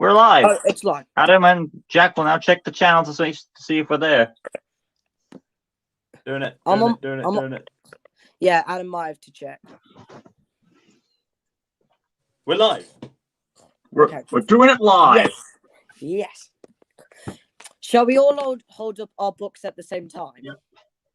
We're live. Oh, it's live. Adam and Jack will now check the channel to see if we're there. Doing it. Yeah, Adam might have to check. We're live. We're doing it live. Yes. Shall we all hold up our books at the same time? Yeah.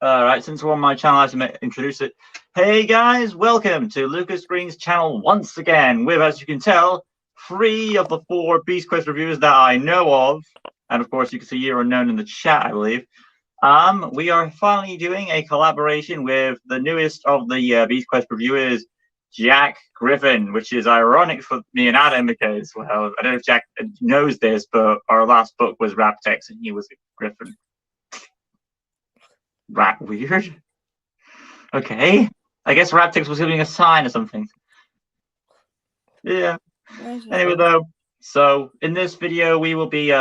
All right, since we're on my channel, I have to introduce it. Hey guys, welcome to Lucas Green's channel once again with, as you can tell, 3 of the 4 Beast Quest reviews that I know of. And of course, you can see Year Unknown in the chat, I believe. We are finally doing a collaboration with the newest of the Beast Quest reviewers, Jack Griffin, which is ironic for me and Adam because, well, I don't know if Jack knows this, but our last book was Raptex and he was a Griffin. Rat weird. Okay. I guess Raptex was giving a sign or something. Yeah. Anyway, though, so in this video, we will be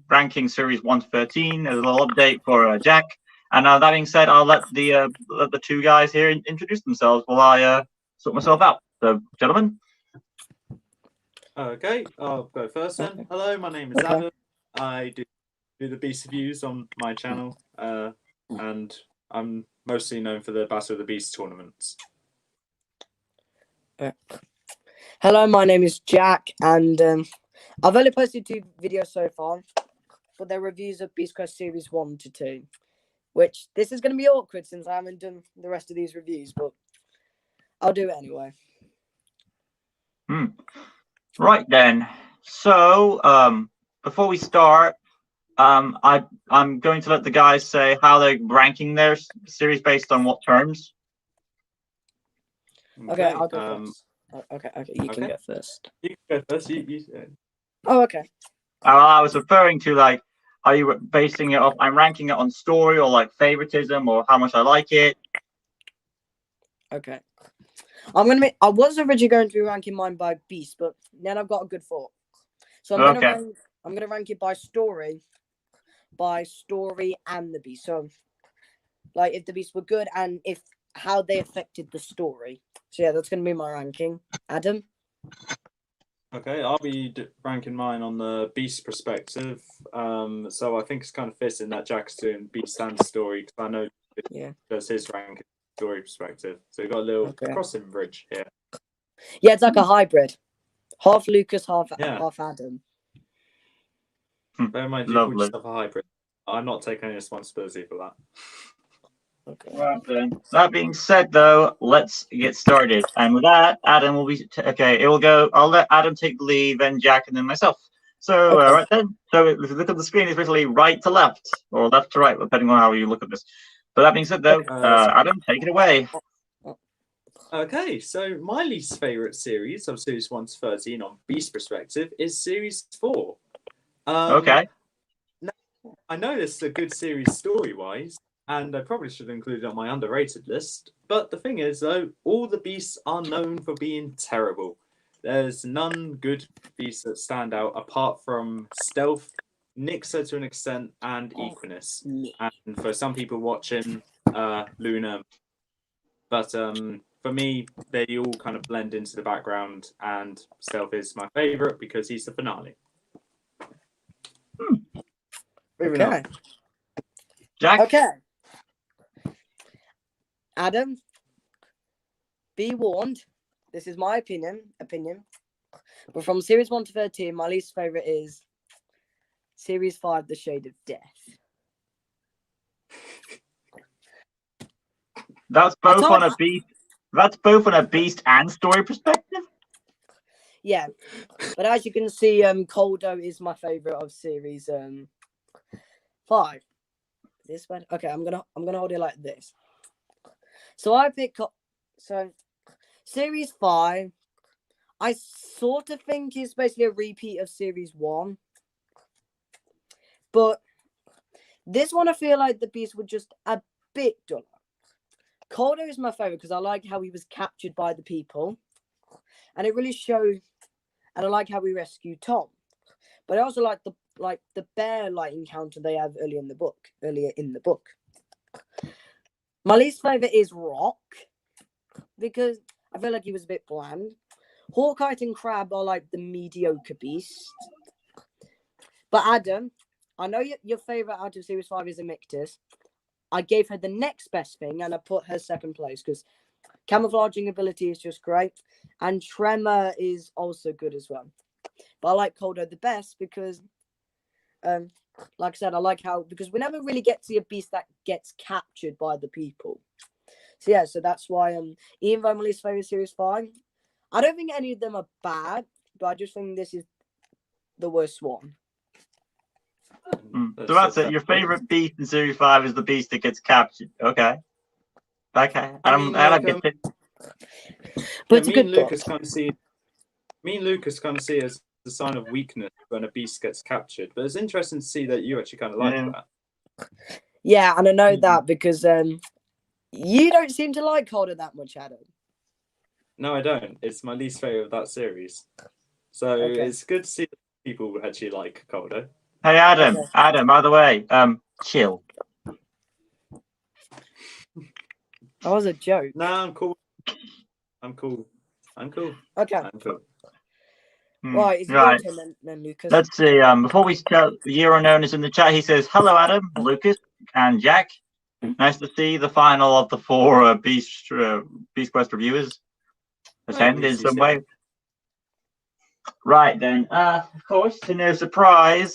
ranking series 1 to 13 as a little update for Jack. And that being said, I'll let the 2 guys here introduce themselves while I sort myself out. So, gentlemen. Okay, I'll go first then. Hello, my name is Adam. I do the Beast reviews on my channel, and I'm mostly known for the Battle of the Beast tournaments. Hello, my name is Jack, and I've only posted 2 videos so far, but they're reviews of Beast Quest Series 1 to 2, which this is going to be awkward since I haven't done the rest of these reviews, but I'll do it anyway. Right then. So, before we start, I'm going to let the guys say how they're ranking their series based on what terms. Okay, I'll go first. Okay, you can go first. You can go first. Oh, okay. I was referring to, like, are you basing it off? I'm ranking it on story or like favoritism or how much I like it. Okay. I was originally going to be ranking mine by Beast, but then I've got a good thought. So I'm gonna rank it by story and the Beast. So, like, if the Beasts were good and if how they affected the story. So yeah, that's gonna be my ranking. Adam. Okay, I'll be ranking mine on the Beast perspective. So I think it's kind of fitting that Jack's doing Beast and story because I know does his ranking story perspective. So we've got a little crossing bridge here. Yeah, it's like a hybrid. Half Lucas, half Adam. Bear in mind, you call yourself a hybrid. I'm not taking any responsibility for that. Okay. Well, then, that being said, though, let's get started. And with that, Adam will be okay. It will go. I'll let Adam take the lead, then Jack, and then myself. So, right then. So, if you look at the screen, it's basically right to left or left to right, depending on how you look at this. But that being said, though, Adam, take it away. Okay, so my least favorite series of series 1 to 13 on Beast perspective is series 4. Okay. Now, I know this is a good series story-wise, and I probably should include it on my underrated list. But the thing is, though, all the beasts are known for being terrible. There's none good beasts that stand out apart from Stealth, Nixa to an extent, and Equinus. And for some people watching, Luna. But for me, they all kind of blend into the background, and Stealth is my favourite because he's the finale. Okay. Jack? Okay. Adam, be warned. This is my opinion. But from series 1 to 13, my least favorite is series 5, The Shade of Death. That's both on a beast. That's both on a beast and story perspective. Yeah, but as you can see, Coldo is my favorite of series 5. This one, okay. I'm gonna hold it like this. So I pick up. So series 5, I sort of think is basically a repeat of series 1, but this one I feel like the beasts were just a bit duller. Coldo is my favorite because I like how he was captured by the people, and it really showed. And I like how we rescued Tom, but I also like the bear encounter they have earlier in the book. My least favorite is Rock because I feel like he was a bit bland. Hawkeye and Crab are like the mediocre beast. But Adam, I know your favorite out of Series 5 is Amictus. I gave her the next best thing, and I put her second place because camouflaging ability is just great, and Tremor is also good as well. But I like Coldo the best because, like I said, I like how because we never really get to see a beast that gets captured by the people. So yeah, so that's why even though my least favorite Series 5, I don't think any of them are bad, but I just think this is the worst one. So that's it. Your favorite beast in Series 5 is the beast that gets captured. Okay. Okay. I get it. But it's a good book. Me and Lucas kind of see it as a sign of weakness when a beast gets captured. But it's interesting to see that you actually kind of like that. Yeah, and I know that because you don't seem to like Calder that much, Adam. No, I don't. It's my least favorite of that series. So it's good to see that people actually like Calder. Hey, Adam. Okay. Adam, by the way, chill. That was a joke. No, I'm cool. Okay. I'm cool. Right, is it your turn then, Lucas? Let's see. Before we start, the Euro known is in the chat. He says, "Hello, Adam, Lucas, and Jack. Nice to see the final of the 4 Beast Quest reviewers attend in some way." Right then. Of course, to no surprise,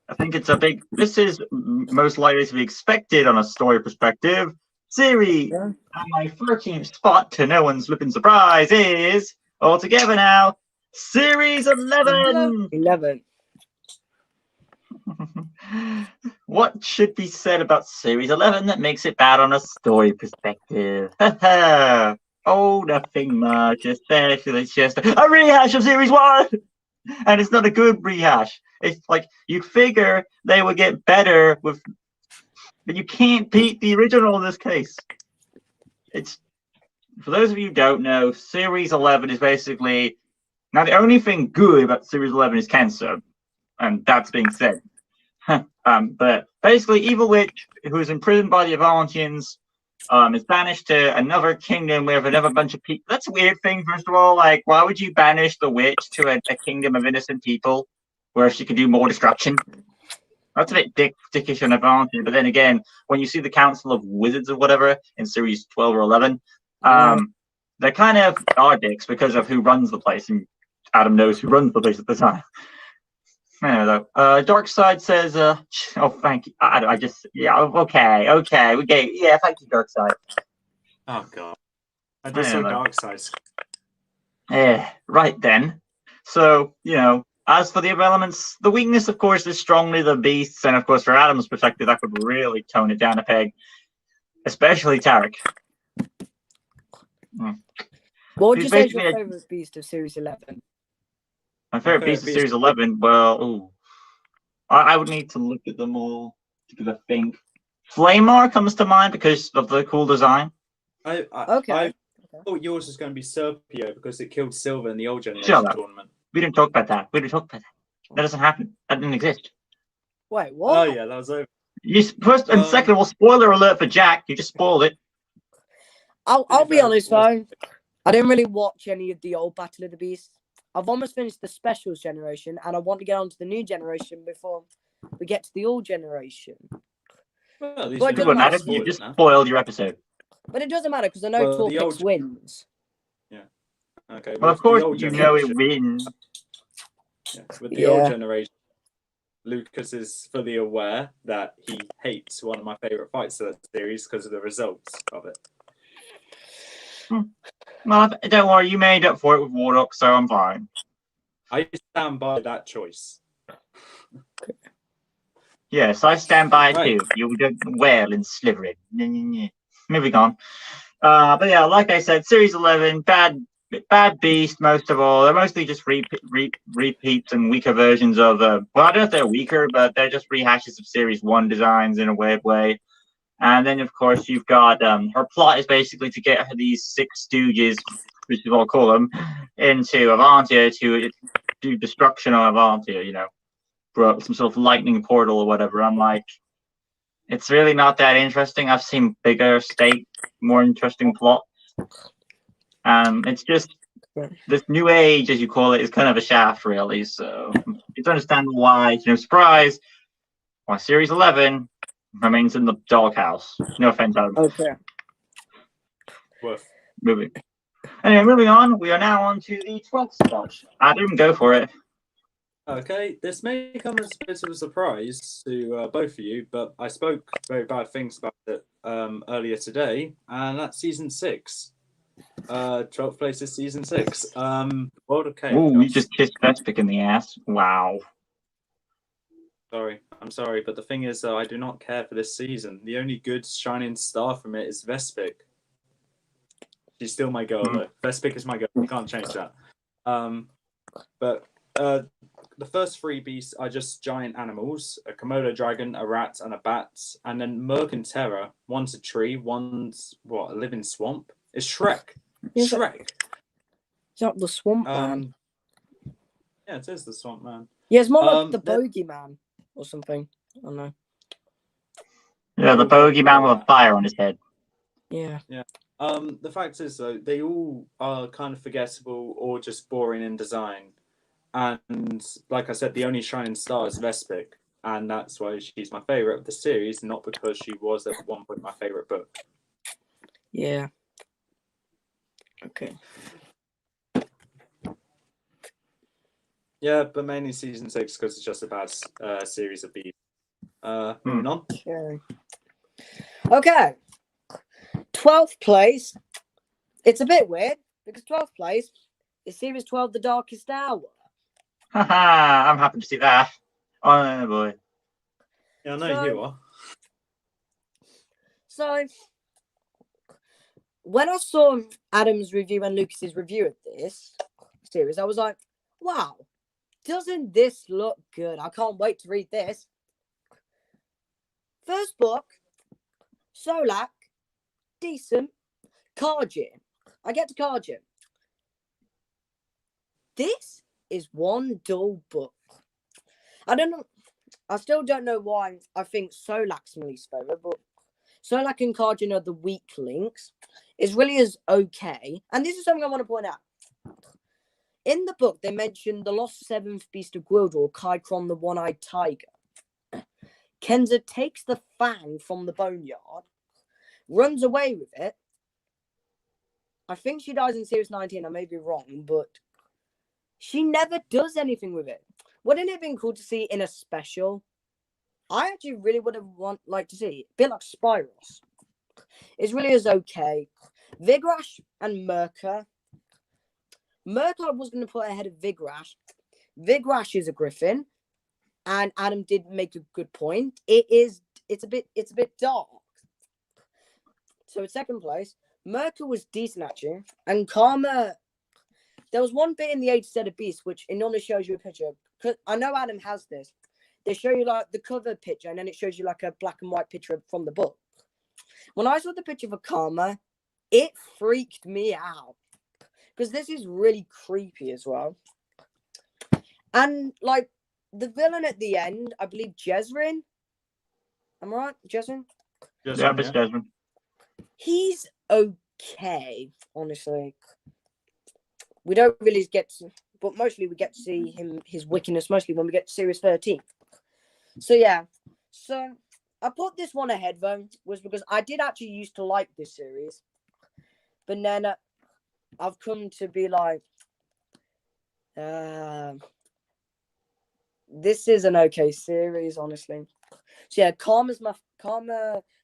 I think it's this is most likely to be expected on a story perspective. Series and my 13th spot, to no one's flipping surprise, is all together now. Series 11. 11. What should be said about Series 11 that makes it bad on a story perspective? Oh, nothing much. Especially it's just a rehash of Series 1, and it's not a good rehash. It's like you'd figure they would get better with, but you can't beat the original in this case. It's for those of you who don't know, Series 11 is basically now the only thing good about Series 11 is cancer, and that's being said. But basically, Evil Witch, who is imprisoned by the Avantians, is banished to another kingdom with another bunch of people. That's a weird thing, first of all. Like, why would you banish the witch to a kingdom of innocent people where she can do more destruction? That's a bit dickish on Avantia. But then again, when you see the Council of Wizards or whatever in Series 12 or 11, they kind of are dicks because of who runs the place, and Adam knows who runs the place at the time. Dark Side says, oh, thank you. I just, okay. We gave, thank you, Dark Side. Oh, God. I just saw Dark Side. Right then. So, as for the other elements, the weakness, of course, is strongly the beasts, and of course, for Adam's perspective, that could really tone it down a peg, especially Tarek. What would you say is your favorite beast of Series 11? My favorite beast of Series 11, well, I would need to look at them all because I think Flamar comes to mind because of the cool design. I thought yours was going to be Serpio because it killed Silver in the old generation tournament. We didn't talk about that. That doesn't happen. That didn't exist. Wait, what? Oh, yeah, that was over. First and second of all, spoiler alert for Jack. You just spoiled it. I'll be honest, though. I didn't really watch any of the old Battle of the Beasts. I've almost finished the Specials generation, and I want to get on to the new generation before we get to the old generation. Well, you just spoiled your episode. But it doesn't matter, because I know Torpix wins. Yeah. Okay. Well, of course, you know it wins. Yeah. With the old generation, Lucas is fully aware that he hates one of my favourite fights of that series because of the results of it. Well, don't worry, you made up for it with Warlock, so I'm fine. I stand by that choice. Yes, I stand by it too. You did well in Slytherin. Moving on. But yeah, like I said, Series 11, bad beast, most of all. They're mostly just repeats and weaker versions of, well, I don't know if they're weaker, but they're just rehashes of Series 1 designs in a weird way. And then, of course, you've got her plot is basically to get these 6 stooges, which we all call them, into Avantia to do destruction on Avantia, some sort of lightning portal or whatever. I'm like, it's really not that interesting. I've seen bigger more interesting plots. It's just this new age, as you call it, is kind of a shaft, really. So it's understandable why, surprise, why Series 11 remains in the doghouse. No offense, Adam. Okay. Woof. Anyway, moving on. We are now on to the 12th spot. Adam, go for it. Okay, this may come as a bit of a surprise to both of you, but I spoke very bad things about it earlier today, and that's season 6. 12th place is season 6. World of Chaos. Ooh, you just kissed Vespic in the ass. Wow. Sorry, I'm sorry, but the thing is, I do not care for this season. The only good shining star from it is Vespic. She's still my girl, though. Vespic is my girl. You can't change that. But the first 3 beasts are just giant animals: a Komodo dragon, a rat, and a bat. And then Merc and Terror. One's a tree, one's a living swamp. It's Shrek. Shrek. Is that the swamp man? Yeah, it is the swamp man. Yeah, it's more like the bogeyman or something. I don't know. Yeah, the bogeyman with a fire on his head. Yeah. Yeah. The fact is, though, they all are kind of forgettable or just boring in design. And like I said, the only shining star is Vespic. And that's why she's my favourite of the series, not because she was at one point my favourite book. Yeah. Okay. Yeah, but mainly season 6 because it's just a bad series of beasts. Moving on. Okay. 12th place. It's a bit weird because 12th place is series 12, The Darkest Hour. Haha, I'm happy to see that. Oh boy. Yeah, I know you are. So, when I saw Adam's review and Lucas's review of this series, I was like, wow, doesn't this look good? I can't wait to read this. First book, Solak, decent. Karjin. I get to Karjin. This is one dull book. I don't know. I still don't know why I think Solak's my least favorite, but Solak and Karjin are the weak links. It's really is okay. And this is something I want to point out. In the book, they mentioned the lost 7th beast of Gwildor, Kaikron the One-Eyed Tiger. Kenza takes the fang from the boneyard, runs away with it. I think she dies in series 19. I may be wrong, but she never does anything with it. Wouldn't it have been cool to see in a special? I actually really would have liked to see. A bit like Spyros. It really is okay. Vigrash and Merca. Merca I was going to put ahead of Vigrash. Vigrash is a Griffin, and Adam did make a good point. It's a bit dark. So in second place, Merca was decent actually, and Karma. There was one bit in the 8th set of Beasts which it normally shows you a picture. Cause I know Adam has this. They show you like the cover picture, and then it shows you like a black and white picture from the book. When I saw the picture for Karma, it freaked me out because this is really creepy as well. And like the villain at the end, I believe Jezrin. Am I right, Jezrin? Yeah, it's Jezrin. He's okay, honestly. We don't really get to, but mostly we get to see his wickedness mostly when we get to series 13. So yeah, so I put this one ahead though, was because I did actually used to like this series, but then I've come to be like, this is an okay series, honestly. So yeah, Karma,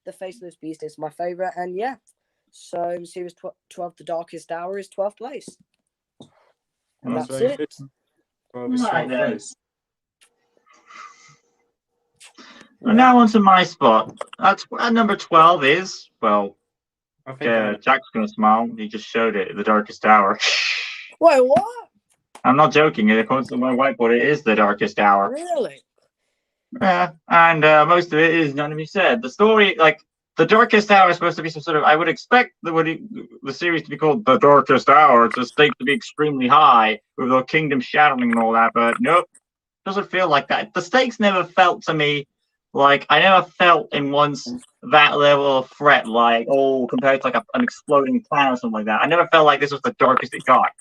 the Faceless Beast is my favorite, and yeah, so series 12, The Darkest Hour is 12th place. And that's it. Right then. And now on to my spot. At number 12 is, well, Jack's going to smile. He just showed it, The Darkest Hour. Wait, what? I'm not joking. According to my whiteboard, it is The Darkest Hour. Really? Yeah, and most of it is none of you said. The story, like, The Darkest Hour is supposed to be some sort of, I would expect the series to be called The Darkest Hour, to stakes to be extremely high, with the kingdom shattering and all that, but nope, doesn't feel like that. The stakes never felt to me like, I never felt in once that level of threat, like, compared to like an exploding planet or something like that. I never felt like this was the darkest it got.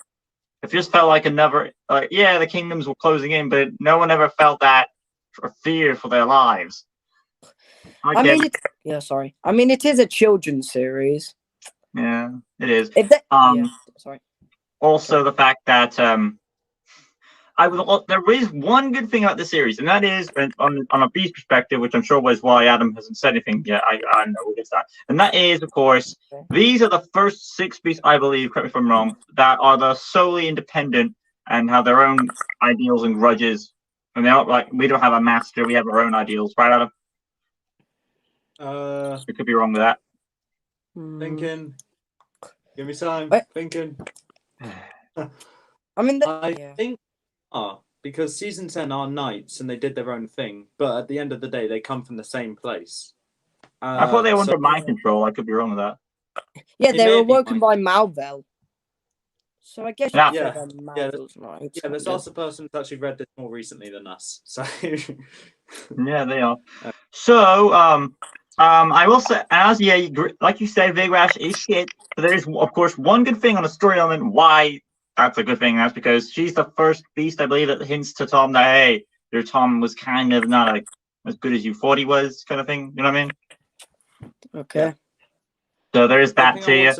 It just felt like another, yeah, the kingdoms were closing in, but no one ever felt that fear for their lives. I mean, sorry. I mean, it is a children's series. Yeah, it is. Sorry. Also, the fact that there is one good thing about this series, and that is on a Beast perspective, which I'm sure was why Adam hasn't said anything yet. I know we'll get that, and that is, of course, these are the first 6 beasts, I believe, correct me if I'm wrong, that are the solely independent and have their own ideals and grudges, and they're not like we don't have a master, we have our own ideals, right, Adam? We could be wrong with that. Thinking. Give me time. Thinking. I mean, I think because season 10 are knights and they did their own thing, but at the end of the day, they come from the same place. I thought they were under my control. I could be wrong with that. Yeah, they were woken by Malvel. So I guess there's also a person who's actually read this more recently than us. So yeah, they are. So I will say, like you say, Vigrash is shit. But there is, of course, one good thing on the story element. Why that's a good thing? That's because she's the first beast, I believe, that hints to Tom that hey, your Tom was kind of not as good as you thought he was, kind of thing. You know what I mean? Okay. So there is that to you.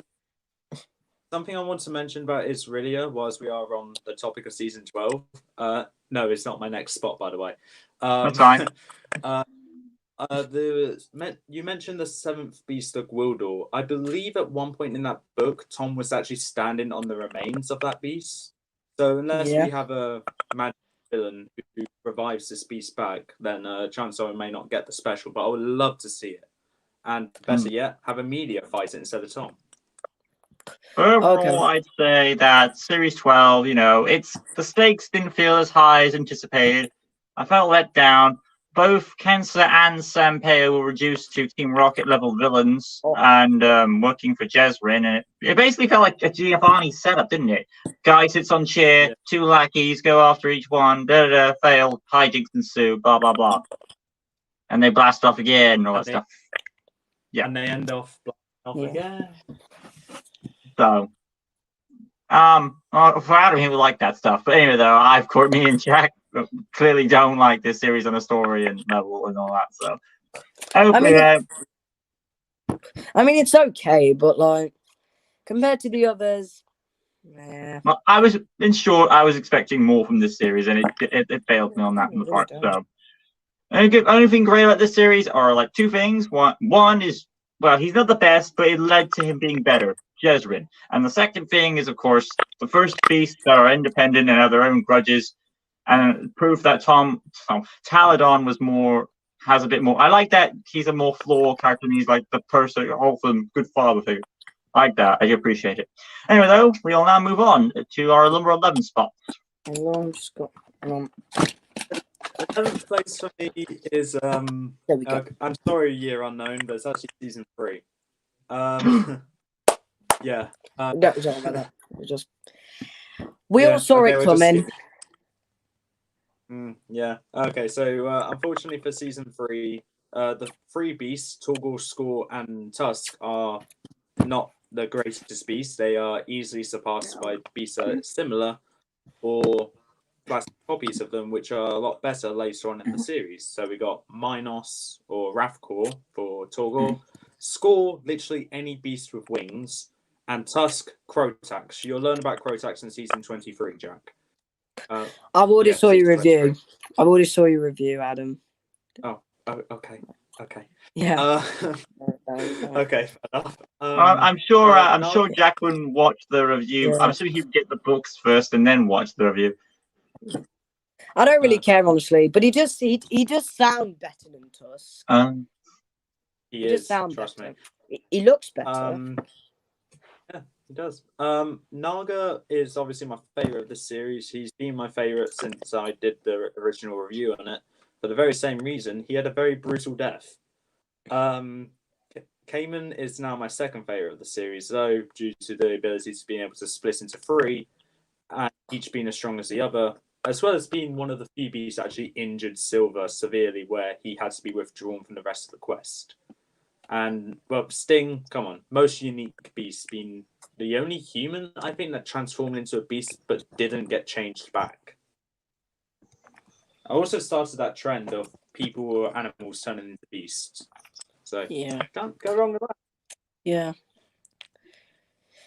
Something I want to mention about Isrilia, whilst we are on the topic of season 12. No, it's not my next spot, by the way. That's fine. You mentioned the 7th beast of Gwildor. I believe at one point in that book, Tom was actually standing on the remains of that beast. So unless we have a magic villain who revives this beast back, then chances are we may not get the special. But I would love to see it. And better yet, have a media fight it instead of Tom. Overall, I'd say that Series 12, the stakes didn't feel as high as anticipated. I felt let down. Both Cancer and Sampeo were reduced to Team Rocket level villains and working for Jezrin. And it basically felt like a Giovanni setup, didn't it? Guy sits on chair, 2 lackeys go after each one, fail, hijinks ensue, blah, blah, blah. And they blast off again and all that stuff. Yeah. And they end off again. So, for Adam, he would like that stuff. But anyway, though, me and Jack clearly don't like this series on the story and level and all that. So, I mean, it's okay, but like compared to the others, well, I was expecting more from this series, and it failed me on that part. So, only thing great about this series are like 2 things. One is, well, he's not the best, but it led to him being better. Jezrin. And the second thing is, of course, the first beasts that are independent and have their own grudges, and proof that Taladon has a bit more. I like that he's a more flawed character, and he's like the person, wholesome, good father figure. I like that. I appreciate it. Anyway, though, we'll now move on to our number 11 spot. The 11th place for me is I'm sorry, Year Unknown, but it's actually season 3. Yeah. Don't worry about that. We all saw it coming. Yeah. Okay. So unfortunately for season 3, the 3 beasts, Torgor, Score, and Tusk, are not the greatest beasts. They are easily surpassed by beasts that are similar or classic copies of them, which are a lot better later on in the series. So we got Minos or Wrathcore for Torgor, Score, literally any beast with wings, and Tusk, Crotax. You'll learn about Crotax in season 23, Jack. I've already saw your review. I've already saw your review, Adam. Oh, okay. Yeah. Okay. I'm sure Jack wouldn't watch the review. I'm assuming he'd get the books first and then watch the review. I don't really care, honestly, but he does sound better than Tusk. He does sound better. He looks better. Yeah, he does. Naga is obviously my favorite of this series. He's been my favorite since I did the original review on it. For the very same reason, he had a very brutal death. Cayman is now my second favorite of the series, though, due to the ability to be able to split into 3, and each being as strong as the other, as well as being one of the few beasts that actually injured Silver severely, where he had to be withdrawn from the rest of the quest. And, well, Sting, come on, most unique beasts being the only human I think that transformed into a beast but didn't get changed back. I also started that trend of people or animals turning into beasts. So Yeah. can't go wrong with that. Yeah.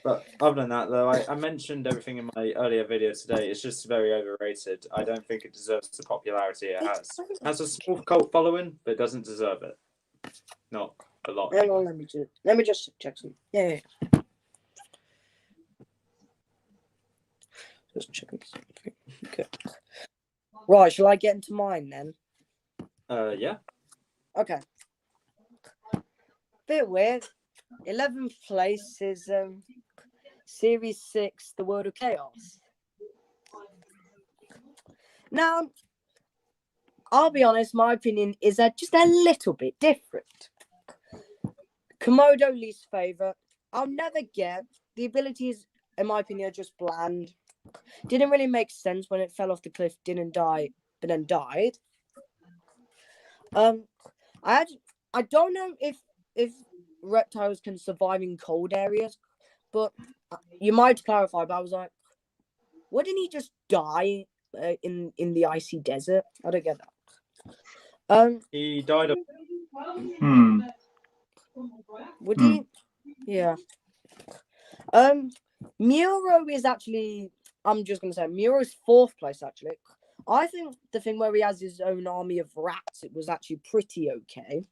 But other than that, though, I mentioned everything in my earlier video today. It's just very overrated. I don't think it deserves the popularity it has. It has a small cult following, but it doesn't deserve it. Not a lot. Hang on, let me just check some. Yeah. Just checking something. Okay. Right, shall I get into mine then? Yeah. Okay. Bit weird. 11th place is Series 6, The World of Chaos. Now, I'll be honest, my opinion is just a little bit different. Komodo, least favourite. I'll never get. The abilities, in my opinion, are just bland. Didn't really make sense when it fell off the cliff, didn't die, but then died. I don't know if reptiles can survive in cold areas, but you might clarify. But I was like, wouldn't he just die in the icy desert? I don't get that. He died of. Would he? Yeah. Muro is actually. I'm just gonna say Muro's 4th place actually. I think the thing where he has his own army of rats, it was actually pretty okay.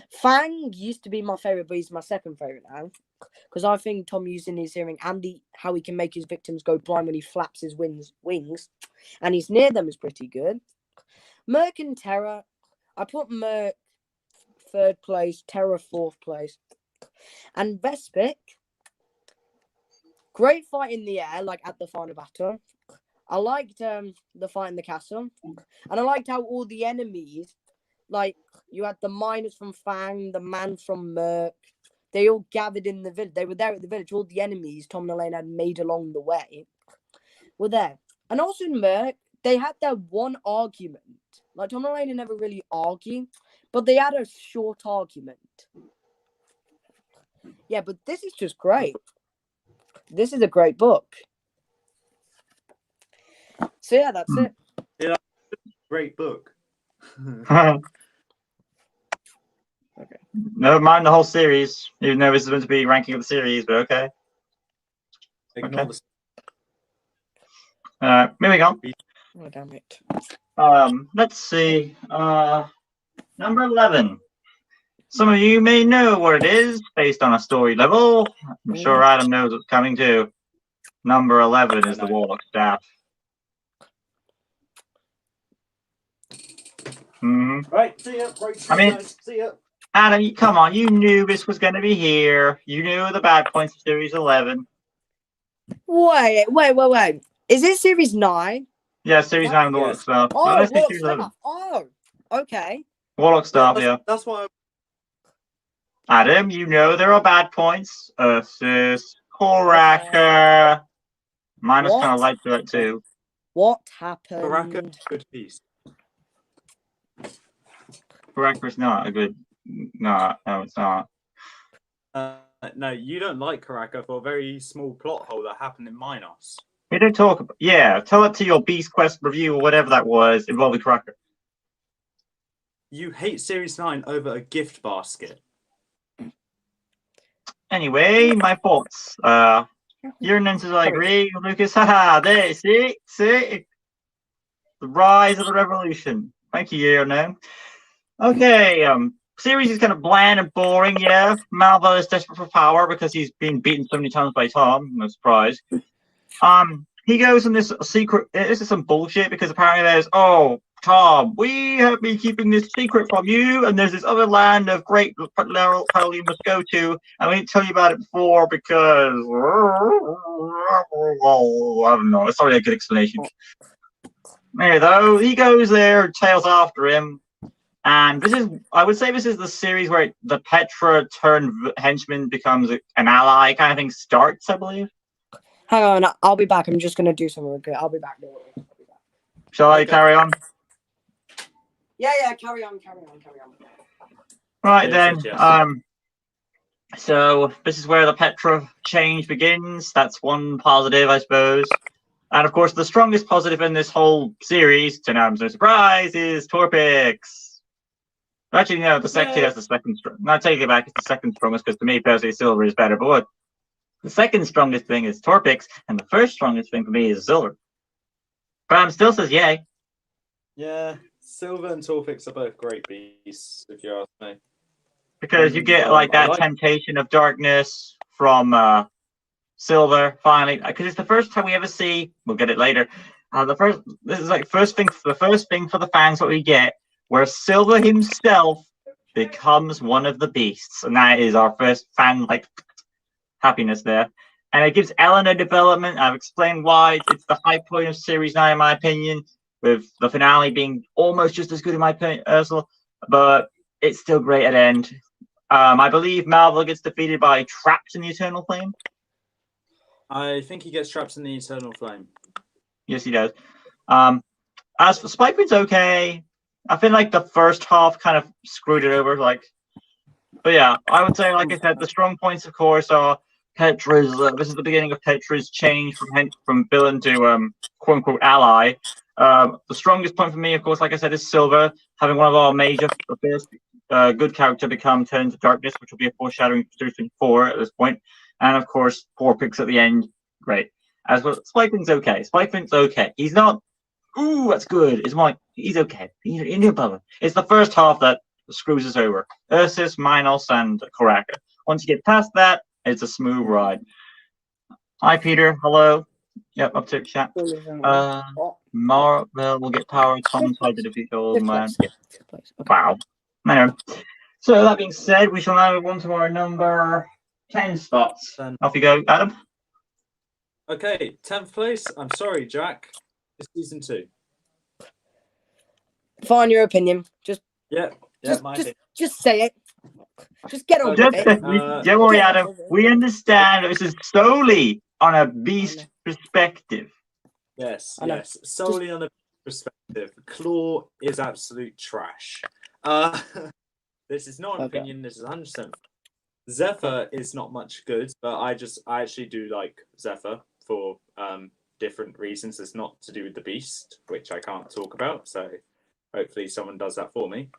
Fang used to be my favourite, but he's my 2nd favourite now. Because I think Tom using his hearing and how he can make his victims go blind when he flaps his wings, and he's near them is pretty good. Merc and Terra, I put Merc 3rd place, Terra 4th place. And Vespic, great fight in the air, like at the final battle. I liked the fight in the castle. And I liked how all the enemies, like, you had the miners from Fang, the man from Merc, they all gathered in the village. They were there at the village. All the enemies Tom and Elaine had made along the way were there. And also in Merc, they had their one argument. Like, Tom and Elaine never really argue, but they had a short argument. Yeah, but this is just great. This is a great book. So yeah, that's it. Yeah, great book. Okay. Never mind the whole series, even though this is meant to be ranking of the series, but okay. Ignore Okay. the. Moving on. Oh, damn it. Let's see. Number 11. Some of you may know what it is based on a story level. I'm sure Adam knows what's coming too. Number 11 is the Warlock Staff. Right, see ya. I mean, see ya. Adam, come on, you knew this was going to be here. You knew the bad points of Series 11. Wait. Is this Series 9? Yeah, Series 9 of the Warlock Staff. Oh, let's Warlock Series Staff. 11. Oh, okay. Warlock Staff, yeah. That's why. Adam, you know there are bad points. Ursus, Koraka. Mine was kind of light to that too. What happened? Koraka, good piece. Koraka is not a good. No, it's not. No, you don't like Koraka for a very small plot hole that happened in Minos. We don't talk about. Yeah, tell it to your Beast Quest review or whatever that was involving Koraka. You hate Series 9 over a gift basket. Anyway, my thoughts. Your answers I agree, Lucas. Haha, there, see? The rise of the revolution. Thank you, Yearno. Okay, series is kind of bland and boring, yeah. Malvo is desperate for power because he's been beaten so many times by Tom. No surprise. He goes on this secret. This is some bullshit because apparently there's, oh, Tom, we have been keeping this secret from you, and there's this other land of great power you must go to, and we didn't tell you about it before because I don't know. It's not really a good explanation. Anyway, though, he goes there, tails after him, and this is, I would say, this is the series where the Petra turned henchman becomes an ally kind of thing starts, I believe. Hang on, I'll be back. I'm just gonna do something real quick. I'll be back. Shall I carry on? Yeah, carry on. Right then, So this is where the Petra change begins. That's one positive, I suppose. And of course, the strongest positive in this whole series, to Adam's no surprise, is Torpix. Actually, no, that's the second strong. No, I take it back. It's the second strongest because to me, personally, Silver is better. But what? The second strongest thing is Torpix, and the first strongest thing for me is Silver. Bram still says yay. Yeah, Silver and Torpix are both great beasts, if you ask me. Because you get like that temptation of darkness from Silver finally. Because it's the first time we ever see. We'll get it later. This is like the first thing for the fans what we get, where Silver himself becomes one of the beasts, and that is our first fan happiness there. And it gives Ellen a development. I've explained why it's the high point of Series 9, in my opinion, with the finale being almost just as good in my opinion, Ursula, but it's still great at end. I believe Malva gets defeated by trapped in the Eternal Flame. I think he gets trapped in the Eternal Flame. Yes, he does. As for Spikeman's okay. I feel like the first half kind of screwed it over. But yeah, I would say, like I said, the strong points, of course, are Petra's. This is the beginning of Petra's change from villain to quote unquote ally. The strongest point for me, of course, like I said, is Silver having one of our major first good character become turned to darkness, which will be a foreshadowing for Series 4 at this point. And of course, Torpix at the end, great. As well, Spikeman's okay. Spikeman's okay. He's not. Ooh, that's good. It's more like he's okay. It's the first half that screws us over. Ursus, Minos, and Karaka. Once you get past that, it's a smooth ride. Hi, Peter. Hello. Yep, up to chat. Marvel will get power. Tom tried to defeat the old man. Wow. Anyway. So that being said, we shall now move on to our number 10 spots. Off you go, Adam. Okay, 10th place. I'm sorry, Jack. It's season 2. Fine, your opinion. Just say it. Just get on with it. Don't worry, Adam. We understand this is solely on a beast perspective. Yes. Solely on a perspective. Claw is absolute trash. This is not an opinion. This is 100%. Zephyr is not much good, but I actually do like Zephyr for different reasons. It's not to do with the beast, which I can't talk about. So hopefully someone does that for me.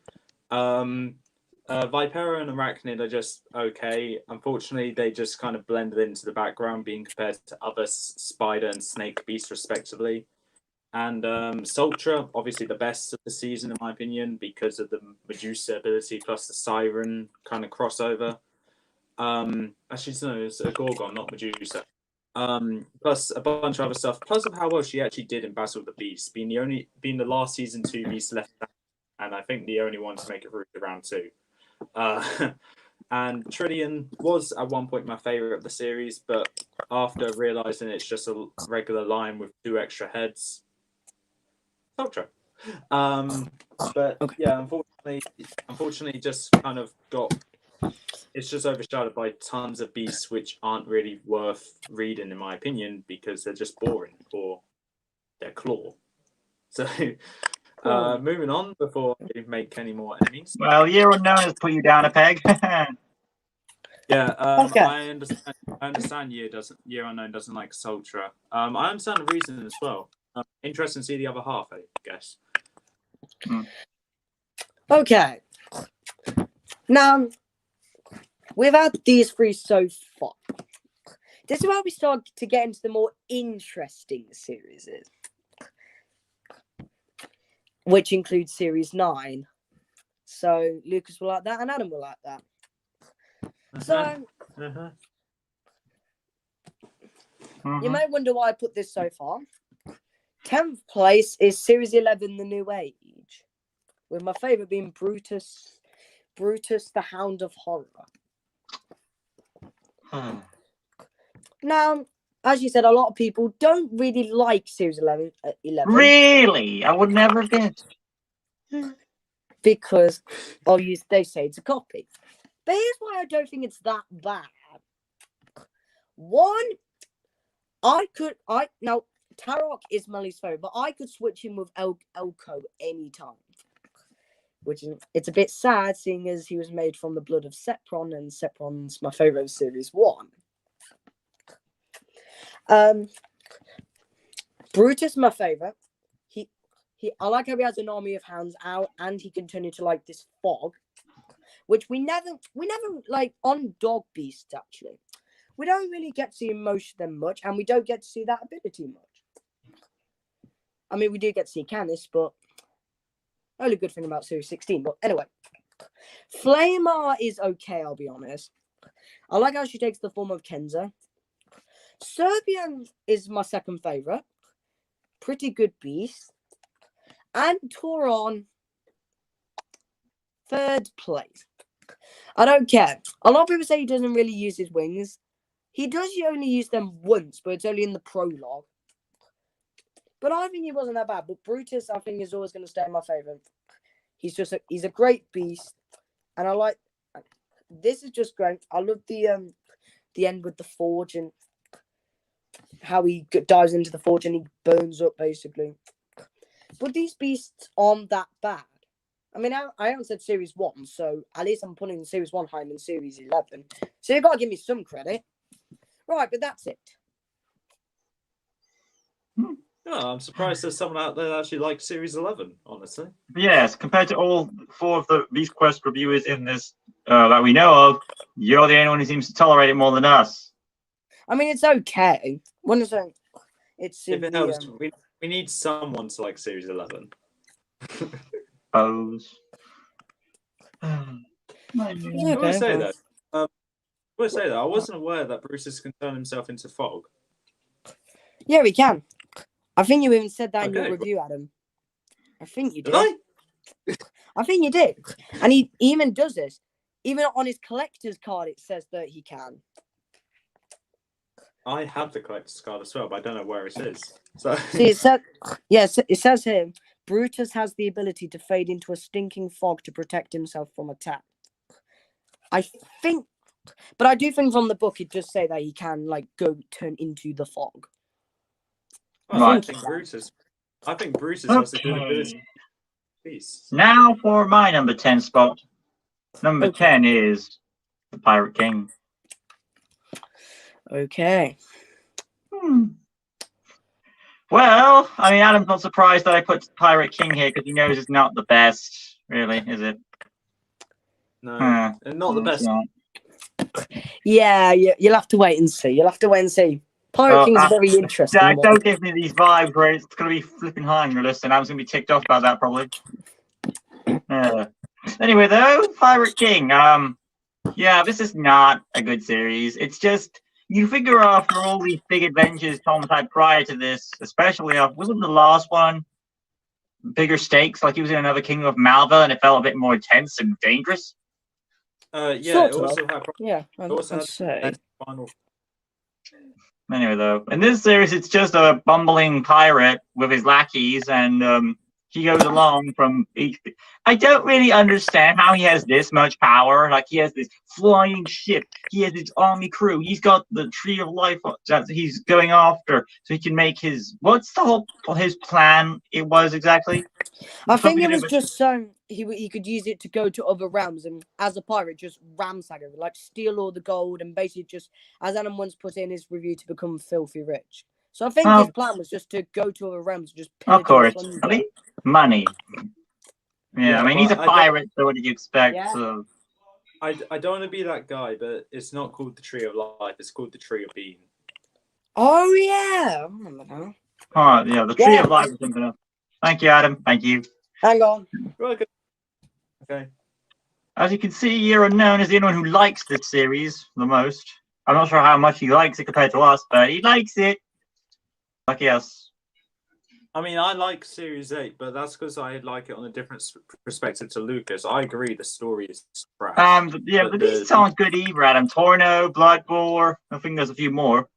Vipera and Arachnid are just okay. Unfortunately, they just kind of blended into the background, being compared to other spider and snake beasts, respectively. And Sultra, obviously the best of the season, in my opinion, because of the Medusa ability plus the Siren kind of crossover. Actually, no, it's a Gorgon, not Medusa. Plus a bunch of other stuff. Plus of how well she actually did in Battle of the Beasts, being the last season 2 beast left, and I think the only one to make it through to round 2. And Trillian was at one point my favorite of the series, but after realizing it's just a regular line with 2 extra heads, Sultra. But yeah, unfortunately, just kind of it's just overshadowed by tons of beasts which aren't really worth reading, in my opinion, because they're just boring for their claw. So, moving on before I make any more enemies. Well, Year Unknown has put you down a peg. Yeah, Okay. I understand Year Unknown doesn't like Sultra. I understand the reason as well. Interesting to see the other half, I guess. Okay. Now, we've had these 3 so far. This is where we start to get into the more interesting series, which includes Series 9. So, Lucas will like that and Adam will like that. So, you may wonder why I put this so far. 10th place is Series 11, The New Age, with my favourite being Brutus, the Hound of Horror. Now, as you said, a lot of people don't really like Series 11. Really? I would never have guessed. Because they say it's a copy. But here's why I don't think it's that bad. One, now Tarok is my least favorite, but I could switch him with Elko anytime. which is it's a bit sad seeing as he was made from the blood of Sepron, and Sepron's my favorite of Series 1. Brutus, my favorite. I like how he has an army of hounds out, and he can turn into like this fog, which we never like on dog beasts actually. We don't really get to see most of them much, and we don't get to see that ability much. I mean, we do get to see Canis, but only good thing about Series 16. But anyway, Flamar is okay, I'll be honest. I like how she takes the form of Kenza. Serbian is my second favorite. Pretty good beast. And Tauron, third place. I don't care. A lot of people say he doesn't really use his wings. He does only use them once, but it's only in the prologue. But I think he wasn't that bad. But Brutus, I think, is always going to stay my favorite. He's a great beast, and I like. This is just great. I love the end with the forge and how he dives into the forge and he burns up basically. But these beasts aren't that bad. I mean, I haven't said Series 1, so at least I'm putting Series 1 higher than Series 11. So you've got to give me some credit. Right, but that's it. Oh, I'm surprised there's someone out there that actually likes Series 11, honestly. Yes, compared to all 4 of the Beast Quest reviewers in this that we know of, you're the only one who seems to tolerate it more than us. I mean, it's okay. When is it? It's If it helps, we need someone to like Series 11. Pose. I will say that. I wasn't aware that Brutus can turn himself into fog. Yeah, he can. I think you even said that in your review, Adam. I think you did. I think you did. And he even does this. Even on his collector's card, it says that he can. I have the collector's card as well, but I don't know where it is. So see, it says here, Brutus has the ability to fade into a stinking fog to protect himself from attack. I think, but I do think from the book it does say that he can like go turn into the fog. I think Brutus has a good ability. Peace. Now for my number 10 spot. Number 10 is the Pirate King. Okay. Well, I mean, Adam's not surprised that I put Pirate King here because he knows it's not the best, really, is it? No, not the best. Not. Yeah, you'll have to wait and see. Pirate King's very interesting. Don't give me these vibes where it's going to be flipping high on your list, and I was going to be ticked off about that probably. Anyway, though, Pirate King. Yeah, this is not a good series. It's just you figure after all these big adventures Tom had prior to this, especially wasn't the last one bigger stakes? Like he was in another Kingdom of Malva, and it felt a bit more intense and dangerous. Yeah, it also had. Yeah, I'd say. Final. Anyway, though, in this series, it's just a bumbling pirate with his lackeys, and he goes along from each. I don't really understand how he has this much power. Like, he has this flying ship. He has his army crew. He's got the Tree of Life that he's going after, so he can make his. What's the whole his plan? It was exactly. I think it was just so he could use it to go to other realms and as a pirate just ransack it, like steal all the gold and basically just, as Adam once put in his review, to become filthy rich. So I think his plan was just to go to other realms and just pillage. Of course, I mean, money. Yeah, I mean he's a pirate, so what did you expect? Yeah. So. I don't want to be that guy, but it's not called the Tree of Life. It's called the Tree of Being. Oh yeah, I remember that. Oh yeah, the Tree of Life is something else. Thank you, Adam. Thank you. Hang on. Okay. As you can see, Year Unknown is the only one who likes this series the most. I'm not sure how much he likes it compared to us, but he likes it. Lucky us. I mean, I like Series 8, but that's because I like it on a different perspective to Lucas. I agree, the story is trash. Yeah, but these aren't good either, Adam. Torno, Bloodboar. I think there's a few more.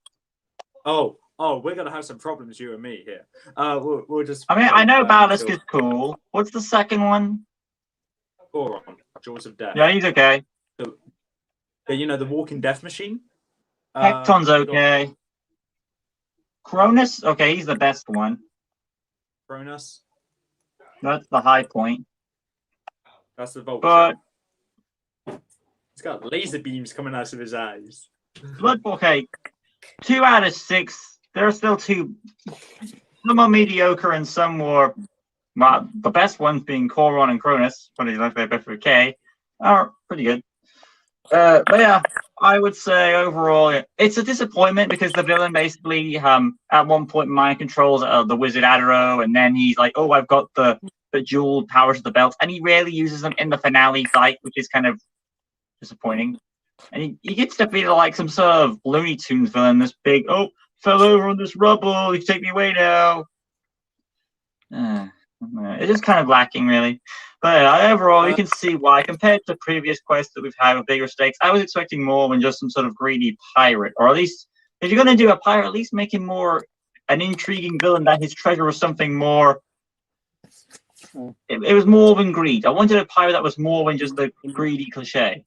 Oh, we're gonna have some problems, you and me here. We'll just. I mean, I know Balisk is cool. What's the second one? Goron, Jaws of Death. Yeah, he's okay. You know, the Walking Death Machine. Hecton's okay. Cronus, okay, he's the best one. Cronus. That's the high point. That's the Vulture. But He's got laser beams coming out of his eyes. okay, 2 out of 6. There are still 2. Some are mediocre and some were. Well, the best ones being Coron and Cronus, when he's left there both with K, are pretty good. But yeah, I would say overall, it's a disappointment because the villain basically, at one point, mind controls the wizard Adaro, and then he's like, "Oh, I've got the dual powers of the belt," and he rarely uses them in the finale fight, which is kind of disappointing. And he gets to feel like some sort of Looney Tunes villain, this big, "Oh, fell over on this rubble, you take me away now." It's just kind of lacking, really. But overall, you can see why, compared to previous quests that we've had with bigger stakes, I was expecting more than just some sort of greedy pirate. Or at least, if you're going to do a pirate, at least make him more an intriguing villain, that his treasure was something more. It was more than greed. I wanted a pirate that was more than just the greedy cliche.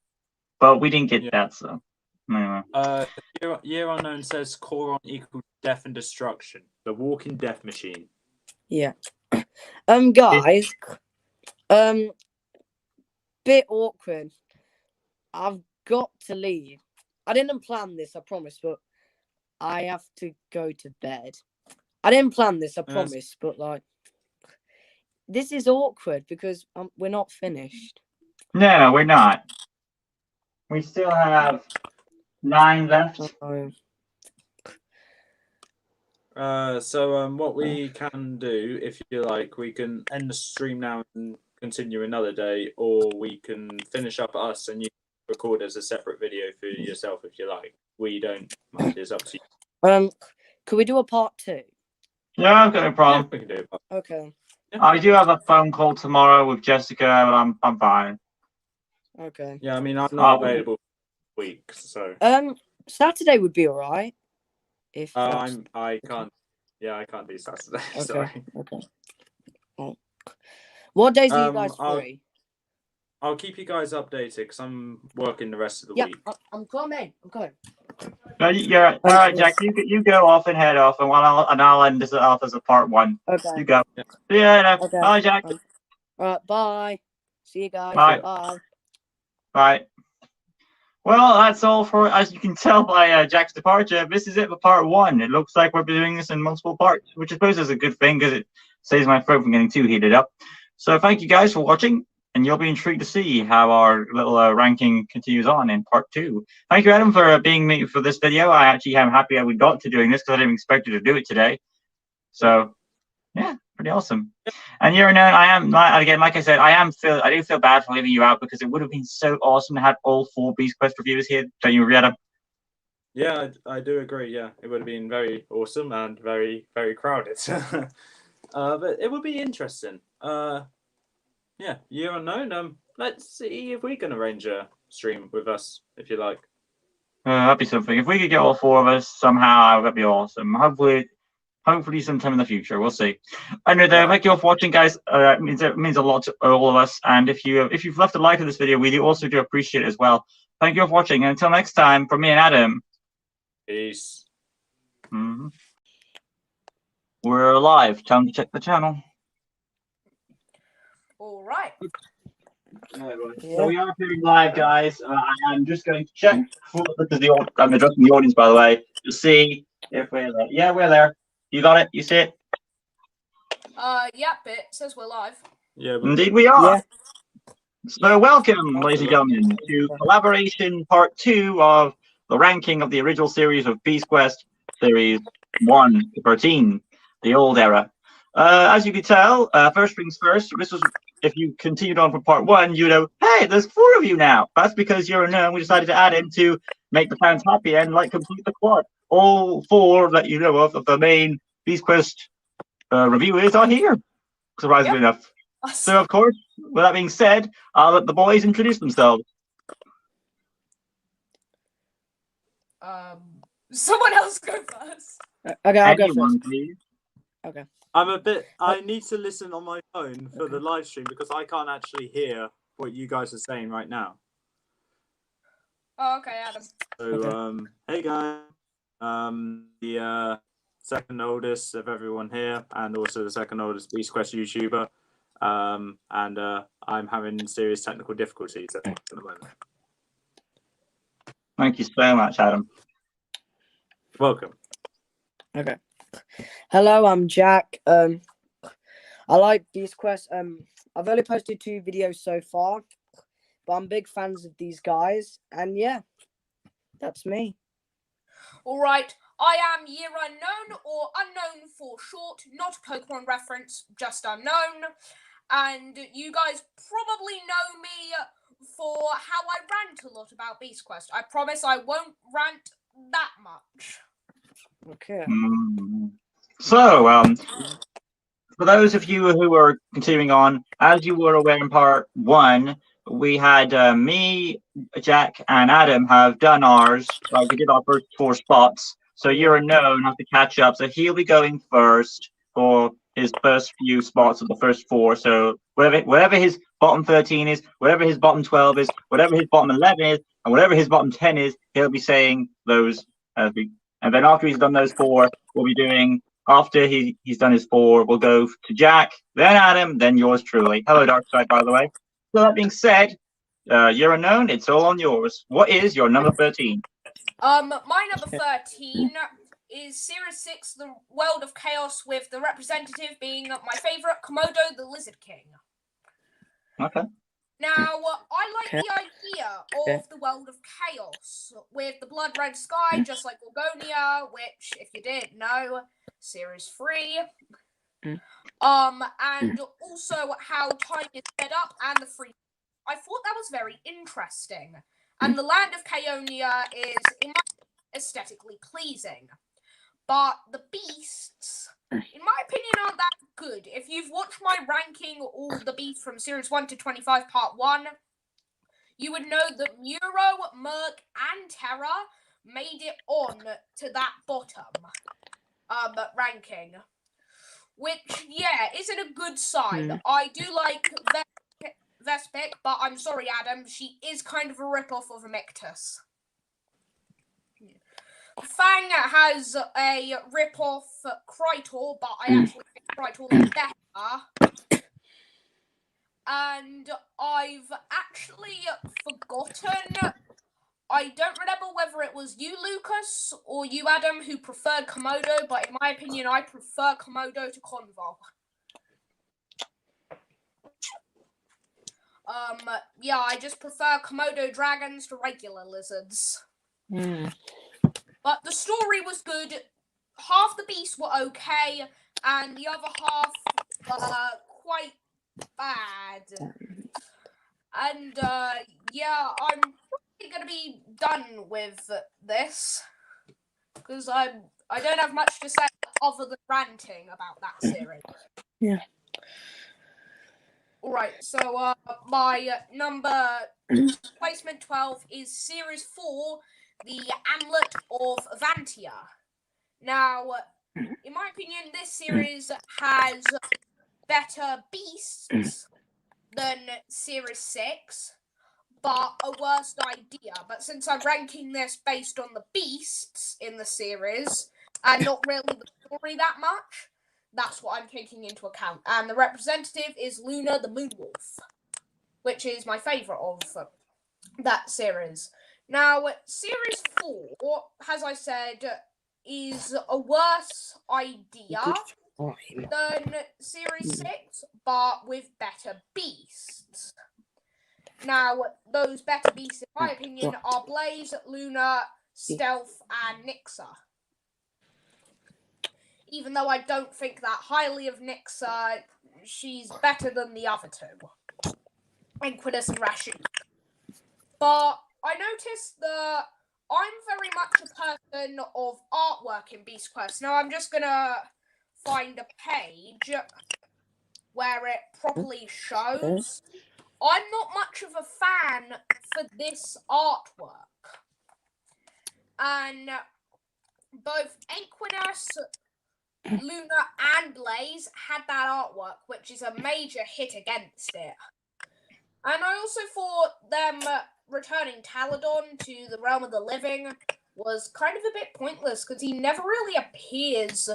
But we didn't get that, so. Anyway. Year Unknown says Coron equals death and destruction. The walking death machine. Yeah. Guys, bit awkward. I've got to leave. I didn't plan this, I promise, but I have to go to bed. I didn't plan this, I promise, but like, this is awkward because we're not finished. No, we're not. We still have 9 left. So what we can do, if you like, we can end the stream now and continue another day, or we can finish up us and you record as a separate video for yourself if you like. We don't mind. It's up to you. Could we do a part 2? Yeah, I've got no problem. Yeah, we can do it. Okay. Yeah. I do have a phone call tomorrow with Jessica, but I'm fine. Okay. Yeah, I mean, I'm not available for weeks, so. Saturday would be alright. If I can't. Yeah, I can't do Saturday. Okay. Sorry. Okay. Oh. What days are you guys free? I'll keep you guys updated because I'm working the rest of the week. I'm coming. No, yeah. All right, Jack. You go off and head off, and I'll end this off as a part 1. Okay. You go. Yeah. See you later. Okay. Bye, Jack. All right. Bye. See you guys. Bye. Bye. Bye. Well, that's all for, as you can tell by Jack's departure, this is it for part 1. It looks like we're doing this in multiple parts, which I suppose is a good thing because it saves my throat from getting too heated up. So thank you guys for watching, and you'll be intrigued to see how our little ranking continues on in part 2. Thank you, Adam, for being me for this video. I actually am happy that we got to doing this because I didn't expect you to do it today. So, yeah, pretty awesome. And Year Unknown, I am, again, like I said, I do feel bad for leaving you out because it would have been so awesome to have all 4 Beast Quest reviewers here. Don't you, Adam? Yeah, I do agree. Yeah, it would have been very awesome and very, very crowded. But it would be interesting. Yeah, Year Unknown. Let's see if we can arrange a stream with us, if you like. That'd be something. If we could get all 4 of us somehow, that'd be awesome. Hopefully sometime in the future. We'll see. Anyway, thank you all for watching, guys. It means a lot to all of us. And if you've left a like on this video, we also do appreciate it as well. Thank you all for watching. And until next time, from me and Adam. Peace. We're live. Time to check the channel. All right. So we are appearing live, guys. I'm just going to check. I'm addressing the audience, by the way, to see if we're there. Yeah, we're there. You got it? You see it? Yep, it says we're live. Yeah. Indeed, we are. Yeah. So welcome, ladies and gentlemen, to collaboration part 2 of the ranking of the original series of Beast Quest Series 1 to 13, the old era. As you can tell, first things first, this was, if you continued on from part 1, you know, hey, there's 4 of you now. That's because Year Unknown, we decided to add him to make the fans happy and like complete the quad. All 4 that you know of the main Beast Quest reviewers are here, surprisingly enough. So, of course, with that being said, I'll let the boys introduce themselves. Someone else go first. Okay, I'll go Anyone, first. please. Okay. I need to listen on my phone for the live stream because I can't actually hear what you guys are saying right now. Oh, okay, Adam. So, hey guys. The second oldest of everyone here, and also the second oldest Beast Quest YouTuber. and I'm having serious technical difficulties at the moment. Thank you so much, Adam. Welcome. Okay. Hello, I'm Jack. I like these quests. I've only posted 2 videos so far, but I'm big fans of these guys, and yeah, that's me. All right. I am Year Unknown, or Unknown for short, not a Pokemon reference, just Unknown. And you guys probably know me for how I rant a lot about Beast Quest. I promise I won't rant that much. Okay. So, for those of you who are continuing on, as you were aware in part 1, we had me, Jack, and Adam have done ours. We did our first 4 spots. So You're Unknown has to catch up. So he'll be going first for his first few spots of the first 4. So whatever his bottom 13 is, whatever his bottom 12 is, whatever his bottom 11 is, and whatever his bottom 10 is, he'll be saying those. And then after he's done those 4, we'll be doing. After he's done his 4, we'll go to Jack, then Adam, then yours truly. Hello, Darkside, by the way. So that being said, You're Unknown, it's all on yours. What is your number 13? My number 13 is Series 6, The World of Chaos, with the representative being my favorite, Komodo the Lizard King. Okay. Now, I like the idea of the World of Chaos, with the blood red sky, just like Gorgonia, which, if you didn't know, Series 3. And also how time is set up and the free. I thought that was very interesting. And the land of Chaonia is, in my aesthetically pleasing. But the beasts, in my opinion, aren't that good. If you've watched my ranking all the beasts from Series 1 to 25 Part 1, you would know that Muro, Merc, and Terra made it on to that bottom ranking. Which, yeah, isn't a good sign. I do like Vespic, but I'm sorry, Adam, she is kind of a rip-off of Amictus. Fang has a rip-off Krytor, but I actually think Krytor is better. And I've actually forgotten. I don't remember whether it was you, Lucas, or you, Adam, who preferred Komodo, but in my opinion, I prefer Komodo to Convol. Yeah, I just prefer Komodo dragons to regular lizards. But the story was good. Half the beasts were okay, and the other half quite bad. And yeah, I'm probably gonna be done with this because I don't have much to say other than ranting about that series. Yeah. All right, so my number placement 12 is Series 4, the Amulet of Avantia. Now, in my opinion, this series has better beasts than Series 6, but a worse idea. But since I'm ranking this based on the beasts in the series, and not really the story that much, that's what I'm taking into account. And the representative is Luna the Moonwolf, which is my favourite of that series. Now, Series 4, as I said, is a worse idea than Series 6, but with better beasts. Now, those better beasts, in my opinion, are Blaze, Luna, Stealth, and Nixa. Even though I don't think that highly of Nixa, she's better than the other 2. Inquidus and Rashid. But I noticed that I'm very much a person of artwork in Beast Quest. Now, I'm just gonna find a page where it properly shows. I'm not much of a fan for this artwork. And both Inquidus, Luna, and Blaze had that artwork, which is a major hit against it. And I also thought them returning Taladon to the realm of the living was kind of a bit pointless, because he never really appears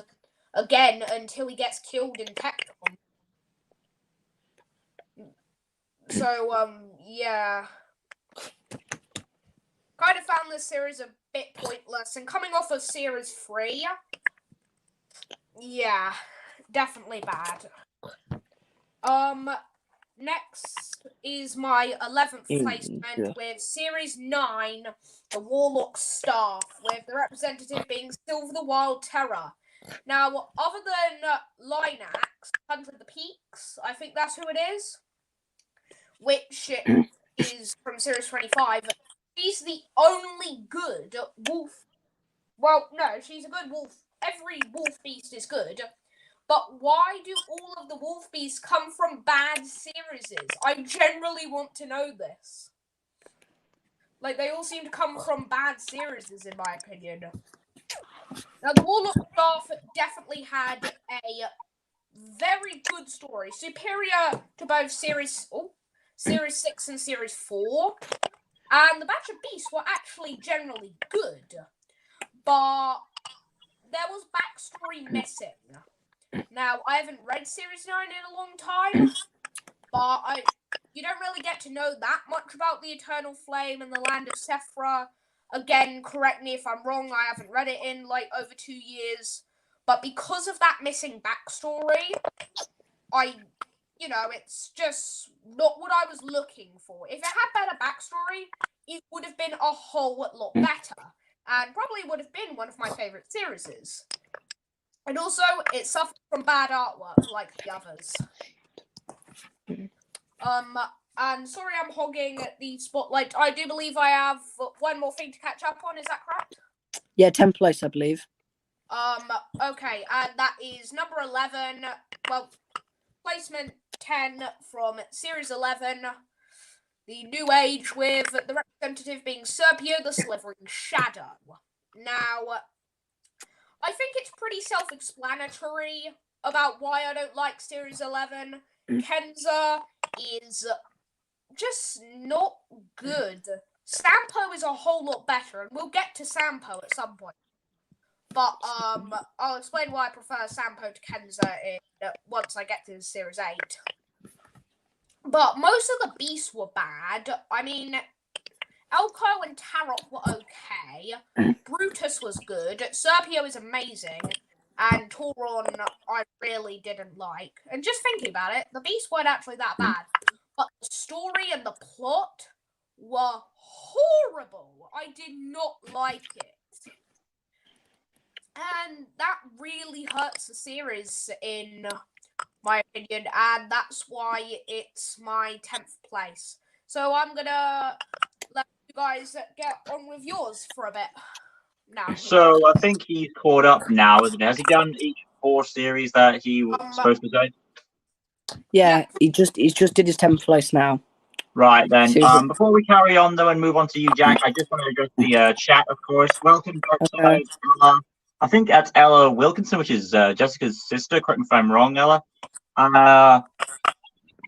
again until he gets killed in Tecton. So, yeah. Kind of found this series a bit pointless, and coming off of series 3, yeah, definitely bad. Next is my 11th placement with series 9, the Warlock Staff, with the representative being Silver the Wild Terror. Now, other than Linax, Hunter of the Peaks, I think that's who it is, which is from series 25. She's the only good wolf. Well, no, she's a good wolf. Every wolf beast is good. But why do all of the wolf beasts come from bad series? I generally want to know this. Like, they all seem to come from bad series, in my opinion. Now, the Warlock Staff definitely had a very good story, superior to both series 6 and series 4. And the Batch of Beasts were actually generally good, but there was backstory missing. Now, I haven't read series 9 in a long time, but you don't really get to know that much about the Eternal Flame and the Land of Sephra. Again, correct me if I'm wrong, I haven't read it in like over 2 years. But because of that missing backstory, it's just not what I was looking for. If it had better backstory, it would have been a whole lot better. And probably would have been one of my favourite series. And also, it suffered from bad artwork, like the others. And sorry I'm hogging the spotlight. I do believe I have one more thing to catch up on, is that correct? Yeah, 10th place, I believe. Okay, and that is number 11, well, placement 10 from Series 11, the New Age, with the representative being Serpio the Slithering Shadow. Now, I think it's pretty self-explanatory about why I don't like Series 11. Kenza is just not good. Sampo is a whole lot better, and we'll get to Sampo at some point. But I'll explain why I prefer Sampo to Kenza once I get to Series 8. But most of the beasts were bad. I mean, Elko and Tarot were okay. Brutus was good. Serpio is amazing. And Tauron I really didn't like. And just thinking about it, the beasts weren't actually that bad. But the story and the plot were horrible. I did not like it. And that really hurts the series, in my opinion, and that's why it's my 10th place. So I'm gonna let you guys get on with yours for a bit now. So I think he's caught up now, isn't he? Has he done each 4 series that he was supposed to do? Yeah, he just did his 10th place now. Right then. Before we carry on though and move on to you, Jack, I just want to address the chat, of course. Welcome, Dark Side. I think that's Ella Wilkinson, which is Jessica's sister. Correct me if I'm wrong, Ella.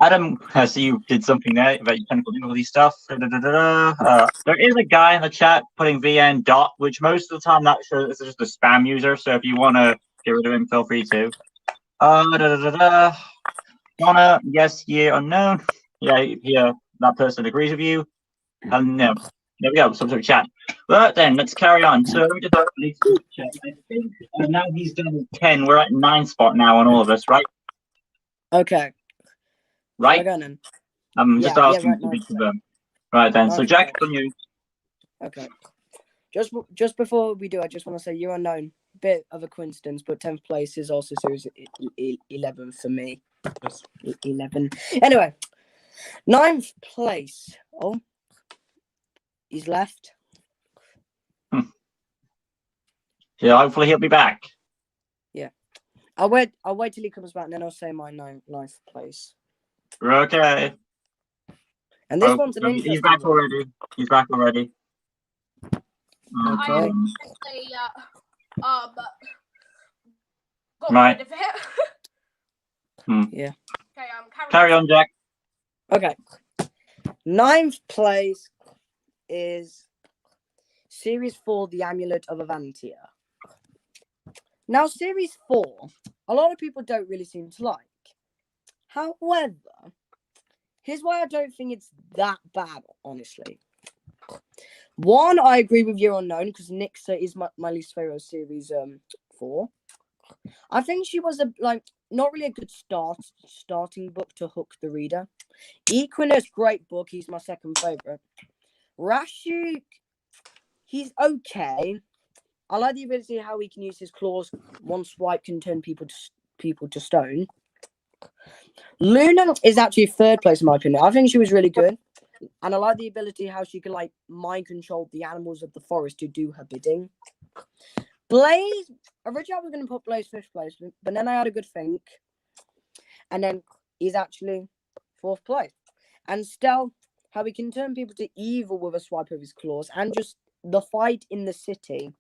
Adam, I see you did something there about your technical difficulty stuff. There is a guy in the chat putting VN dot, which most of the time that shows is just a spam user. So if you want to get rid of him, feel free to. Donna, yes, yeah, unknown. Yeah, that person agrees with you. And no, there we go, some sort of chat. But then let's carry on. So we just check. I think now he's done 10. We're at 9 spot now on all of us, right? Okay. Right? Then. I'm just asking to be confirmed. Right then. So Jack, on you. Okay. Just before we do, I just want to say you're unknown. Bit of a coincidence, but 10th place is also series 11 for me. 11. Anyway, 9th place. Oh, he's left. Yeah, hopefully he'll be back. Yeah, I'll wait till he comes back, and then I'll say my 9th place. Okay. And this one's an interesting. He's back already. He's back already. Okay. Got rid of it. Yeah. Okay, carry on, Jack. Okay. 9th place is Series 4, The Amulet of Avantia. Now, Series 4, a lot of people don't really seem to like. However, here's why I don't think it's that bad, honestly. One, I agree with your Unknown, because Nixa is my least favorite series 4. I think she was not really a good starting book to hook the reader. Equinus, great book. He's my second favorite. Rashuk, he's okay. I like the ability how he can use his claws. One swipe can turn people to stone. Luna is actually third place in my opinion. I think she was really good. And I like the ability how she can mind control the animals of the forest to do her bidding. Blaze, originally I was going to put Blaze fifth place, but then I had a good think. And then he's actually fourth place. And still, how he can turn people to evil with a swipe of his claws. And just the fight in the city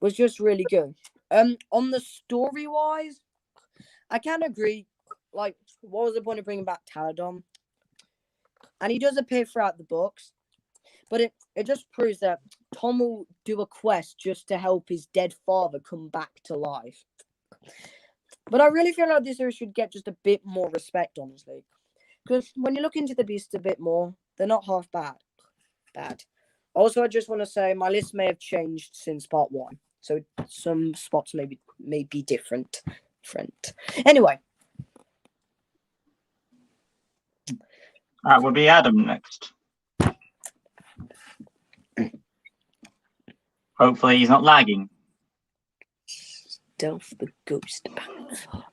was just really good. On the story-wise, I can agree. What was the point of bringing back Taladon? And he does appear throughout the books. But it just proves that Tom will do a quest just to help his dead father come back to life. But I really feel like this series should get just a bit more respect, honestly. Because when you look into the beasts a bit more, they're not half bad. Also, I just want to say my list may have changed since part 1. So some spots may be different. Anyway. That would be Adam next. Hopefully he's not lagging. Stealth the Ghost Panther.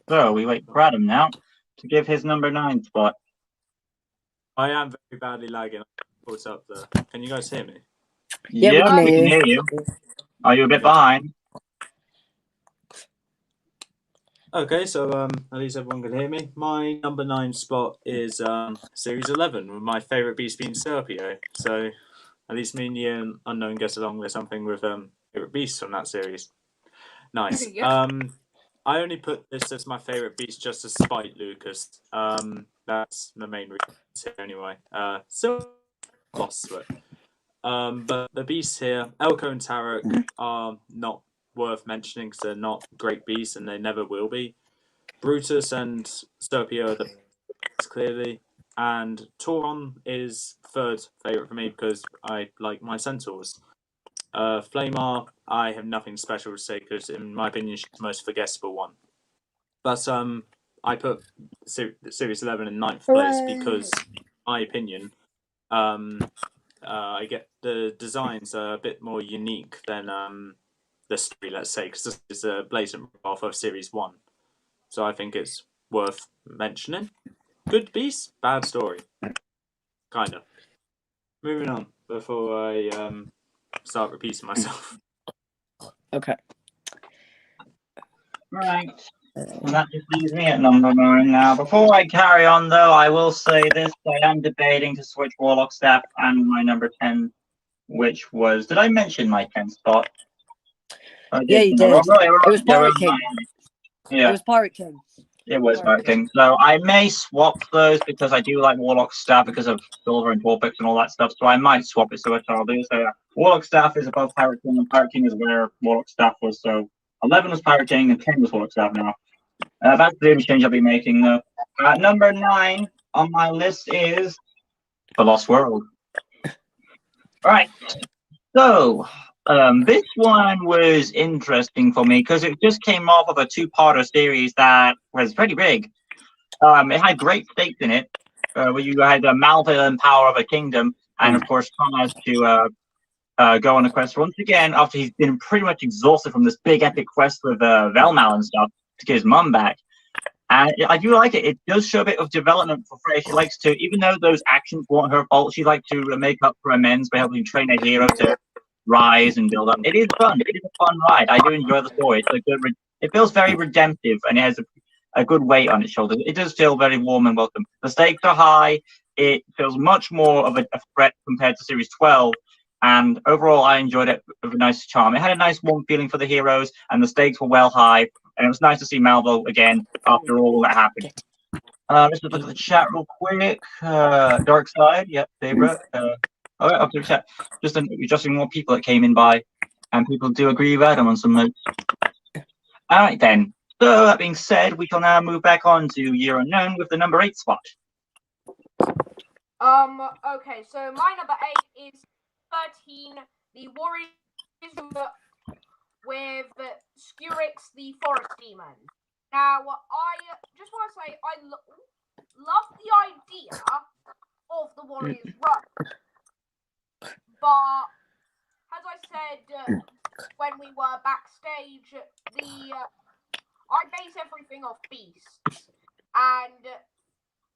So we wait for Adam now to give his number 9 spot. I am very badly lagging. What's up there? Can you guys hear me? Yeah, we can hear you. Are you a bit behind? Okay, so at least everyone can hear me. My number 9 spot is series 11, with my favourite beast being Serpio. So at least me and you Unknown get along with something with favourite beasts from that series. Nice. Yeah. I only put this as my favourite beast just to spite Lucas. That's the main reason here anyway. So lost to it. But the beasts here, Elko and Tarek, are not worth mentioning because they're not great beasts and they never will be. Brutus and Serpio are the best, clearly, and Tauron is third favourite for me because I like my centaurs. Flamar, I have nothing special to say because in my opinion she's the most forgettable one. But I put Series 11 in 9th place because, in my opinion, I get the designs are a bit more unique than the story, let's say, because this is a blatant off of Series 1. So I think it's worth mentioning. Good beast, bad story. Kind of. Moving on before I start repeating myself. Okay. Right. And that just leaves me at number 9 now. Before I carry on, though, I will say this. I am debating to switch Warlock Staff and my number 10, which was... Did I mention my 10 spot? Yeah, you did. It was Pirate King. Yeah. It was Pirate King. It was Pirate King. So I may swap those because I do like Warlock Staff because of Silver and Torpix and all that stuff. So I might swap it. So what I'll do. So yeah, Warlock Staff is above Pirate King, and Pirate King is where Warlock Staff was. So 11 was Pirate King and 10 was Warlock Staff now. That's the only change I'll be making though. Number 9 on my list is The Lost World. Right. So this one was interesting for me because it just came off of a 2-parter series that was pretty big. It had great stakes in it, where you had the Malville and Power of a Kingdom, and of course Tom has to go on a quest once again after he's been pretty much exhausted from this big epic quest with Velmal and stuff to get his mum back. And I do like it. It does show a bit of development for Freya. She likes to, even though those actions weren't her fault, she likes to make up for amends by helping train a hero to rise and build up. It is fun. It is a fun ride. I do enjoy the story. It's a good. It feels very redemptive, and it has a good weight on its shoulders. It does feel very warm and welcome. The stakes are high. It feels much more of a threat compared to Series 12. And overall, I enjoyed it with a nice charm. It had a nice warm feeling for the heroes, and the stakes were well high. And it was nice to see Malvo again after all that happened. Let's just look at the chat real quick. Dark Side, yep, favorite. Up to the chat. Just adjusting more people that came in by, and people do agree with Adam on some notes. All right then. So that being said, we can now move back on to Year Unknown with the number 8 spot. Okay, so my number 8 is 13, the Warriors with Skirix, the Forest Demon. Now, I just want to say I love the idea of the Warriors Run, but as I said when we were backstage, I base everything off beasts, and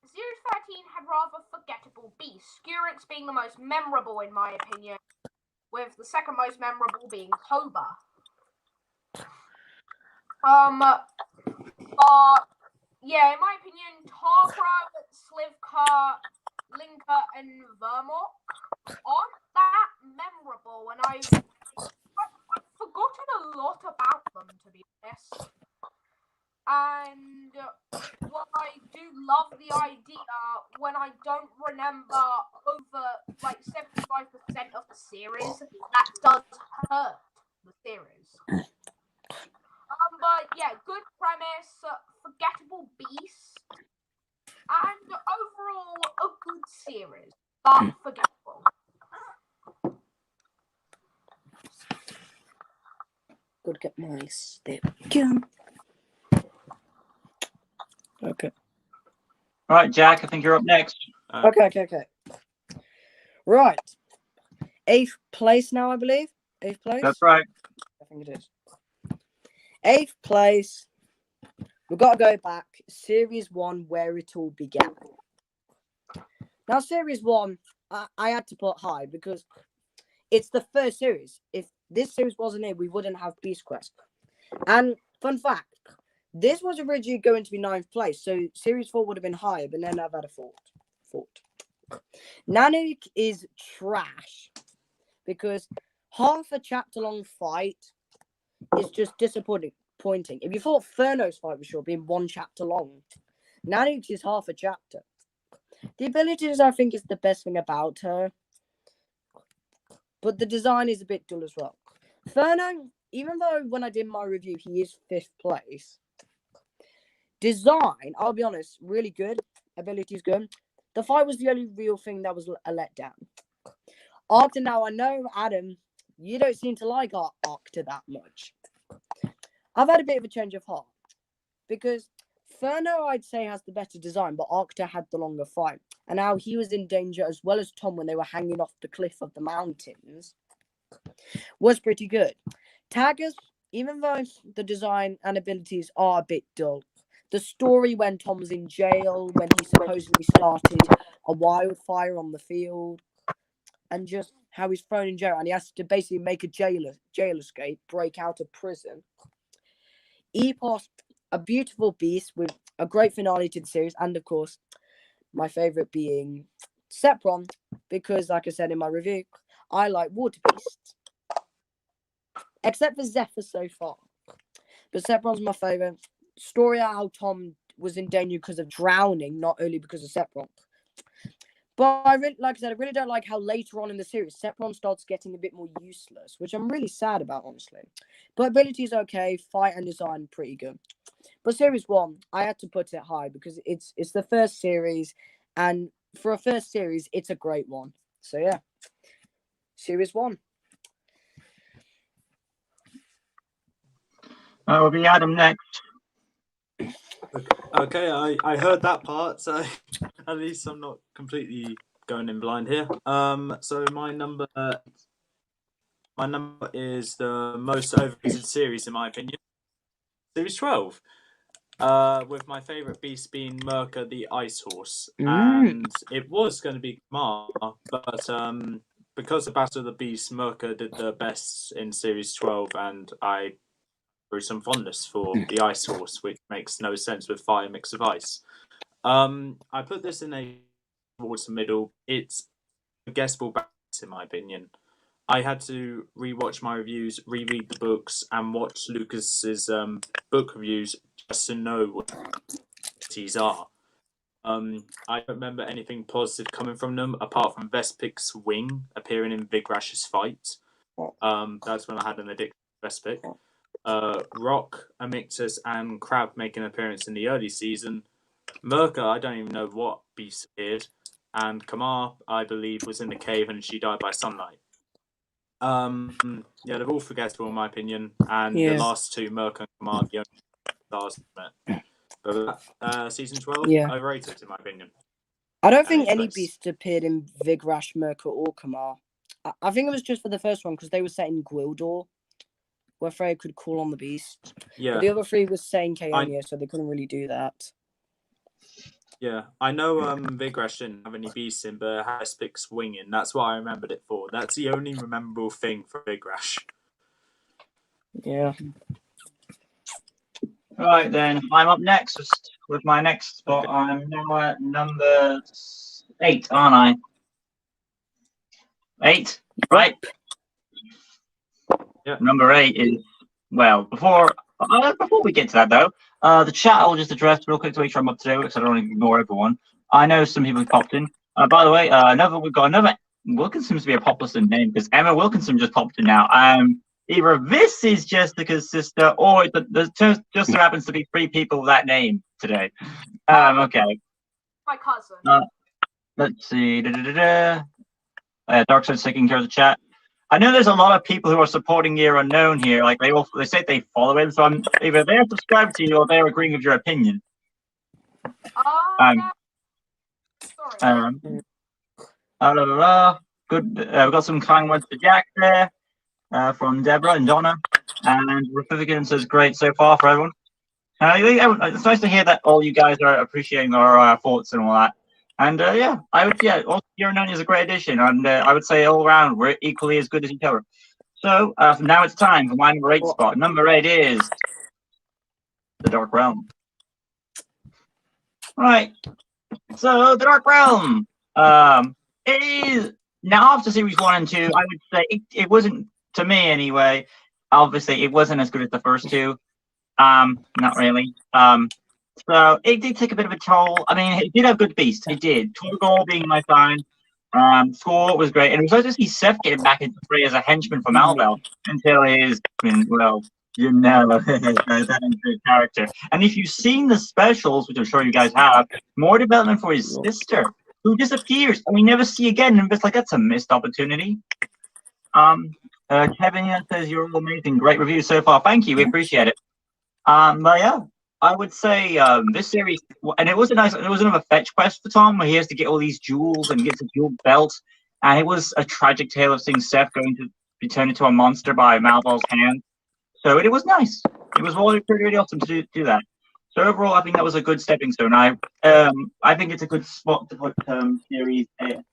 Series 13 had rather forgettable beasts, Skirix being the most memorable in my opinion, with the second most memorable being Cobra. But yeah, in my opinion, Tarkra, Slivka, Linka, and Vermont aren't that memorable, and I've forgotten a lot about them, to be honest. And what I do love the idea when I don't remember over like 75% of the series, that does hurt the series. But yeah, good premise, forgettable beast, and overall a good series, but forgettable. Gotta get my step. Jump. Okay. All right, Jack, I think you're up next. Okay. Right. 8th place now, I believe. 8th place? That's right. I think it is. 8th place. We've got to go back. Series 1, where it all began. Now, Series 1, I had to put high because it's the first series. If this series wasn't here, we wouldn't have Beast Quest. And fun fact, this was originally going to be 9th place, so Series 4 would have been higher, but then I've had a thought. Nanook is trash because half a chapter-long fight is just disappointing. If you thought Fearns' fight was sure being 1 chapter long, Nanook is half a chapter. The abilities, I think, is the best thing about her, but the design is a bit dull as well. Fearns, even though when I did my review, he is 5th place. Design, I'll be honest, really good. Ability is good. The fight was the only real thing that was a letdown. Arcta, now I know, Adam, you don't seem to like Arcta that much. I've had a bit of a change of heart because Ferno, I'd say, has the better design, but Arcta had the longer fight. And how he was in danger as well as Tom when they were hanging off the cliff of the mountains was pretty good. Taggers, even though the design and abilities are a bit dull, the story when Tom was in jail, when he supposedly started a wildfire on the field, and just how he's thrown in jail and he has to basically make a jail escape, break out of prison. Epos, a beautiful beast with a great finale to the series, and of course, my favourite being Sepron, because like I said in my review, I like water beasts. Except for Zephyr so far. But Sepron's my favourite. Story how Tom was in danger because of drowning, not only because of Sepron. But like I said, I really don't like how later on in the series, Sepron starts getting a bit more useless, which I'm really sad about, honestly. But ability is okay, fight and design pretty good. But Series 1, I had to put it high because it's the first series, and for a first series, it's a great one. So yeah, Series 1. That will be Adam next. Okay, I heard that part, so at least I'm not completely going in blind here. So my number is the most overrated series in my opinion, Series 12. With my favourite beast being Merca the Ice Horse, and it was going to be Kamar, but because of Battle of the Beast, Merca did the best in Series 12, and I grew some fondness for the Ice Horse, which makes no sense with fire mix of ice. I put this in a towards the middle. It's a guessable balance in my opinion. I had to rewatch my reviews, reread the books, and watch Lucas's book reviews just to know what these are. I don't remember anything positive coming from them apart from Vespic's wing appearing in Vigrash's fight. That's when I had an addiction to Vespic. Rock, Amictus, and Crab make an appearance in the early season. Merca, I don't even know what beast appeared, and Kamar, I believe, was in the cave and she died by sunlight. Yeah, they're all forgettable in my opinion, and the last two, Merca and Kamar, the only stars met. But season 12, overrated in my opinion. I don't think any beasts appeared in Vigrash, Merca, or Kamar. I think it was just for the first one because they were set in Gwildor, where Freya could call on the beast. Yeah. But the other three was set in Chaonia, so they couldn't really do that. Yeah, I know Vigrash didn't have any beasts in, but it had a Spix wing in. That's what I remembered it for. That's the only memorable thing for Vigrash. Yeah. Right then, I'm up next with my next spot. I'm now at number 8, aren't I? 8, right? Yeah. Number 8 is, well, before we get to that though, the chat I'll just address real quick to make sure I'm up to date because I don't want to ignore everyone. I know some people have popped in. By the way, we've got another. Wilkinson seems to be a popular name because Emma Wilkinson just popped in now. Either this is Jessica's sister or there's just so happens to be 3 people with that name today. Okay. My cousin. Let's see. Darkside's taking care of the chat. I know there's a lot of people who are supporting Year Unknown here. Like they say they follow him, so I'm either they're subscribed to you or they're agreeing with your opinion. Good. We've got some kind words for Jack there from Deborah and Donna, and Republican says great so far for everyone. It's nice to hear that all you guys are appreciating our thoughts and all that. And also Year Unknown is a great addition, and I would say all around we're equally as good as each other. So now it's time for my number 8 spot. Number 8 is the Dark Realm. Right. So the Dark Realm is now after series 1 and 2. I would say it wasn't, to me anyway. Obviously, it wasn't as good as the first 2. Not really. So it did take a bit of a toll. I mean, it did have good beasts. It did. Torgor being my find. Score was great, and it was nice to see Seth getting back into play as a henchman from Albel until his, you never that into character. And if you've seen the specials, which I'm sure you guys have, more development for his sister, who disappears and we never see again. And it's like that's a missed opportunity. Kevin says you're all amazing, great review so far. Thank you, we appreciate it. But yeah, I would say this series, and it was another fetch quest for Tom where he has to get all these jewels and gets a jewel belt, and it was a tragic tale of seeing Seth going to be turned into a monster by Malvol's hand. So it was nice. It was really awesome to do that. So overall, I think that was a good stepping stone. I think it's a good spot to put series 3,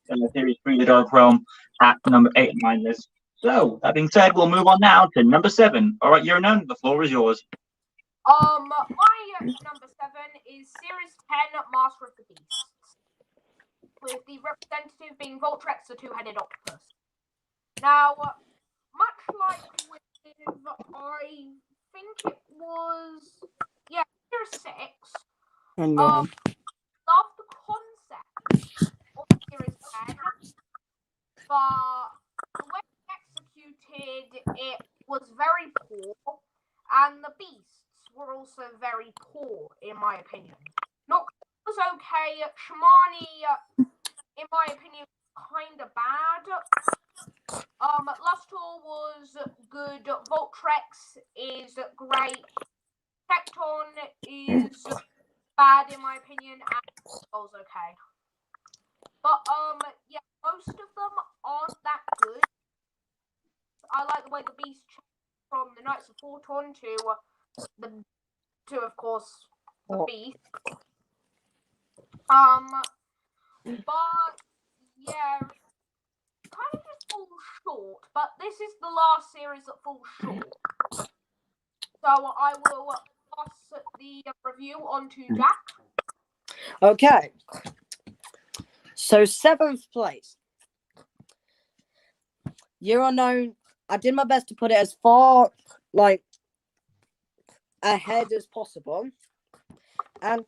The Dark Realm, at number 8 on my list. So that being said, we'll move on now to number 7. All right, Year Unknown, the floor is yours. My number 7 is Series 10, Master of the Beasts, with the representative being Voltrex, the 2-headed octopus. Now, much like with, I think it was, Series 6. Love the concept of Series 10, but the way executed it was very poor, and the beasts were also very poor, in my opinion. Noct was okay. Shamani, in my opinion, kind of bad. Lustor was good. Voltrex is great. Tecton is bad, in my opinion, and was okay. But most of them aren't that good. I like the way the beasts changed from the Knights of Fortune to of course the beast. But yeah, kind of just falls short. But this is the last series that falls short. So I will pass the review on to Jack. Okay. So 7th place. Year Unknown. I did my best to put it as far ahead as possible, and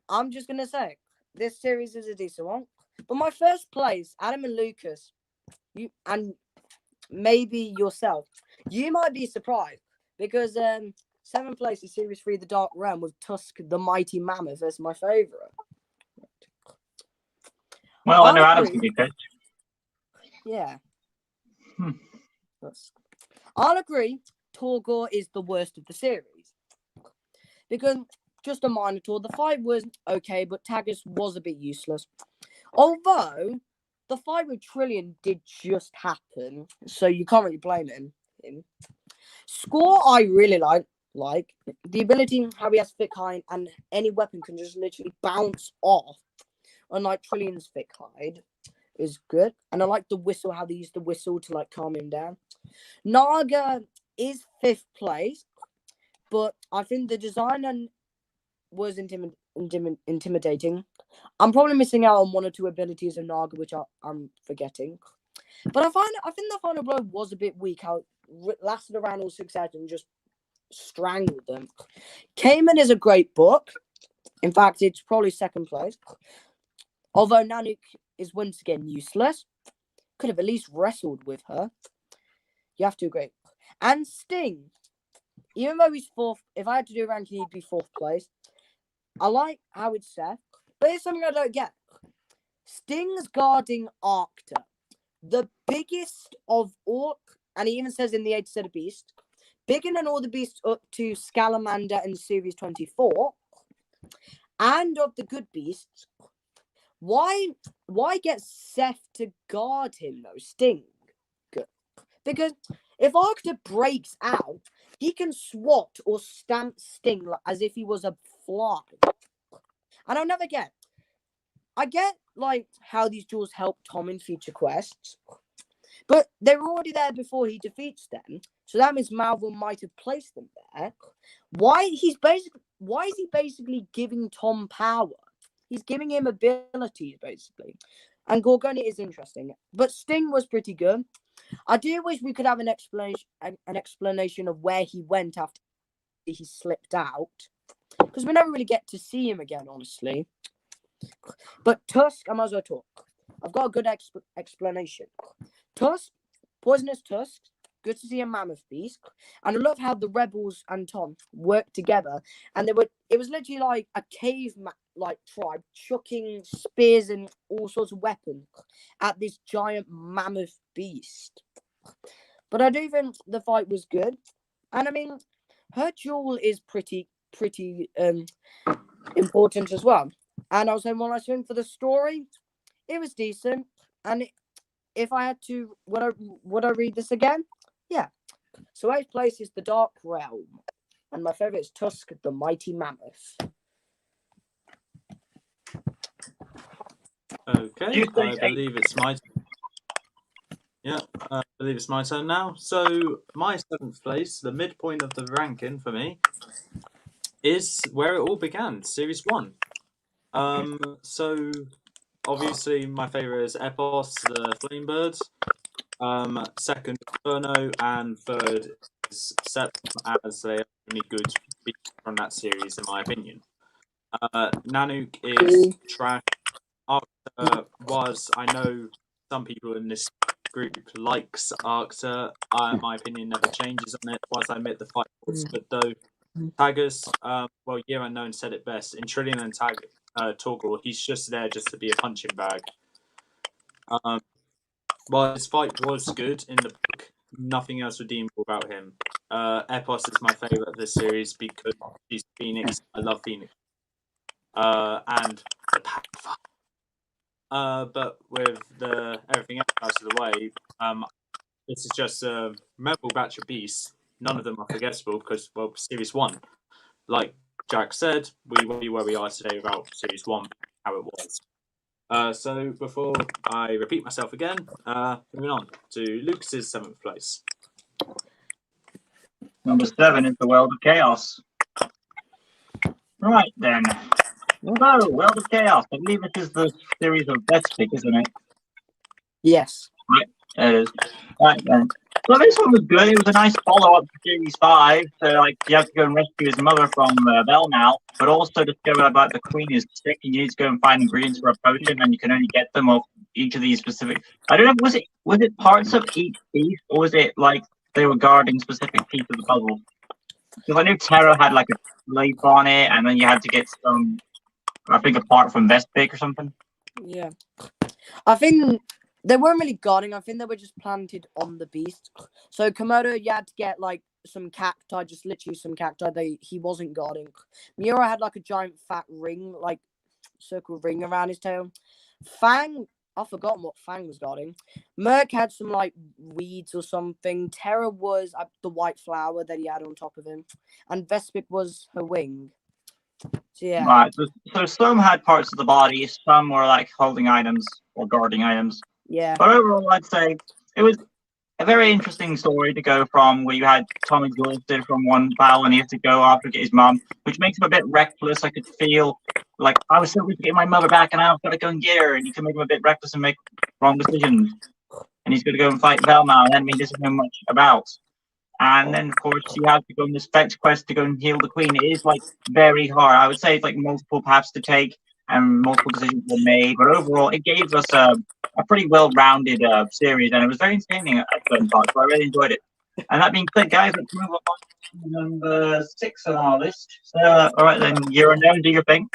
I'm just gonna say this series is a decent one. But my first place, Adam and Lucas, you and maybe yourself, you might be surprised because 7th place is Series 3, The Dark Realm, with Tusk the Mighty Mammoth as my favourite. Well, I know I'll Adam's agree. going to be picked. Yeah. Hmm. I'll agree. Torgor is the worst of the series. Because, just a minor tour, the fight was okay, but Tagus was a bit useless. Although, the fight with Trillian did just happen, so you can't really blame him. Score, I really like the ability how he has thick hide and any weapon can just literally bounce off, unlike Trillian's thick hide, is good. And I like the whistle, how they use the whistle to like calm him down. Naga is 5th place, but I think the design was intimidating. I'm probably missing out on 1 or 2 abilities of Naga, which I'm forgetting. But I think the final blow was a bit weak. How it lasted around all 6 seconds and just strangled them. Cayman is a great book. In fact, it's probably 2nd place. Although Nanook is once again useless. Could have at least wrestled with her. You have to agree. And Sting. Even though he's 4th, if I had to do a ranking, he'd be 4th place. I like how it's set, but it's something I don't get. Sting's guarding Arcta, the biggest of all, and he even says in the 8th set of beasts, bigger than all the beasts up to Scalamander and Series 24, and of the good beasts. Why get Seth to guard him though, Sting? Good. Because if Arcta breaks out, he can swat or stamp Sting as if he was a fly. And I'll never get. I get like how these duels help Tom in future quests, but they were already there before he defeats them. So that means Malvern might have placed them there. Why is he basically giving Tom power? He's giving him abilities basically. And Gorgonia is interesting, but Sting was pretty good. I do wish we could have an explanation of where he went after he slipped out, because we never really get to see him again, honestly. But Tusk, I might as well talk. I've got a good explanation. Tusk, Poisonous Tusk, good to see a mammoth beast. And I love how the rebels and Tom worked together. And it was literally like a cave tribe chucking spears and all sorts of weapons at this giant mammoth beast. But I do think the fight was good. And I mean, her duel is pretty important as well. And I was saying, when I was saying for the story, it was decent. And if I had to, would I read this again? Yeah. So 8th place is The Dark Realm. And my favourite is Tusk the Mighty Mammoth. Okay, I believe it's my I believe it's my turn now. So my 7th place, the midpoint of the ranking for me, is where it all began, Series 1. So obviously my favourite is Epos, the Flamebird. 2nd, Inferno, and 3rd is Septum, as they are only good beasts from that series, in my opinion. Nanook is trash. Arcta was, I know some people in this group likes Arcta. My opinion never changes on it. Whilst I admit the fight was good though. Tagus, well, Year Unknown said it best. In Trillian and Torgor, he's just there just to be a punching bag. While his fight was good in the book, nothing else redeemable about him. Epos is my favourite of this series because she's Phoenix. I love Phoenix. And the Pathfinder. But with everything else out of the way, this is just a memorable batch of beasts. None of them are forgettable because, well, Series 1. Like Jack said, we will be where we are today without Series 1, how it was. So before I repeat myself again, moving on to Lucas's 7th place. Number 7 is The World of Chaos. Right then. So, World of Chaos. I believe it is the series of Best Pick, isn't it? Yes. Right, it is. Right then. So this one was good. It was a nice follow-up to Series 5. So, like, you have to go and rescue his mother from Belmal, but also discover about the Queen is sick, and you need to go and find ingredients for a potion, and you can only get them off each of these specific. I don't know. Was it parts of each piece, or was it like they were guarding specific pieces of the puzzle? Because I knew Terra had like a leaf on it, and then you had to get some, I think, apart from Vespik or something. Yeah. I think they weren't really guarding. I think they were just planted on the beast. So Komodo, you had to get like some cacti, just literally some cacti. He wasn't guarding. Miura had like a giant fat ring, like circle ring around his tail. Fang, I've forgotten what Fang was guarding. Merc had some like weeds or something. Terra was the white flower that he had on top of him, and Vespik was her wing. So yeah. Right. So some had parts of the body, some were like holding items or guarding items. Yeah. But overall, I'd say it was a very interesting story to go from where you had Tom exhausted from one battle and he had to go after get his mum, which makes him a bit reckless. I could feel like I was so weak to get my mother back and I've got to go and get her, and you can make him a bit reckless and make wrong decisions. And he's going to go and fight Velma, and enemy he doesn't know much about. And then, of course, you have to go on this fetch quest to go and heal the queen. It is like very hard. I would say it's like multiple paths to take and multiple decisions were made. But overall, it gave us a pretty well-rounded series, and it was very entertaining at certain parts. So I really enjoyed it. And that being said, guys, let's move on to number 6 on our list. So, all right, then, you're unknown. Do your thing.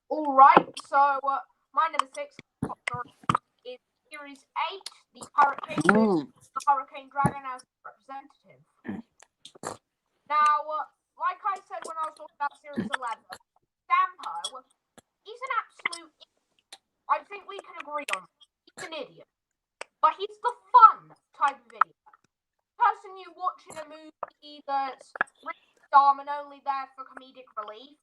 All right. So my number 6 is Series 8, the Hurricane. The Hurricane Dragon as representative. Now, like I said when I was talking about Series 11, Sampo, he's an absolute idiot. I think we can agree on it. He's an idiot. But he's the fun type of idiot. Person you watching a movie that's really dumb and only there for comedic relief,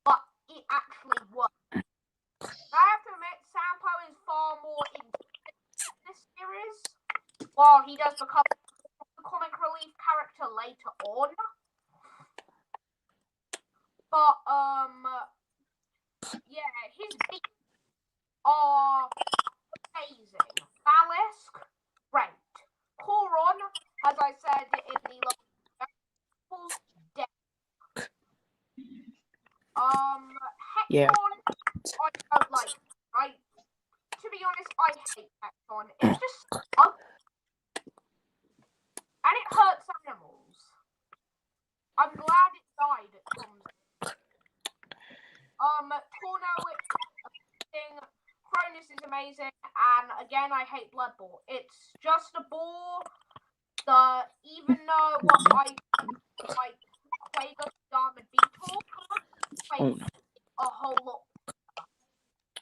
but it actually works. I have to admit, Sampo is far more interesting in this series. Well, he does become a comic relief character later on. But, yeah, his beats are amazing. Balisk, great. Coron, as I said in the last death. Hecton, Yeah. I don't like. To be honest, I hate Hecton. It's just ugly. And it hurts animals. I'm glad it died at some Torno is amazing. Cronus is amazing. And again, I hate Blood Ball. It's just a ball that even though I like Quago Diamond Beetle, a whole lot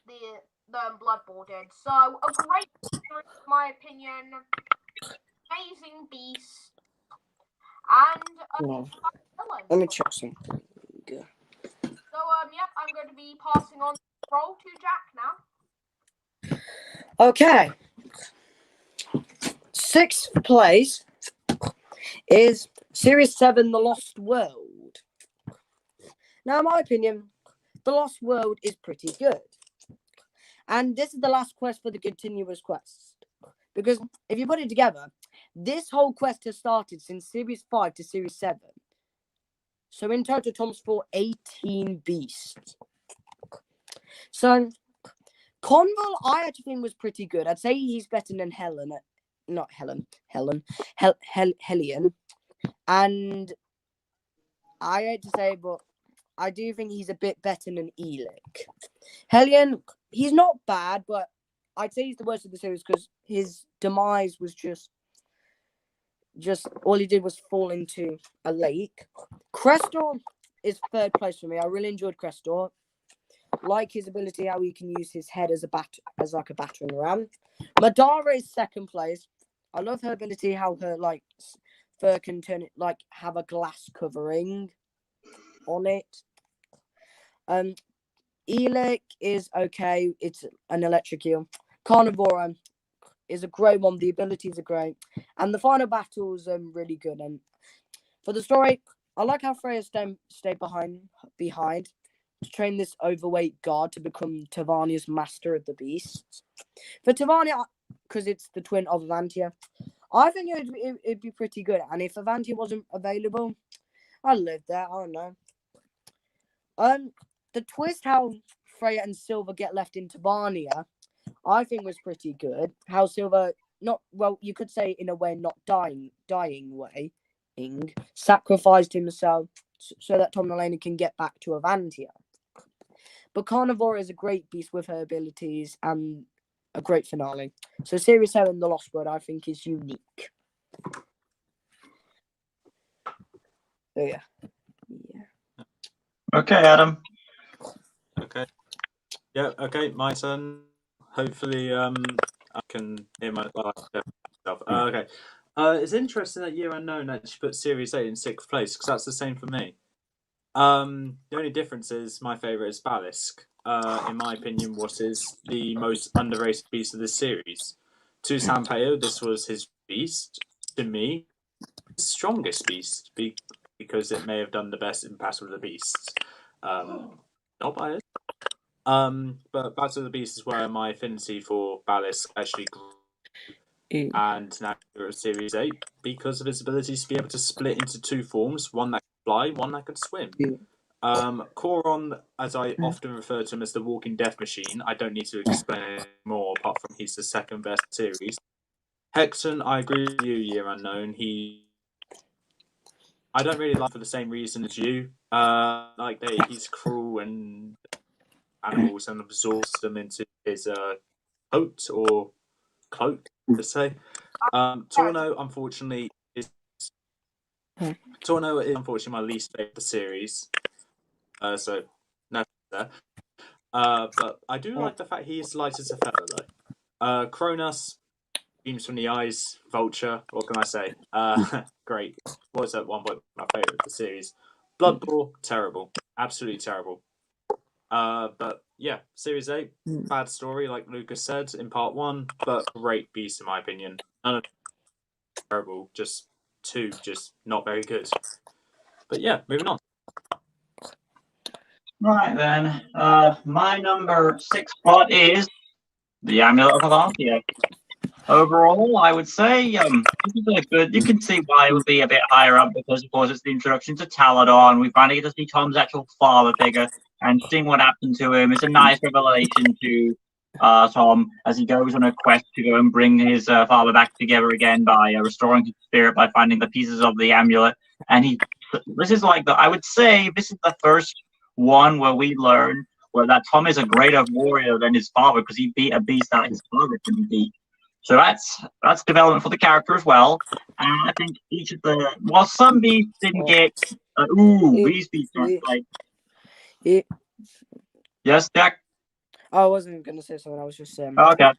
the Blood Ball did. So a great series, in my opinion. Amazing beast. And let me check something. So yeah, I'm going to be passing on the role to Jack now. Okay. 6th place is Series 7, The Lost World. Now, in my opinion, The Lost World is pretty good. And this is the last quest for the continuous quest. Because if you put it together, this whole quest has started since Series 5 to Series 7. So in total, Tom's fought 18 beasts. So Convol, I actually think was pretty good. I'd say he's better than Hellion. And I hate to say, but I do think he's a bit better than Elic. Hellion, he's not bad, but I'd say he's the worst of the series because his demise was just all he did was fall into a lake. Crestor is 3rd place for me. I really enjoyed Crestor. Like his ability, how he can use his head as like a battering ram. Madara is 2nd place. I love her ability, how her like fur can turn it like have a glass covering on it. Elic is okay. It's an electric eel. Carnivora is a great one. The abilities are great. And the final battles are really good. And for the story, I like how Freya stayed behind to train this overweight guard to become Tavania's master of the beasts. For Tavania, because it's the twin of Avantia, I think it'd be pretty good. And if Avantia wasn't available, I'd live there. I don't know. The twist how Freya and Silver get left in Tavania, I think was pretty good. How Silver, you could say in a way not dying way, sacrificed himself so that Tom Delaney can get back to Avantia. But Carnivora is a great beast with her abilities and a great finale. So Series 7, The Lost World, I think is unique. So yeah. Okay, Adam. Okay. Yeah. Okay. My turn. Hopefully, I can hear myself. Okay. It's interesting that Year Unknown actually put Series 8 in 6th place because that's the same for me. The only difference is my favourite is Balisk. In my opinion, what is the most underrated beast of this series. To Sanpeo, this was his beast. To me, his strongest beast because it may have done the best in Battle of the Beasts. Not biased. But Battle of the Beasts is where my affinity for Balisk actually grew. And now we're at Series 8 because of his ability to be able to split into two forms, one that could fly, one that could swim. Koron, as I often refer to him as the walking death machine, I don't need to explain any more apart from he's the second best series. Hexen, I agree with you, Year Unknown. I don't really like for the same reason as you. He's cruel and animals and absorbs them into his coat or cloak, to say. Torno, unfortunately, is my least favorite of the series. So no there. But I do like the fact he is light as a feather, though. Cronus, beams from the eyes, Vulture. What can I say? Great. What's that one? My favorite of the series. Bloodboar, terrible, absolutely terrible. But yeah, Series 8, bad story, like Lucas said in part 1, but great beast in my opinion. None of terrible, just 2, just not very good. But yeah, moving on. Right then, my number 6 spot is the Amulet of Avantia. Overall, I would say this is a good. You can see why it would be a bit higher up because, of course, it's the introduction to Taladon. We finally get to see Tom's actual father figure and seeing what happened to him. It's a nice revelation to Tom as he goes on a quest to go and bring his father back together again by restoring his spirit by finding the pieces of the amulet. And this is like I would say this is the first one where we learn that Tom is a greater warrior than his father because he beat a beast that his father couldn't beat. So that's development for the character as well. And I think each of some beasts didn't get these beasts aren't like yes, Jack. I wasn't gonna say something. I was just saying. Okay, I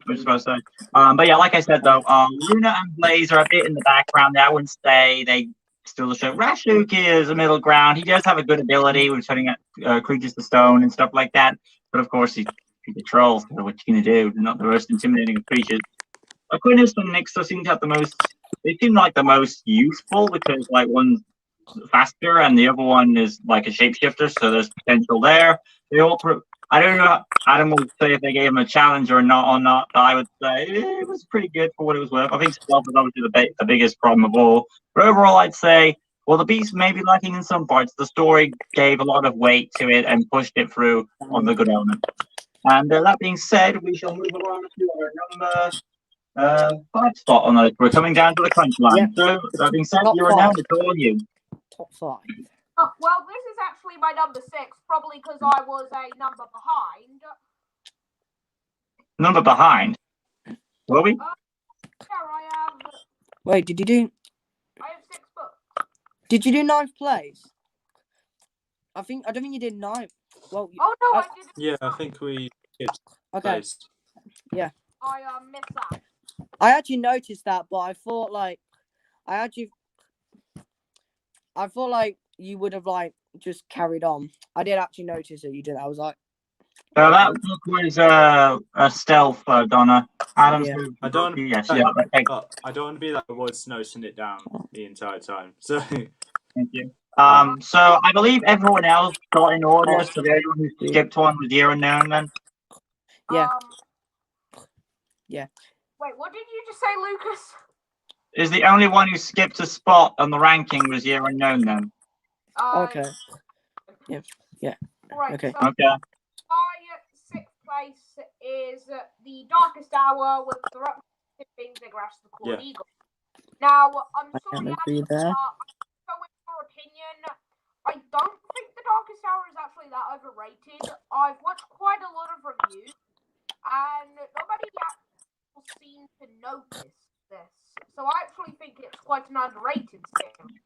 was supposed to say. But yeah, like I said though, Luna and Blaze are a bit in the background. I wouldn't say they still show. Rashuk is a middle ground. He does have a good ability with turning creatures to stone and stuff like that. But of course, he's a troll. So what you gonna do? They're not the most intimidating of creatures. Aquinas and Nixo seem to have the most. They seem like the most useful because like one's faster and the other one is like a shapeshifter, so there's potential there. They all. I don't know. Adam will say if they gave him a challenge or not. But I would say it was pretty good for what it was worth. I think stealth is obviously the biggest problem of all. But overall, I'd say the beast may be lacking in some parts. The story gave a lot of weight to it and pushed it through on the good element. And that being said, we shall move along to our number 5 spot on the. We're coming down to the crunch line. Yep. So that being said, Top you're 5. now it's all you. Top 5. Well, this is actually my number 6, probably because I was a number behind. Number behind. Were we? Yeah, I have. Wait, did you do? I have 6 books. Did you do 9th place? I don't think you did 9th. Well. Oh no, I didn't. Yeah, I think we skipped Okay. place. Yeah. I missed that. I actually noticed that, but I thought you would have just carried on. I did actually notice that you did. I was like, So that book was a stealth, Donna. Adam's. Yeah. I don't. Yes, I yeah. don't want to be like I was noting it down the entire time. So Thank you. So I believe everyone else got in order. So the only one who skipped one was Year Unknown then. Yeah. Yeah. Wait, what did you just say, Lucas? Is the only one who skipped a spot on the ranking was Year Unknown then? Okay. Yeah. Right, Okay. So Okay. my 6th place is the Darkest Hour with the being Ziggurat the Clawed Eagle. Now, I'm I sorry, can agree there. so in your opinion, I don't think The Darkest Hour is actually that overrated. I've watched quite a lot of reviews, and nobody actually seemed to notice this. So I actually think it's quite an underrated series.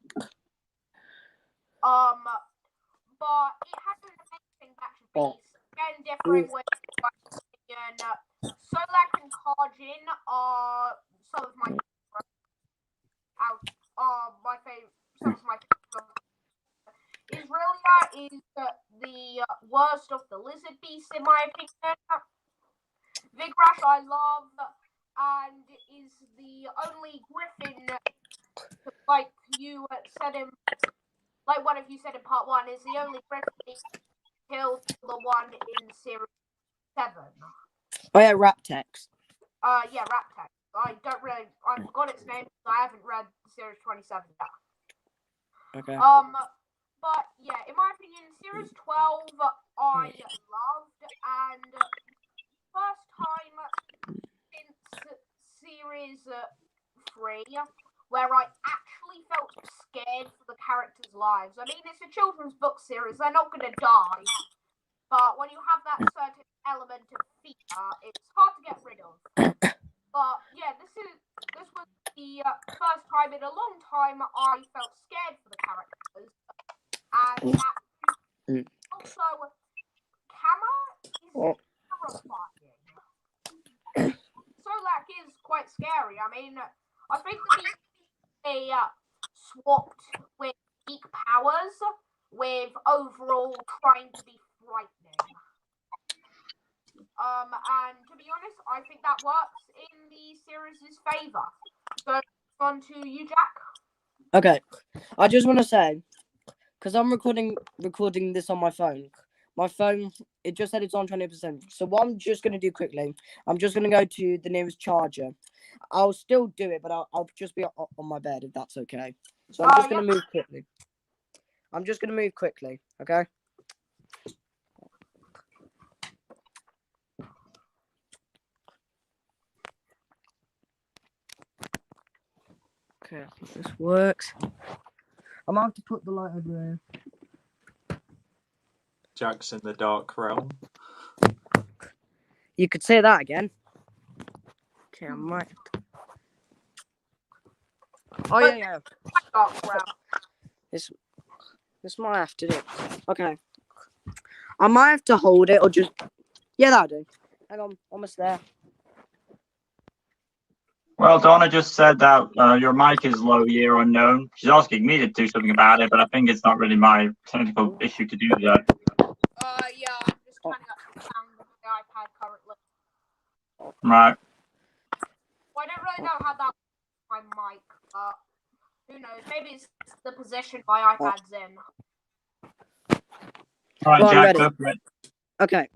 But it has an amazing batch of beasts. Again, differing with my opinion. Solak and Karjin are some of my favorite. Some of my favorite. Israelia is the worst of the lizard beasts, in my opinion. Vigrash I love, and is the only Griffin, like you said in, like one of you said in part 1, is the only Griffin killed the one in series 7. Oh yeah, Raptex. Yeah, Raptex. I forgot its name, so I haven't read series 27 yet. Okay. But yeah, in my opinion, series 12 I loved, and first time since series 3 where I actually felt scared for the characters' lives. I mean, it's a children's book series; they're not going to die, but when you have that certain element of fear, it's hard to get rid of. But yeah, this was the first time in a long time I felt scared for the characters. And also, Kama is terrifying. Solak is quite scary. I mean, I think that they swapped with weak powers with overall trying to be frightening. And to be honest, I think that works in the series' favor. So on to you, Jack. Okay, I just want to say, because I'm recording this on my phone. My phone, it just said it's on 20%. So what I'm just going to do quickly, I'm just going to go to the nearest charger. I'll still do it, but I'll just be on my bed if that's okay. So I'm just going to move quickly. Okay? Okay, I think this works. I'm going to have to put the light over there. Jack's in the dark realm. You could say that again. Okay, I might. Oh yeah. This might have to do. Okay. I might have to hold it or just. Yeah, that'll do. Hang on, almost there. Well, Donna just said that your mic is low, year unknown. She's asking me to do something about it, but I think it's not really my technical issue to do that. Yeah, I'm just turning up the sound of the iPad currently. Right. Well, I don't really know how that works my mic, but who knows? Maybe it's the position my iPad's in. All right, Well, Jack, go for it. Okay.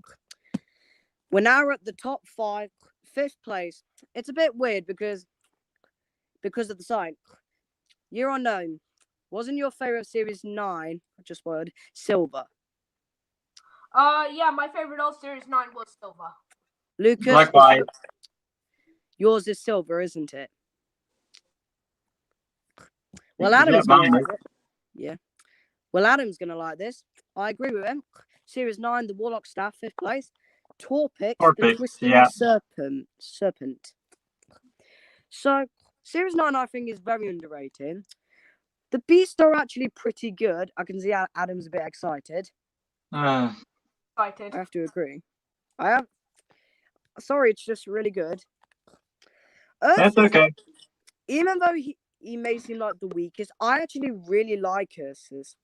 We're now at the top 5, 5th place. It's a bit weird because of the sign. Year unknown. Wasn't your favorite series 9, just word, Silver? Yeah, my favorite all series 9 was Silver. Lucas, Likewise. Yours is Silver, isn't it? Well, Adam's gonna like it. Yeah. Well, Adam's gonna like this. I agree with him. Series 9, the Warlock Staff, 5th place. Torpix, the Twisting Serpent. So, Series 9, I think, is very underrated. The beasts are actually pretty good. I can see Adam's a bit excited. I have to agree. Sorry, it's just really good. That's okay. Even though he may seem like the weakest, I actually really like Ursus.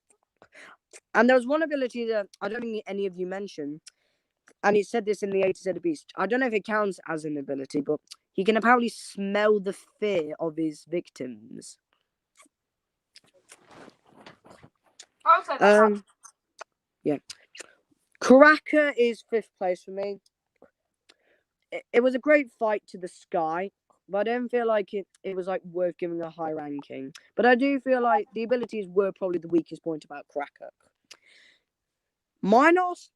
And there was one ability that I don't think any of you mentioned, and he said this in the A to Z of the Beast. I don't know if it counts as an ability, but he can apparently smell the fear of his victims. Yeah. Cracker is 5th place for me. It was a great fight to the sky, but I don't feel like it was like worth giving a high ranking. But I do feel like the abilities were probably the weakest point about Cracker. Minos,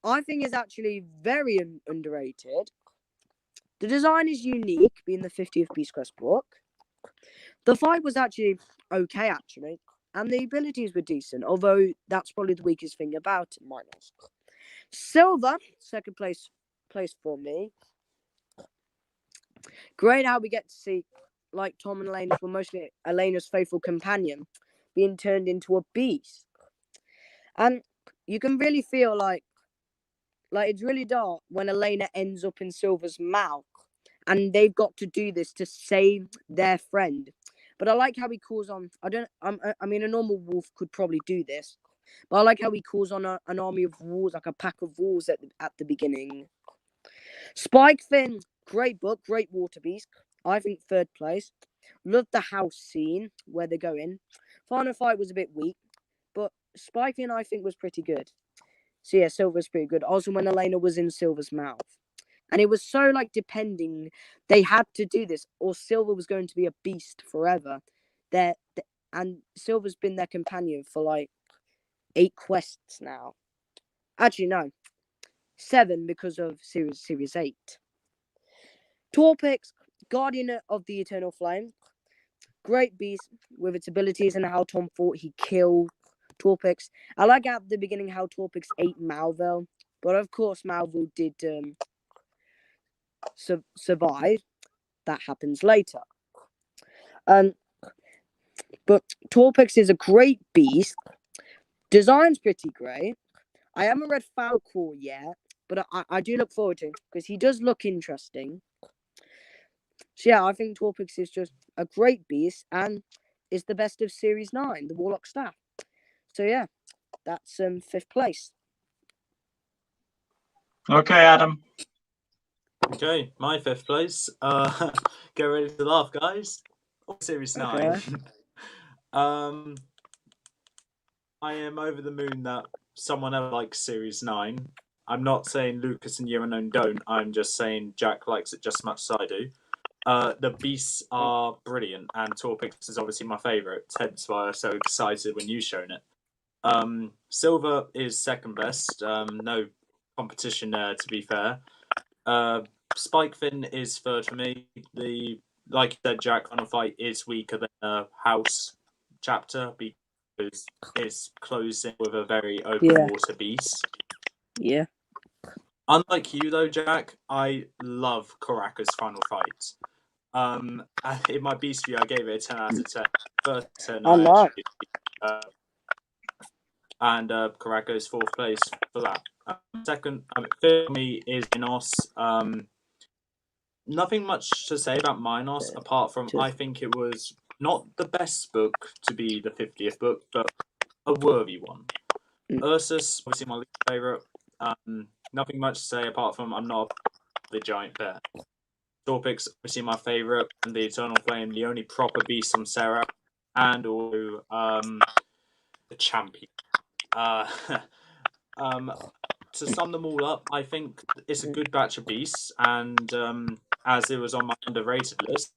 I think, is actually very underrated. The design is unique, being the 50th Beast Quest book. The fight was actually okay, actually, and the abilities were decent, although that's probably the weakest thing about it, minus. Silver, second place for me. Great how we get to see, like Tom and Elena were mostly Elena's faithful companion, being turned into a beast. And you can really feel like it's really dark when Elena ends up in Silver's mouth, and they've got to do this to save their friend. But I like how he calls on. I mean, a normal wolf could probably do this, but I like how he calls on an army of wolves, like a pack of wolves at the beginning. Spike Finn, great book, great water beast. I think third place. Love the house scene where they're going. Final fight was a bit weak, but Spike Finn I think was pretty good. So yeah, Silver's pretty good. Also when Elena was in Silver's mouth. And it was so depending, they had to do this, or Silver was going to be a beast forever. And Silver's been their companion for 8 quests now. Actually, no, 7 because of Series 8. Torpix, Guardian of the Eternal Flame. Great beast with its abilities and how Tom thought he killed Torpix. I like at the beginning how Torpix ate Malvel, but of course Malvel did survive. That happens later. But Torpix is a great beast. Design's pretty great. I haven't read Falcor yet, but I do look forward to it because he does look interesting. So yeah, I think Torpix is just a great beast and is the best of Series 9, the Warlock staff. So yeah, that's 5th place. Okay, Adam. Okay, my 5th place. Get ready to laugh, guys. Series 9. Okay. I am over the moon that someone else likes Series 9. I'm not saying Lucas and You Unknown don't. I'm just saying Jack likes it just as much as I do. The beasts are brilliant, and Torpix is obviously my favourite. Hence why I was so excited when you shown it. Silver is second best. No competition there, to be fair. Spike Finn is third for me. Like you said, Jack, Final Fight is weaker than House chapter because it's closing with a very open water beast. Yeah. Unlike you though, Jack, I love Karaka's Final Fight. In my beast view, I gave it a 10 out of 10. First 10. And Karaka is 4th place for that. Second, fifth for me is Minos. Nothing much to say about Minos apart from I think it was not the best book to be the 50th book, but a worthy one. Ursus, obviously my least favourite. Nothing much to say apart from I'm not the giant bear. Torpix, obviously my favourite, and the Eternal Flame, the only proper beast from Sarah, and also the champion. To sum them all up, I think it's a good batch of beasts, and as it was on my underrated list,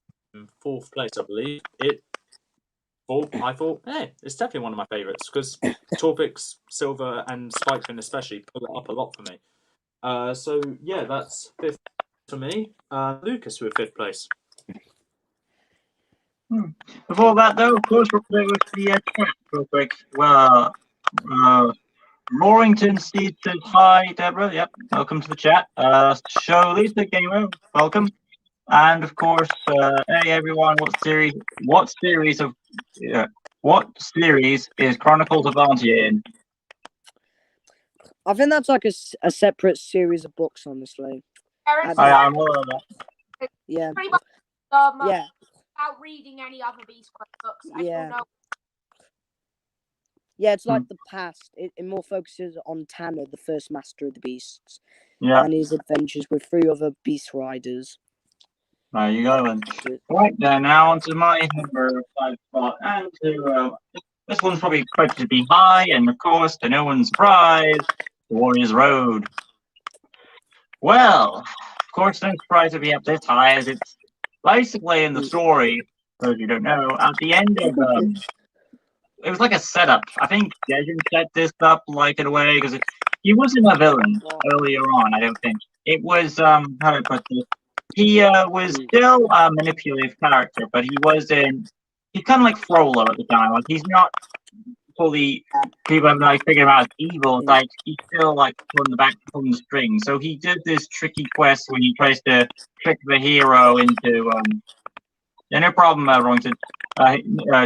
4th place, I believe, I thought, hey, it's definitely one of my favourites, because Torpix, Silver, and Spikefin especially pull it up a lot for me. So, yeah, that's 5th for me. Lucas with 5th place. Before that, though, of course, we're playing with the chat real quick. Well, Roarington Steve says hi, Deborah. Yep, welcome to the chat. Show Lisa Gamer, welcome. And of course, hey everyone, what series is Chronicles of Avantia in? I think that's like a separate series of books, honestly. I'm aware of that. Yeah. Pretty much, Yeah. without reading any other Beast Quest books, I Yeah. don't know. Yeah, it's like the past. It more focuses on Tanner, the first master of the beasts, Yeah. and his adventures with 3 other beast riders. There you go then. Right then, now onto my number 5 spot, and to this one's probably expected to be high, and of course, to no one's surprise, Warriors Road. Well, of course, no surprise to be up this high, as it's basically in the story. For those you don't know, at the end of it was like a setup. I think Jason set this up in a way because he wasn't a villain earlier on. I don't think it was. How do I put this? He was still a manipulative character, but he wasn't he's kind of like Frollo at the time. Like he's not fully people have like figured him out as evil. It's like he's still like pulling the string. So he did this tricky quest when he tries to trick the hero into yeah, no problem, Wrongton.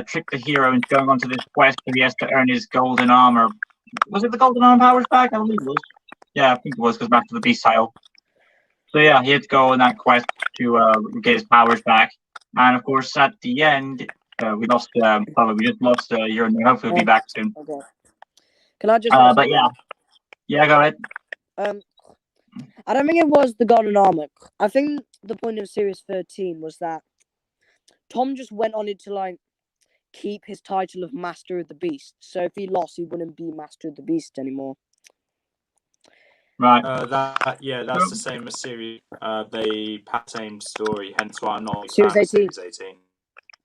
Trick the hero into going onto this quest so he has to earn his golden armor. Was it the golden armor powers back? I believe it was. Yeah, I think it was because back to the beast title. So yeah, he had to go on that quest to get his powers back. And of course, at the end, we lost. We just lost Hero, and hopefully he'll be back soon. Okay. Can I just? But yeah, go ahead. I don't think it was the golden armor. I think the point of Series 13 was that Tom just went on it to like keep his title of Master of the Beast. So if he lost, he wouldn't be Master of the Beast anymore. Right. That's the same as series. They have the same story, hence why I'm not Series 18. Series 18.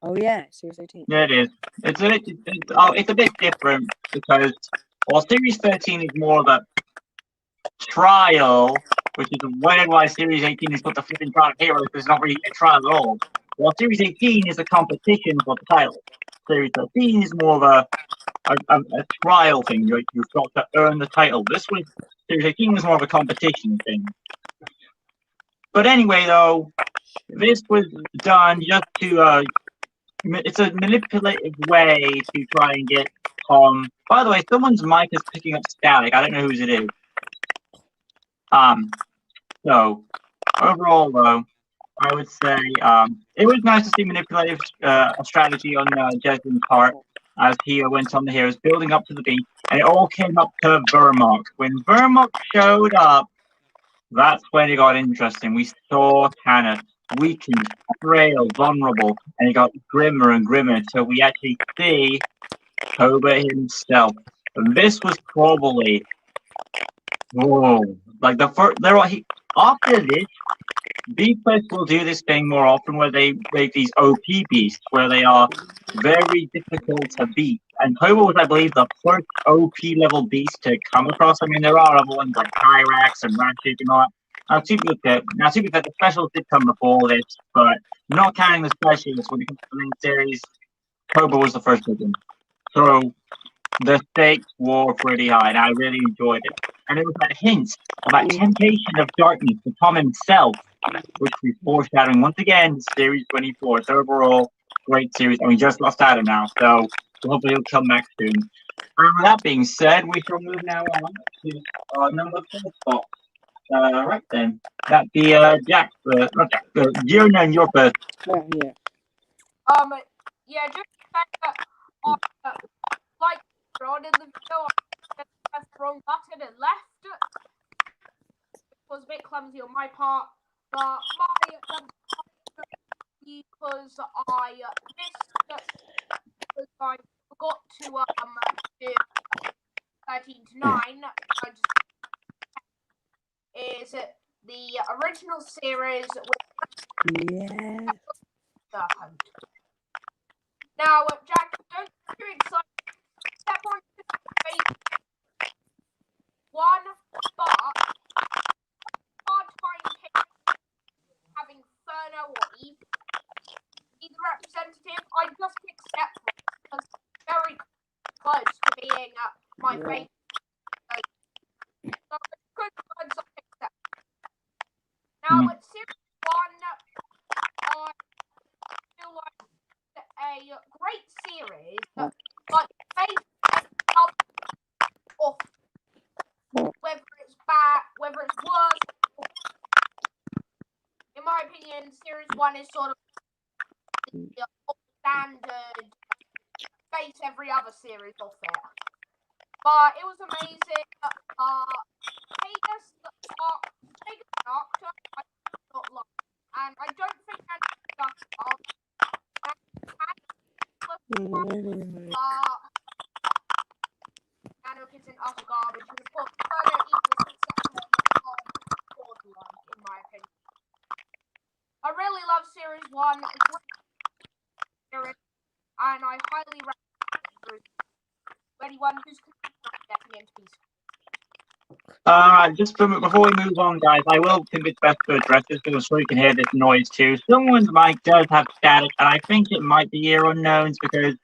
Oh yeah, Series 18. Yeah, it is. It's a bit different because Series 13 is more of a trial, which is weird why Series 18 is put the flipping trial of heroes because it's not really a trial at all. While Series 18 is a competition for the title. Series 13 is more of a trial thing. You've got to earn the title. This one, Series 18 is more of a competition thing. But anyway, though, this was done just to it's a manipulative way to try and get Tom. By the way, someone's mic is picking up static. I don't know whose it is. So overall, though, I would say it was nice to see manipulative strategy on Jessam's part as he went on the heroes, building up to the beat, and it all came up to Vermok. When Vermok showed up, that's when it got interesting. We saw Tanner weakened, frail, vulnerable, and it got grimmer and grimmer until we actually see Koba himself. And this was probably like the first. After this, Beastquest will do this thing more often where they make these OP beasts where they are very difficult to beat. And Koba was, I believe, the first OP level beast to come across. I mean, there are other ones like Hyrax and Ratchet and all that. Now, to be fair, the specials did come before this, but not counting the specials when it comes to the main series, Koba was the first one. So the stakes were pretty high, and I really enjoyed it. And it was that hint of that temptation of darkness to Tom himself, which we're foreshadowing once again, Series 24. So overall, great series, and we just lost Adam now, so hopefully he'll come back soon. And with that being said, we shall move now on to our number 4 spot. Right then, that'd be Jack. Not Jack. You're first. Yeah. Yeah, just that like on in the video, I pressed the wrong button and left. It was a bit clumsy on my part, but because I missed because I forgot to do 13 to 9. I just is the original series with the hunt. Now, Jack, don't get too excited. That point is one, but hard to find having Ferno or Eve either representative. I just accept because it's very close to being my favorite. So good words I accept. Now, at series 1, I feel like a great series, but off whether it's bad, whether it's worse. In my opinion, series 1 is sort of the standard base every other series off it. But it was amazing. Pegasus Doctor, I do not like, and I don't think Anarch isn't utter garbage, and of course, Ferno equals in my opinion. I really love Series 1, and I highly recommend it for anyone who's stepping into these. Just before we move on, guys, I will think it's best to address this because I'm sure you can hear this noise too. Someone's mic does have static, and I think it might be Year Unknown's because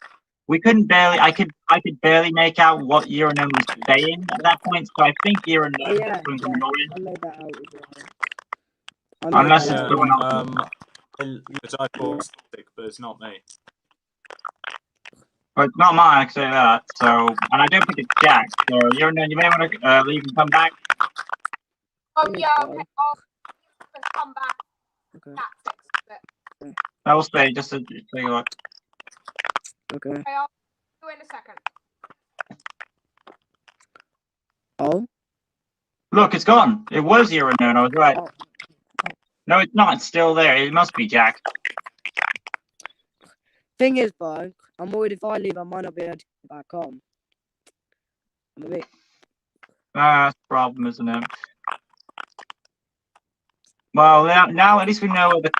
we couldn't barely. I could barely make out what Year Unknown was saying at that point. So I think Year Unknown is Yeah, going to yeah, noise, I made that out as well. I made unless that it's out. someone else. I thought static, but it's not me. But it's not mine, I can say that. So, and I don't think it's Jack. So Year Unknown, you may want to leave and come back. Yeah, okay. I'll come back. Okay. That fixes it. I will stay just to take a look. Okay. Okay, I'll do it in a second. Oh. Look, it's gone. It was Year Unknown. I was right. Oh. No, it's not. It's still there. It must be Jack. Thing is, bro, I'm worried if I leave, I might not be able to get back on. I'm a bit. That's the problem, isn't it? Well, now at least we know where the.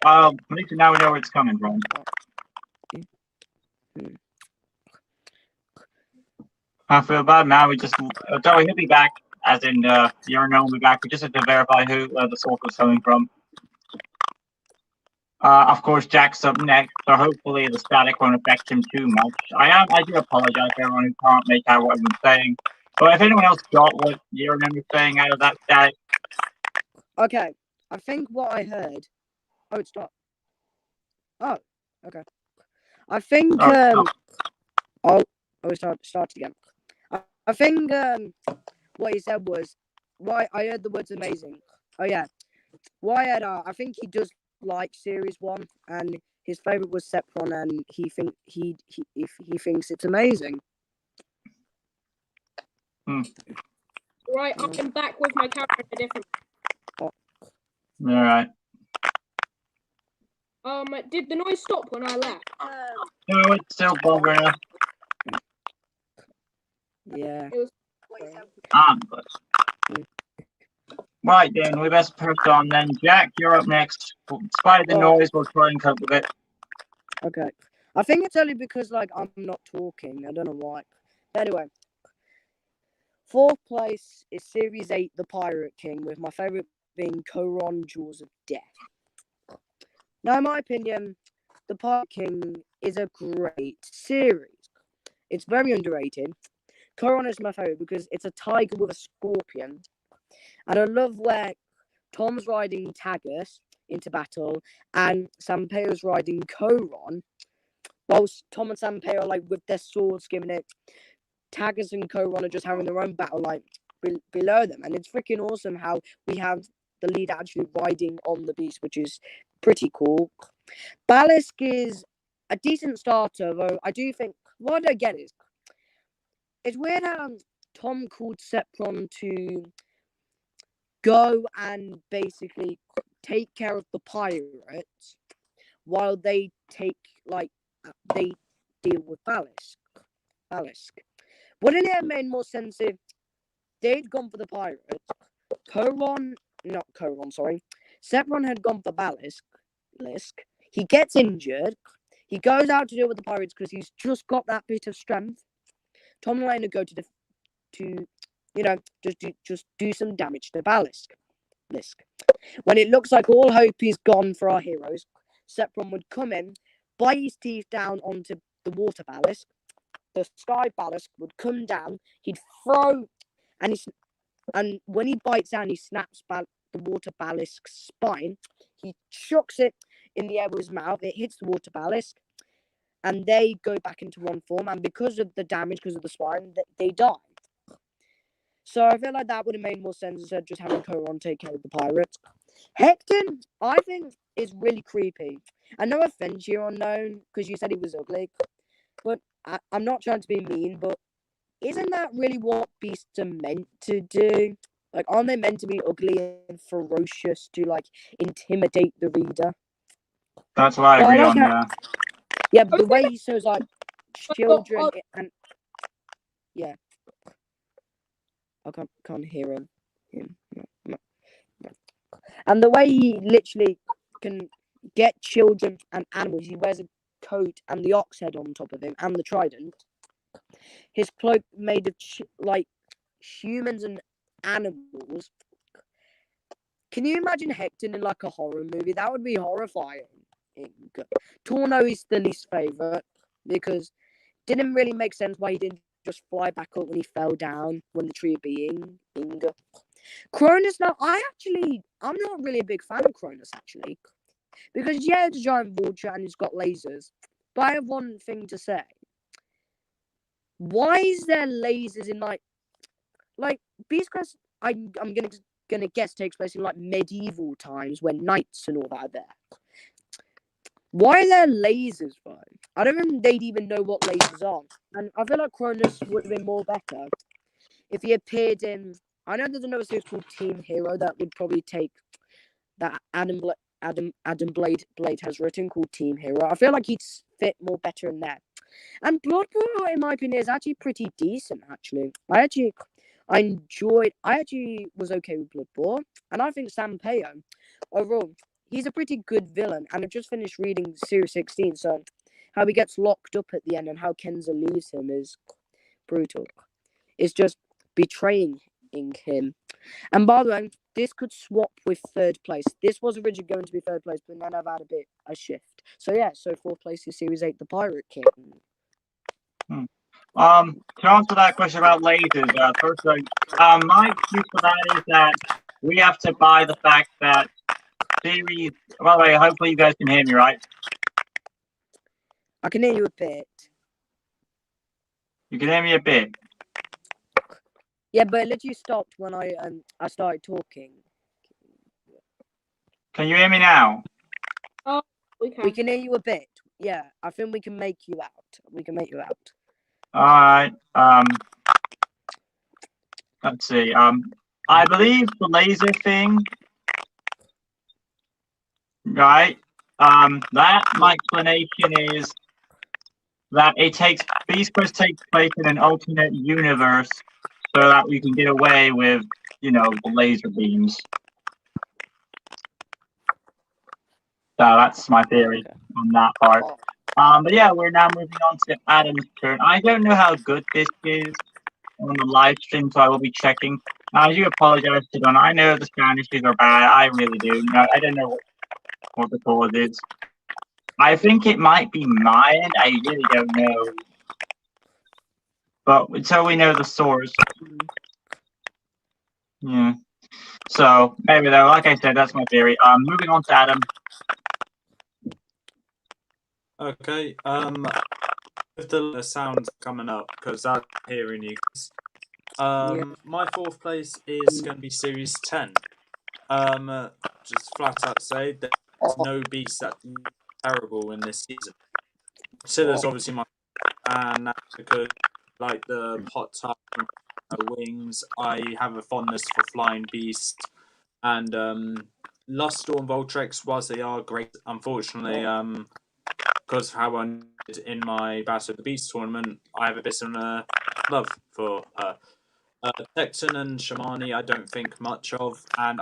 At least now we know where it's coming from. I feel bad now. We just. So he'll be back, as in Year Unknown will be back. We just have to verify who the source was coming from. Of course, Jack's up next, so hopefully the static won't affect him too much. I do apologize to everyone who can't make out what I'm saying. But if anyone else got what Year Unknown was saying out of that static, Okay, I think what I heard. Oh, it stopped. Oh, okay. I think it started again. I think what he said was why I heard the words amazing. Oh yeah, what I heard. I think he does like Series 1, and his favorite was Sepron, and he thinks it's amazing. Right, I'm back with my camera in a different. all right. Did the noise stop when I left? No, it's still bothering us. Yeah. Right then, we best press on then. Jack, you're up next. Despite the noise, we'll try and cope with it. Okay. I think it's only because I'm not talking. I don't know why. Anyway. 4th place is Series 8, The Pirate King, with my favourite being Koron, Jaws of Death. Now, in my opinion, The Pirate King is a great series. It's very underrated. Koron is my favourite because it's a tiger with a scorpion. And I love where Tom's riding Tagus into battle and Sampeo's riding Koron, whilst Tom and Sampeo are with their swords giving it. Tagus and Koron are just having their own battle below them, and it's freaking awesome how we have the lead actually riding on the beast, which is pretty cool. Balisk is a decent starter, though I do think what I don't get is it's weird how Tom called Sepron to go and basically take care of the pirates while they they deal with Balisk. Wouldn't it have made more sense if they'd gone for the pirates? Sepron had gone for Balisk. He gets injured. He goes out to deal with the pirates because he's just got that bit of strength. Tom and Lena go just do some damage to Balisk. When it looks like all hope is gone for our heroes, Sepron would come in, bite his teeth down onto the water Balisk. The sky Balisk would come down. He'd throw, and when he bites down, he snaps the water Balisk's spine. He chucks it in the air with his mouth. It hits the water Balisk, and they go back into one form. And because of the damage, because of the spine, they die. So I feel like that would have made more sense instead of just having Koron take care of the pirates. Hecton, I think, is really creepy. And no offense, Year Unknown, because you said he was ugly. But I'm not trying to be mean, but isn't that really what beasts are meant to do? Aren't they meant to be ugly and ferocious to, intimidate the reader? That's what I agree on, yeah. Yeah, but the way he shows, children and... Yeah. I can't hear him. No. And the way he literally can get children and animals, he wears a coat and the ox head on top of him and the trident. His cloak made of humans and animals. Can you imagine Hector in like a horror movie? That would be horrifying. Torno is the least favorite because it didn't really make sense why he didn't just fly back up when he fell down when the tree being. Cronus, now I'm not really a big fan of Cronus actually, because yeah, it's a giant vulture and it's got lasers. But I have one thing to say. Why is there lasers in like Beast Quest? I'm gonna guess takes place in like medieval times when knights and all that are there. Why are there lasers, bro? I don't think they'd even know what lasers are. And I feel like Cronus would have been more better if he appeared in. I know there's another series called Team Hero that would probably take that Adam Blade has written called Team Hero. I feel like he'd fit more better in there. And Bloodborne, in my opinion, is actually pretty decent. Actually, I actually was okay with Bloodborne, and I think Sam Payo overall, he's a pretty good villain. And I've just finished reading Series 16, so how he gets locked up at the end and how Kenza leaves him is brutal. It's just betraying him. And by the way, this could swap with third place. This was originally going to be third place, but then I've had a shift. So yeah, so fourth place is Series 8, the Pirate King. To answer that question about lasers, first of all, my excuse for that is that we have to buy the fact that series. By the way, hopefully you guys can hear me, right? I can hear you a bit. You can hear me a bit. Yeah, but it literally stopped when I started talking. Can you hear me now? Oh, we can. We can hear you a bit. Yeah, I think we can make you out. All right. Let's see. I believe the laser thing. Right. That my explanation is that Beast Quest takes place in an alternate universe, so that we can get away with, the laser beams. So that's my theory on that part. But yeah, we're now moving on to Adam's turn. I don't know how good this is on the live stream, so I will be checking. I do apologize to Donna. I know the Spanishes are bad. I really do. I don't know what the cause is. I think it might be mine. I really don't know. But until we know the source. Yeah. So maybe though, like I said, that's my theory. Moving on to Adam. Okay. With the sounds coming up, because I'm hearing you guys. My fourth place is going to be Series 10. Just flat out say there's no beast that's terrible in this season. Scylla's obviously my, and that's because like the hot tub wings, I have a fondness for flying beasts, and Lustor and Voltrex, whilst they are great, unfortunately, because of how I did in my Battle of the Beasts tournament, I have a bit of love for her. Texan and Shamani, I don't think much of, and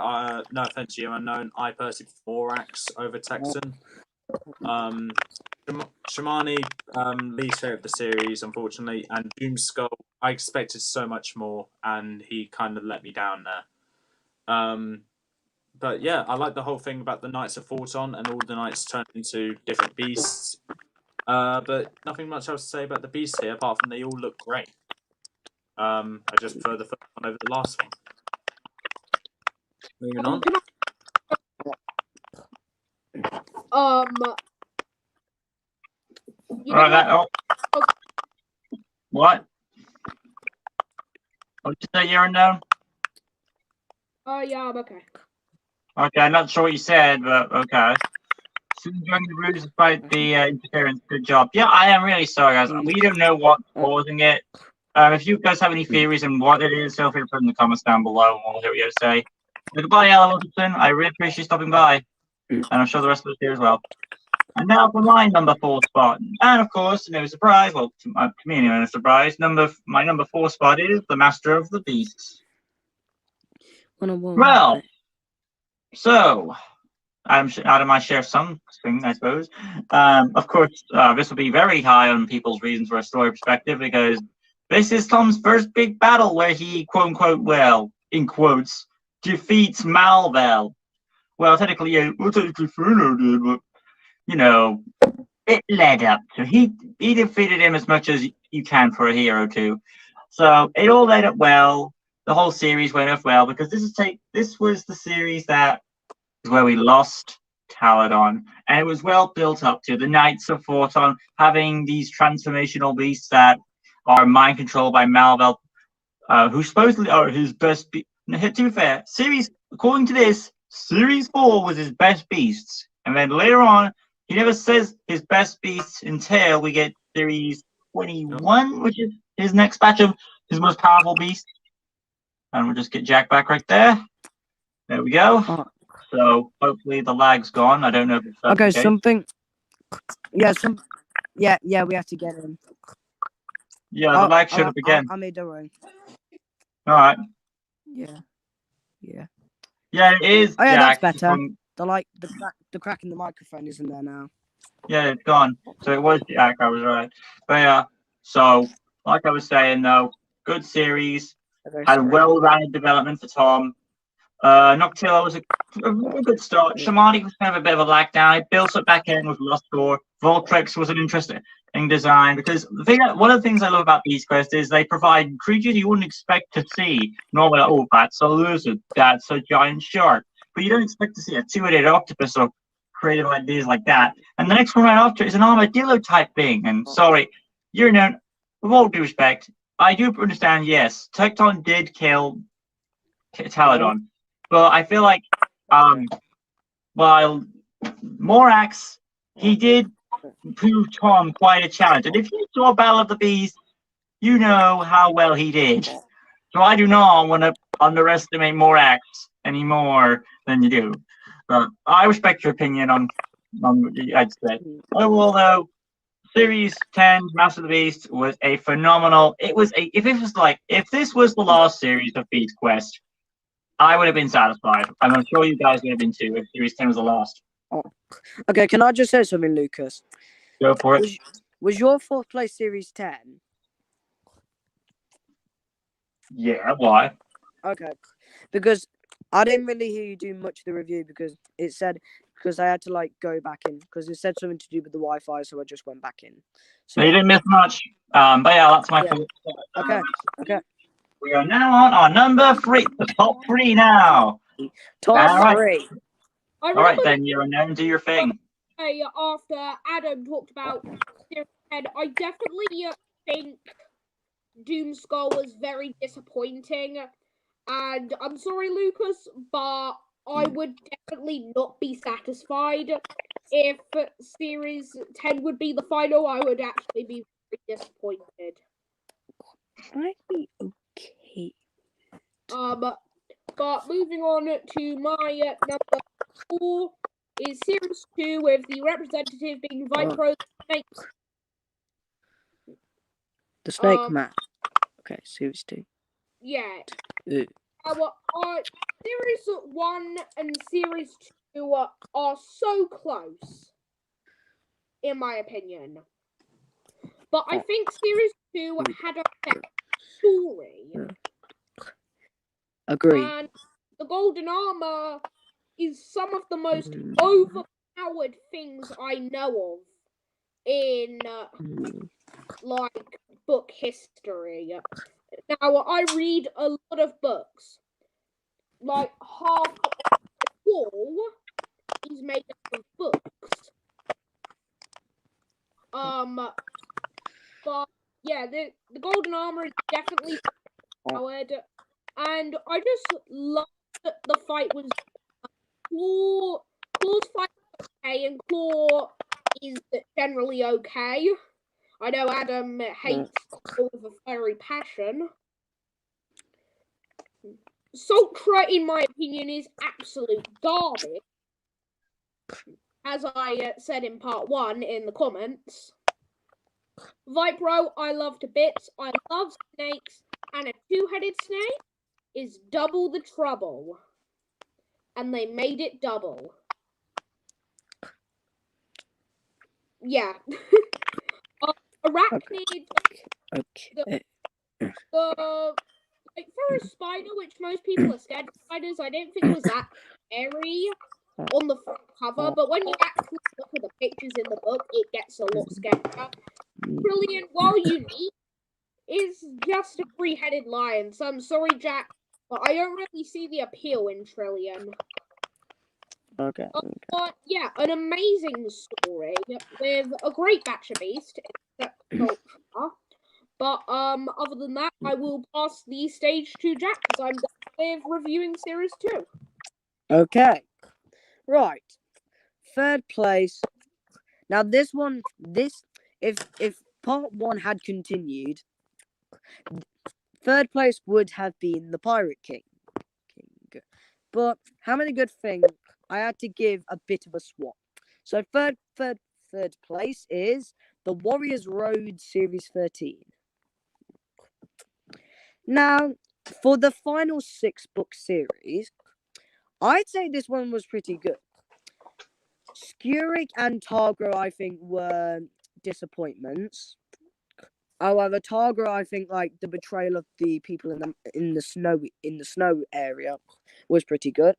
no offense to you, Unknown, I personally prefer Thorax over Texan. Shamani, least favourite of the series, unfortunately, and Doomskull, I expected so much more, and he kind of let me down there. But yeah, I like the whole thing about the Knights of Forton and all the Knights turned into different beasts. But nothing much else to say about the beasts here, apart from they all look great. I just prefer the first one over the last one. Moving on. What? What did you say, you're Unknown? Yeah, I'm okay. Okay, I'm not sure what you said, but okay. Still enjoying the rules despite the interference. Good job. Yeah, I am really sorry, guys. We don't know what's causing it. If you guys have any theories on what it is, feel free to put in the comments down below, and we'll hear what you have to say. Goodbye, Ella Wilkinson. I really appreciate you stopping by, and I'm sure the rest of us here as well. And now for my number 4 spot, and of course, no surprise. Well, to me, anyway, no surprise. My number 4 spot is the Master of the Beasts. Well, so Adam might share something, I suppose. Of course, this will be very high on people's reasons for a story perspective because this is Tom's first big battle where he, quote unquote, well, in quotes, defeats Malvel. Well, technically, yeah, Inferno did, but you know, it led up to he defeated him as much as you can for a hero to. So it all led up well. The whole series went off well because this was the series that is where we lost Taladon, and it was well built up to the Knights of Forton having these transformational beasts that are mind controlled by Malvel, who supposedly are his best. To be fair, according to this, Series 4 was his best beasts, and then later on, he never says his best beasts until we get Series 21, which is his next batch of his most powerful beasts. And we'll just get Jack back right there. There we go. Oh. So hopefully the lag's gone. I don't know if it's Okay, okay. something. Yeah, we have to get him. Yeah, the lag should have again. I made a run. All right. Yeah. Yeah, it is. Oh yeah, Jack. that's better. The crack in the microphone isn't there now. Yeah, it's gone. So it was Jack. I was right. But yeah. So like I was saying though, good series. Had a well-rounded development for Tom. Noctillo was a good start. Shamani was kind of a bit of a lag down. It built up back end with Lost Core. Voltrex was an interesting design because one of the things I love about Beast Quest is they provide creatures you wouldn't expect to see. Normally, oh, that's a lizard, that's a giant shark. But you don't expect to see a two-headed octopus or creative ideas like that. And the next one right after is an armadillo type thing. And sorry, you're known, with all due respect, I do understand, yes, Tecton did kill Taladon. But I feel like while Morax, he did prove Tom quite a challenge. And if you saw Battle of the Beast, you know how well he did. So I do not want to underestimate Morax any more than you do. But I respect your opinion on what I'd say. Overall, though, Series 10, Master of the Beast was a phenomenal. If this was the last series of Beast Quest, I would have been satisfied. And I'm sure you guys would have been too if Series 10 was the last. Oh. Okay, can I just say something, Lucas? Go for it. Was your fourth place Series 10? Yeah, why? Okay, because I didn't really hear you do much of the review because I had to go back in because it said something to do with the Wi-Fi, so I just went back in. So you didn't miss much. But yeah, that's my fault. Okay. We are now on our number 3, the top 3 now. Top 3. All right, then you're unknown. Do your thing. After Adam talked about Series 10, I definitely think Doomskull was very disappointing. And I'm sorry, Lucas, but I would definitely not be satisfied if Series 10 would be the final. I would actually be very disappointed. I'd be okay. But moving on to my number 4 is Series 2 with the representative being Vipro Snake. The Snake Man. Okay, Series 2. Yeah. Series 1 and Series 2 are so close, in my opinion. But I think Series 2 had a better story. Agree. And the Golden Armor is some of the most overpowered things I know of in book history. Now I read a lot of books. Half of the wall is made up of books. But yeah, the Golden Armor is definitely powered, and I just love that the fight was Claw's fight was okay, and Claw is generally okay. I know Adam hates Claw with a fiery passion. Sultra, in my opinion, is absolute garbage. As I said in part 1 in the comments. Vipro, I love to bits. I love snakes. And a 2-headed snake is double the trouble. And they made it double. Yeah. Arachnid. Okay. The like for a spider, which most people are scared of spiders, I don't think it was that scary on the front cover. But when you actually look at the pictures in the book, it gets a lot scarier. Trillion, while unique, is just a three-headed lion. So I'm sorry, Jack, but I don't really see the appeal in Trillion. Okay. But yeah, an amazing story with a great batch of beast, except Sultra. But other than that, I will pass the stage to Jack because I'm done with reviewing series 2. Okay. Right. Third place. Now if part 1 had continued, third place would have been the Pirate King. But having a good thing, I had to give a bit of a swap. So third place is the Warriors Road Series 13. Now, for the final 6-book series, I'd say this one was pretty good. Scurik and Targro, I think, were disappointments. However, Targro, I think, like the betrayal of the people in the snow area was pretty good.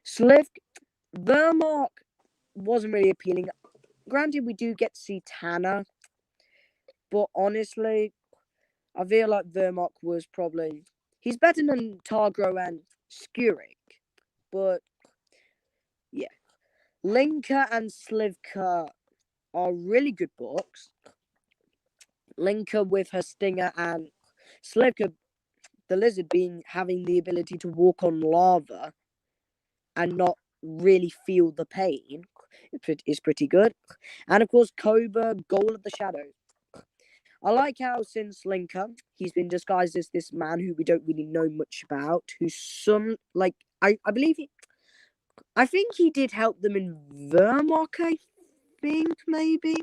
Slivk, Vermark wasn't really appealing. Granted, we do get to see Tanner, but honestly, I feel like Vermark was probably he's better than Targro and Scurik, but yeah, Linka and Slivka are really good books. Linka with her stinger and Slivka, the lizard, having the ability to walk on lava and not really feel the pain is pretty good. And of course, Cobra, Goal of the Shadows. I like how since Linka, he's been disguised as this man who we don't really know much about, who's I believe I think he did help them in Vermark, I think, maybe.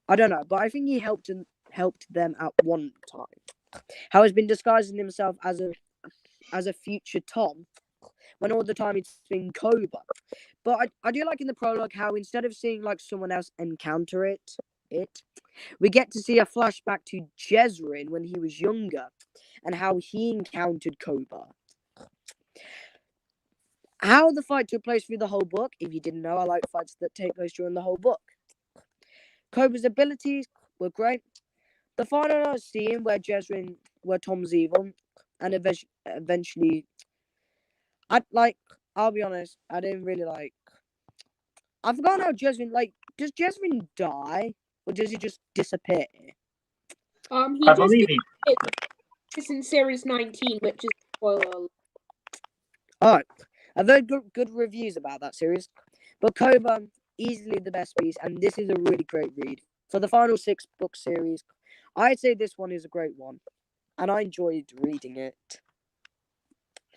I don't know, but I think he helped them at one time. How he's been disguising himself as a future Tom, when all the time it's been Cobra. But I do like in the prologue how instead of seeing like someone else encounter it, we get to see a flashback to Jezrin when he was younger and how he encountered Cobra. How the fight took place through the whole book, if you didn't know, I like fights that take place during the whole book. Cobra's abilities were great. The final scene where Tom's evil, and eventually, I'll be honest, I didn't really like. I forgot how Jezrin, does Jezrin die, or does he just disappear? He I just believe is in series 19, which is spoiler. Alright, I've heard good reviews about that series, but Cobra, easily the best piece, and this is a really great read. For the final 6-book series, I'd say this one is a great one, and I enjoyed reading it.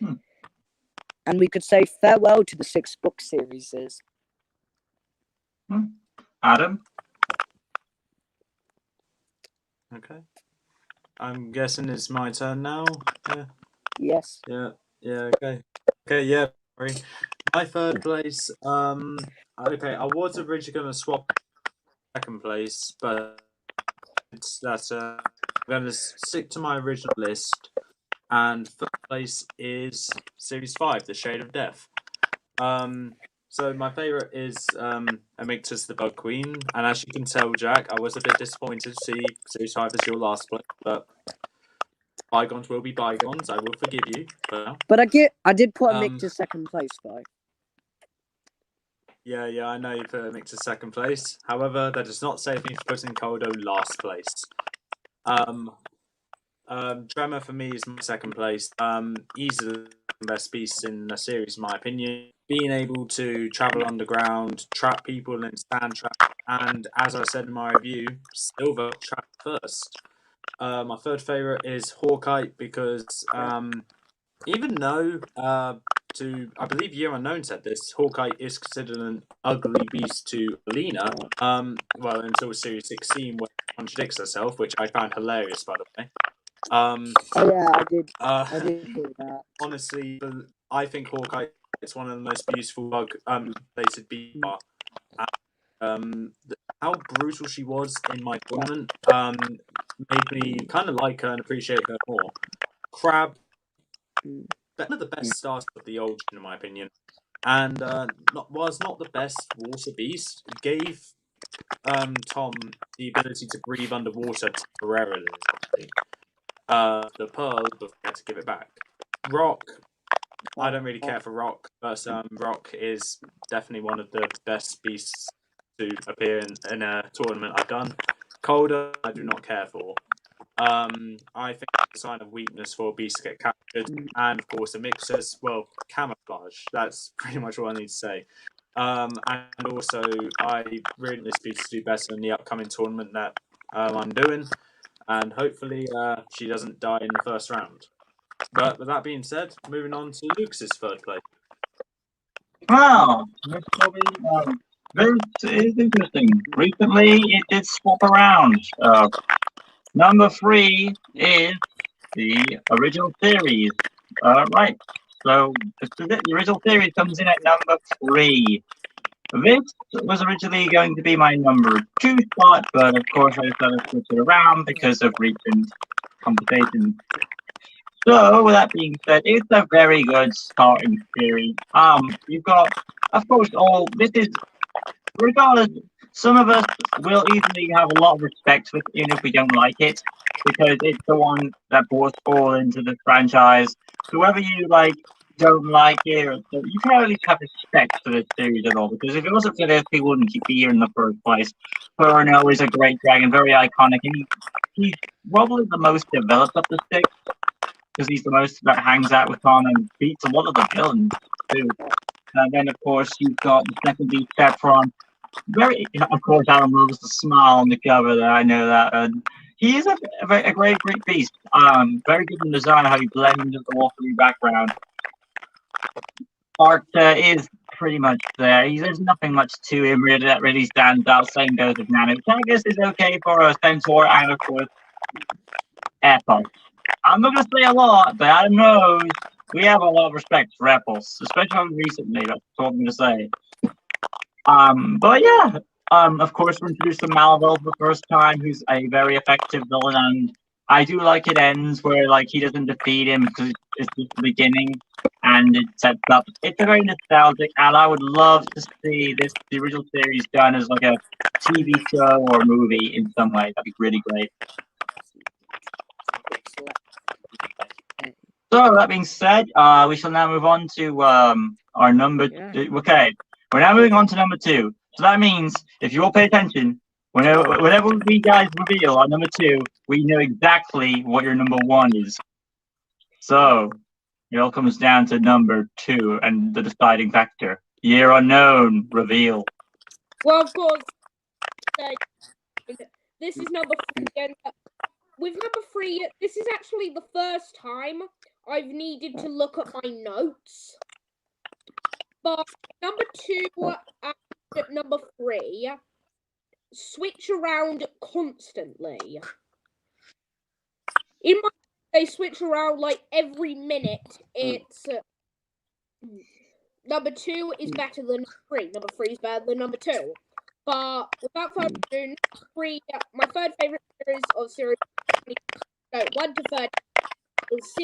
And we could say farewell to the 6-book series. Adam? Okay. I'm guessing it's my turn now. Yeah. Yes. Yeah. Okay. Yeah. Sorry. My third place. Okay. I was originally going to swap second place, but I'm going to stick to my original list. And first place is Series 5, The Shade of Death. So my favourite is Amictus the Bug Queen, and as you can tell, Jack, I was a bit disappointed to see Series 5 as your last place, but bygones will be bygones. I will forgive you for now. But I did put Amictus second place, though. Yeah, I know you put Amictus second place. However, that does not save me from putting Koldo last place. Tremor for me is my second place. Easily the best piece in the series, in my opinion. Being able to travel underground, trap people in stand trap, and as I said in my review, Silver trap first. My third favorite is Hawkeye because even though I believe Year Unknown said this, Hawkeye is considered an ugly beast to Alina. Well, until Series 16 where she contradicts herself, which I found hilarious, by the way. Yeah, I did. I did hear that. Honestly, I think Hawkeye is one of the most beautiful bug related beasts. how brutal she was in my tournament made me kind of like her and appreciate her more. Crab, one of the best starters of the old gen, in my opinion, and was not the best water beast. Gave Tom the ability to breathe underwater temporarily. The pearl, but we had to give it back. Rock, I don't really care for Rock, but Rock is definitely one of the best beasts to appear in a tournament I've done. Colder, I do not care for. I think it's a sign of weakness for beasts to get captured, and of course, the mixers, well, camouflage. That's pretty much all I need to say. And also, I really want this beast to do better in the upcoming tournament that I'm doing, and hopefully, she doesn't die in the first round. But with that being said, moving on to Lucas's third place. Wow, this is interesting. Recently, it did swap around. Number 3 is the original series. Right. So the original series comes in at number 3. This was originally going to be my number 2 spot, but of course I decided to switch it around because of recent complications. So, with that being said, it's a very good starting series. You've got, of course, this is, regardless, some of us will easily have a lot of respect for it, even if we don't like it, because it's the one that brought us all into the franchise. So whether you, don't like it, or you can at least have respect for this series at all, because if it wasn't for this, we wouldn't be here in the first place. Perno is a great dragon, very iconic, and he's probably the most developed of the 6. Because he's the most that hangs out with Tom and beats a lot of the villains too. And then of course you've got the second beat Saffron. Of course Adam loves the smile on the cover there, I know that. And he is a great beast. Very good in design, how he blends into the walking background. Art is pretty much there. There's nothing much to him really that really stands out. Same goes with Nano. Tagus is okay for a Centaur, and of course Ethos. I'm not going to say a lot, but Adam knows we have a lot of respect for Apples, especially recently, that's what I'm going to say. But yeah, of course, we introduced to Malvel for the first time, who's a very effective villain, and I do like it ends where, he doesn't defeat him because it's just the beginning, and it sets up. It's a very nostalgic, and I would love to see the original series done as, a TV show or movie in some way. That'd be really great. So that being said, we shall now move on to our number. Okay, we're now moving on to number 2. So that means if you all pay attention, whenever we guys reveal our number 2, we know exactly what your number 1 is. So it all comes down to number 2 and the deciding factor. Year unknown reveal. Well, of course, this is number 3 again. With number 3, this is actually the first time I've needed to look at my notes. But number 2 and number 3 switch around constantly. In my they switch around every minute. It's number 2 is better than 3. Number 3 is better than number 2. But without further ado, 3, my third favorite series of series 1 to 30 is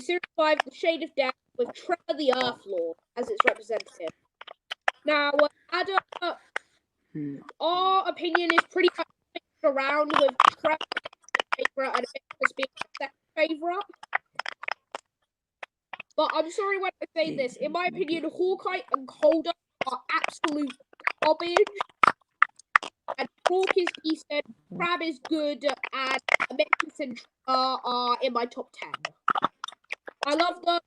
series 5, The Shade of Death, with Trevor the Earth Lord as its representative. Now, Adam, our opinion is pretty much around with Trevor favorite and Victor's being the second favorite. But I'm sorry when I say this. In my opinion, Hawkeye and Colder are absolute garbage. And Hawk is decent, Crab is good, and Amethyst and Trevor are in my top 10. I love them.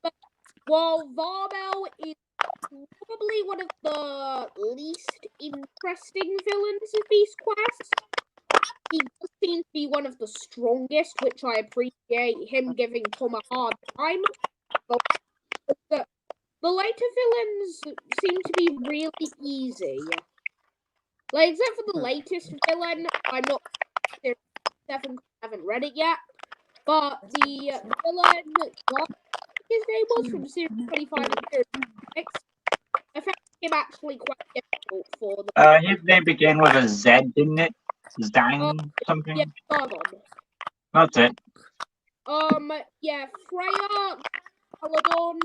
While Varmel is probably one of the least interesting villains of Beast Quest, he does seem to be one of the strongest, which I appreciate him giving Tom a hard time. But the later villains seem to be really easy. Except for the latest villain, I'm not series 7, haven't read it yet. But the villain, his name was from series 25 and series 6. I found him actually quite difficult for the. His name began with a Z, didn't it? Zang something. Yeah, Zargon. That's it. Yeah, Freya, Paladon,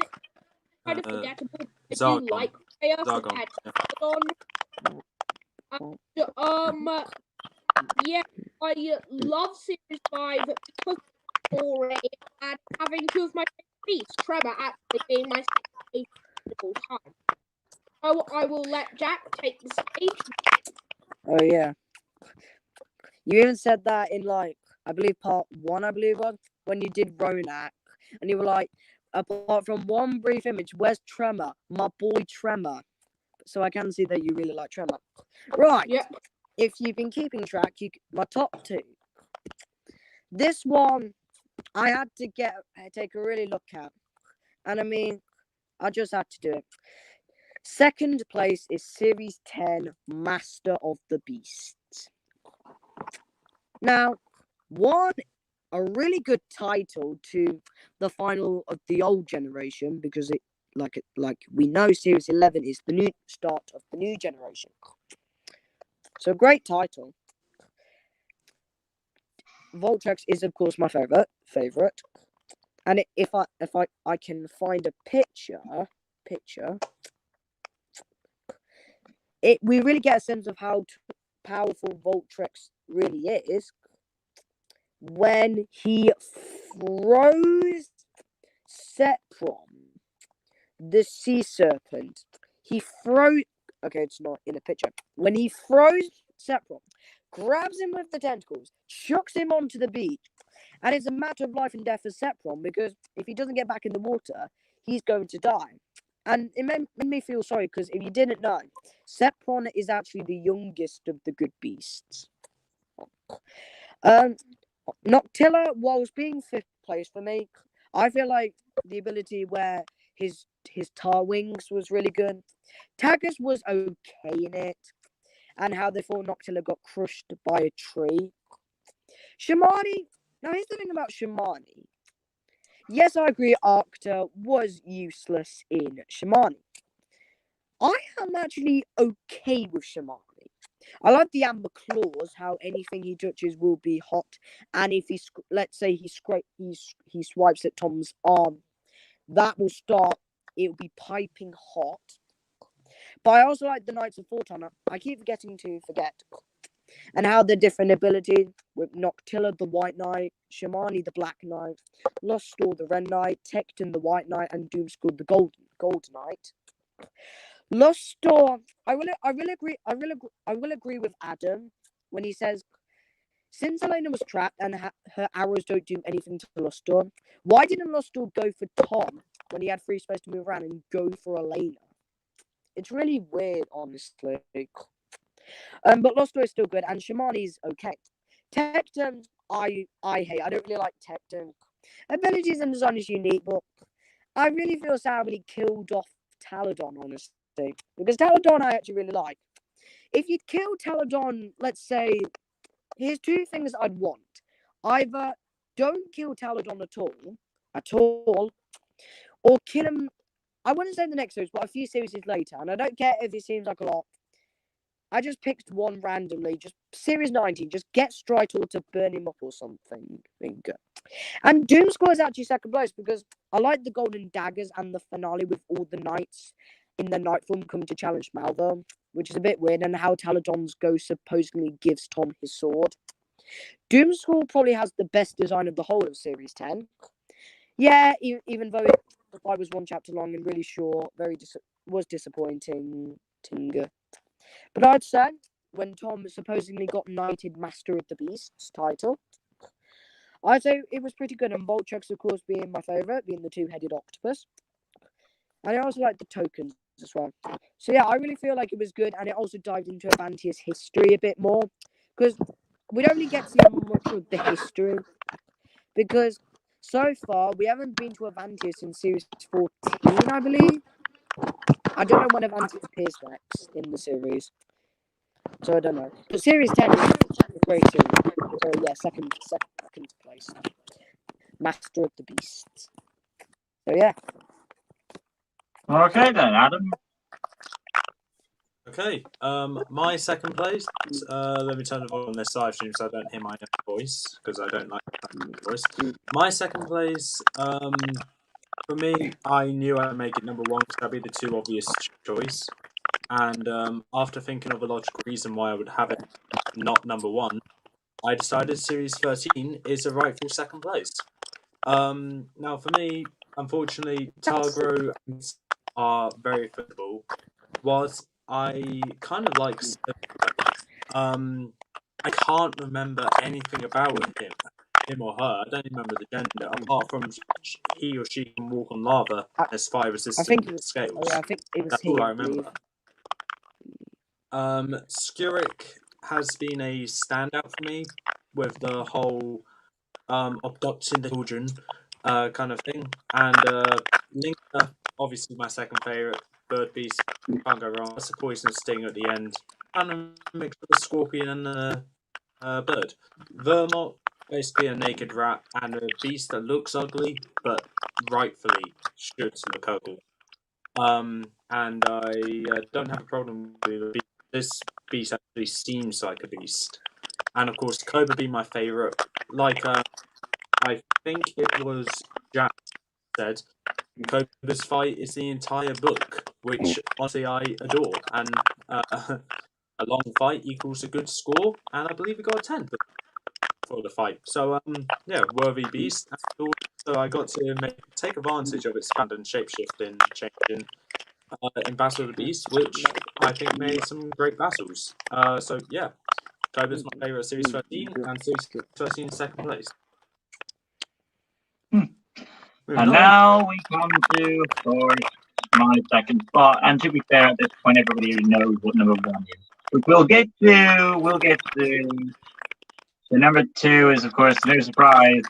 kind of forgettable. I do Zargon. like Freya Zargon, compared to Paladon. Yeah, I love Series 5 because of the story and having two of my favorite beasts, Trevor actually being my favorite of all time. I will let Jack take the stage. Oh yeah. You even said that in like I believe part 1, when you did Ronak, and you were like, apart from one brief image, where's Tremor? My boy Tremor. So I can see that you really like Tremor. Right. Yep. If you've been keeping track, my top 2. This one I had to take a really look at, and I mean, I just had to do it. Second place is Series 10, Master of the Beasts. Now, a really good title to the final of the old generation, because it, like we know, Series 11 is the new start of the new generation. So great title. Voltrex is of course my favorite, and if I can find a picture, we really get a sense of how powerful Voltrex really is when he froze Sepron, the sea serpent. He froze. Okay, it's not in a picture. When he froze Sepron, grabs him with the tentacles, chucks him onto the beach, and it's a matter of life and death for Sepron, because if he doesn't get back in the water, he's going to die. And it made me feel sorry, because if you didn't know, Sepron is actually the youngest of the good beasts. Noctilla, whilst being 5th place for me, I feel like the ability where his tar wings was really good. Tagus was okay in it, and how they thought Noctilla got crushed by a tree. Shimani, now here's the thing about Shimani. Yes, I agree Arcta was useless in Shimani. I am actually okay with Shimani. I like the amber claws, how anything he touches will be hot, and if let's say he swipes at Tom's arm, that will start, it will be piping hot. But I also like the Knights of Fortuna. I keep forgetting to forget. And how the different abilities with Noctilla the White Knight, Shimani the Black Knight, Lustor the Red Knight, Tecton the White Knight, and Doomskull the Gold Knight. Lustor, I will agree with Adam when he says, since Elena was trapped and her arrows don't do anything to Lustor, why didn't Lustor go for Tom when he had free space to move around and go for Elena? It's really weird, honestly. But Lustor is still good, and Shimani's okay. Tecton, I hate. I don't really like Tecton. Abilities and design is unique, but I really feel sad when he killed off Taladon, honestly. Because Taladon I actually really like. If you'd kill Taladon, let's say, here's 2 things I'd want. Either don't kill Taladon at all, or kill him, I wouldn't say the next series, but a few series later. And I don't care if it seems like a lot. I just picked one randomly, just Series 19, just get Stritor to burn him up or something. And Doomskull is actually 2nd place, because I like the golden daggers and the finale with all the knights in the night form coming to challenge Malva, which is a bit weird, and how Taladon's ghost supposedly gives Tom his sword. Doomskull probably has the best design of the whole of Series 10. Yeah, even though the fight was 1 chapter long and really short, was disappointing. But I'd say, when Tom supposedly got knighted Master of the Beasts title, I'd say it was pretty good, and Voltrex, of course, being my favourite, being the 2-headed octopus. And I also like the tokens as well. So yeah, I really feel like it was good, and it also dived into Avantia's history a bit more, because we don't really get to see much of the history, because so far we haven't been to Avantia since Series 14, I believe. I don't know when Avantia appears next in the series, so I don't know. But Series 10 is a great series. So yeah, second place. Master of the Beasts. So yeah. Okay then, Adam. Okay, my second place. Let me turn the volume on this live stream so I don't hear my own voice because I don't like my voice. My second place, for me, I knew I'd make it number one because that'd be the two obvious choice. And after thinking of a logical reason why I would have it not number one, I decided Series 13 is a rightful second place. Now for me, unfortunately, Targro are very affordable. Whilst I kind of like I can't remember anything about him or her. I don't remember the gender, apart from he or she can walk on lava as fire I resistant think it was. scales. Oh, yeah, I think it was That's he. all I I believe. remember. Skurek has been a standout for me with the whole abducting the children kind of thing. And Linker, obviously my second favourite. Bird Beast, can't go wrong. That's a poisonous sting at the end. And a mix of a scorpion and a bird. Vermont, basically a naked rat and a beast that looks ugly, but rightfully should look ugly. And I don't have a problem with the beast. This beast actually seems like a beast. And of course, Cobra being my favourite. Like, I think it was Jack said, Cobra's fight is the entire book, which honestly I adore. And a long fight equals a good score, and I believe we got a 10 for the fight. So, yeah, worthy beast. So I got to take advantage of its and shapeshifting, changing in Battle of the Beast, which I think made some great battles. So, yeah, Cobra's my favourite Series 13, and Series 13 is second place. And now we come to, of course, my second spot. And to be fair, at this point, everybody knows what number one is. Which we'll get to. The number two is, of course, no surprise,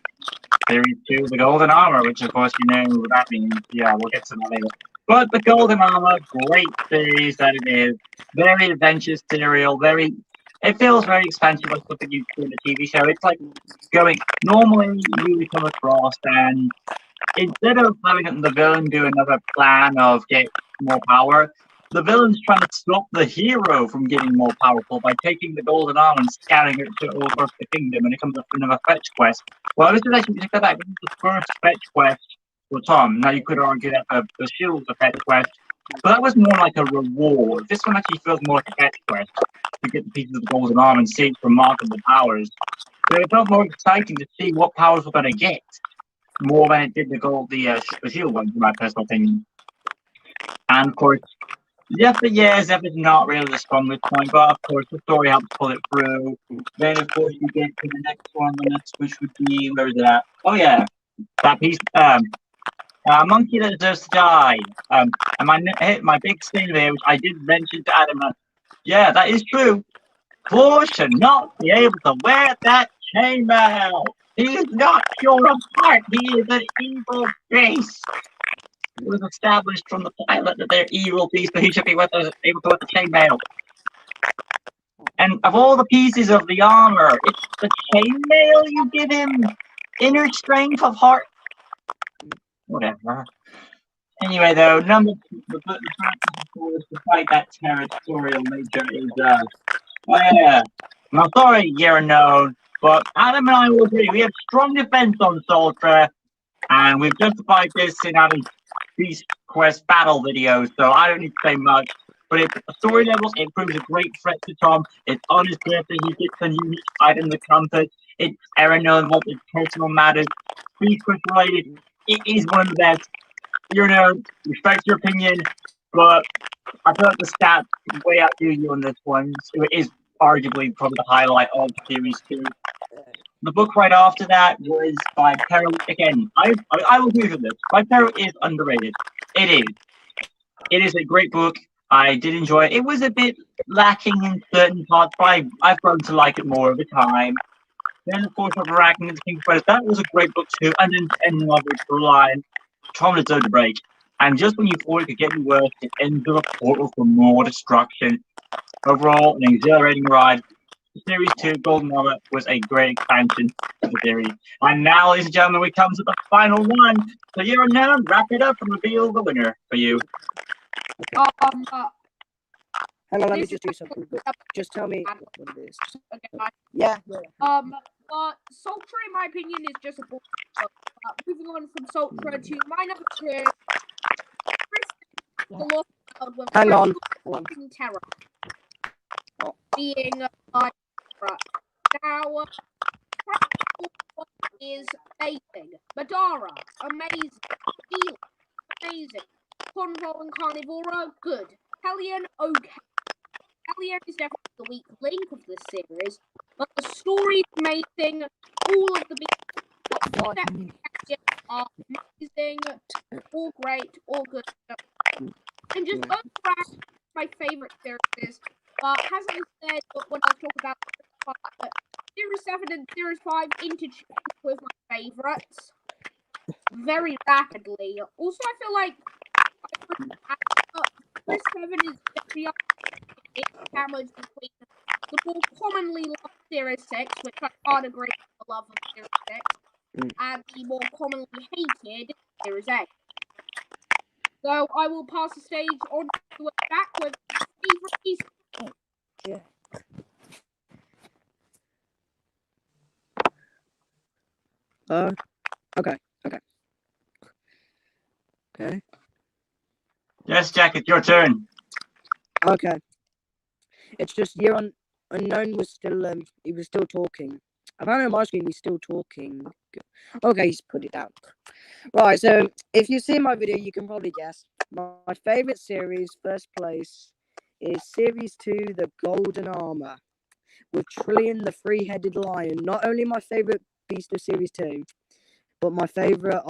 Series 2, the Golden Armor, which, of course, you know what that means. Yeah, we'll get to that later. But the Golden Armor, great series that it is. Very adventurous serial, it feels very expensive like something you do in a TV show. It's like going, normally you would come across and instead of having the villain do another plan of get more power, the villain's trying to stop the hero from getting more powerful by taking the golden arm and scattering it all across the kingdom, and it comes up with another fetch quest. Well, this is actually, take that back, this is the first fetch quest for Tom. Now, you could argue that the shield's a fetch quest, but that was more like a reward. This one actually feels more like a fetch quest to get the pieces of the golden arm and see its remarkable powers. So it felt more exciting to see what powers we're going to get, more than it did the shield one, in my personal opinion. And of course, Zeph is not really the strongest point, but of course the story helps pull it through. Then of course you get to the next one, which would be, where is it at? Oh yeah, that piece, Monkey That Deserves to Die. And my big thing there, which I did mention to Adam, yeah, that is true. Claw should not be able to wear that chainmail. He is not pure of heart. He is an evil beast. It was established from the pilot that they're evil beasts, but he should be able to wear the chainmail. And of all the pieces of the armor, it's the chainmail you give him inner strength of heart. Whatever. Anyway, though, number two, the practice, of course, despite that territorial nature, is oh yeah. Now, sorry, you're known, but Adam and I will agree. We have strong defense on Sultra, and we've justified this in Adam's Beast Quest battle videos, so I don't need to say much. But at story levels, it proves a great threat to Tom. It's on his birthday, he gets a unique item, the compass. It's Erano involved in personal matters. Beast Quest related, it is one of the best. You know, respect your opinion, but I feel like the stats way outdo you on this one. So it is arguably probably the highlight of Series 2. The book right after that was by Peril. Again, I will agree with this. By Peril is underrated. It is. It is a great book. I did enjoy it. It was a bit lacking in certain parts, but I've grown to like it more over time. Then, of course, Overacting and the King's Quest, that was a great book too. And then ending off with the line, Tom deserved a break. And just when you thought it could get worse, it ends with a portal for more destruction. Overall, an exhilarating ride. Series 2 Golden Armor was a great expansion of the series. And now, ladies and gentlemen, we come to the final one. So you're now wrap it up and reveal the winner for you. Hang on, let me This just is do something. But just tell me what it is. okay. Yeah. But Sultra, in my opinion, is just a book. Moving on from Sultra to my number 2, The Lost World with Hang on. Terror being my favorite. Now, is amazing. Madara, amazing. Eel, amazing. Convo and Carnivora, good. Hellion, okay. Hellion is definitely the weak link of this series, but the story's amazing. All of the big are amazing, all great, all good. And just overall, my favorite series. As I said when I was talking about Series 7 and Series 5 interchange with my favorites very rapidly. Also, I feel like Series 7 is very sandwiched between the more commonly loved Series 6, which I can't agree with the love of Series 6, and the more commonly hated Series 8. So I will pass the stage on to Jack with favorite pieces. Yeah. Okay. Yes, Jack, it's your turn. Okay. It's just Unknown was still he was still talking. Apparently on my screen he's still talking. Okay, he's put it down. Right, so if you see my video, you can probably guess. My favorite series, first place, is Series 2, The Golden Armor, with Trillian, the three-headed lion. Not only my favorite beast of Series 2, but my favorite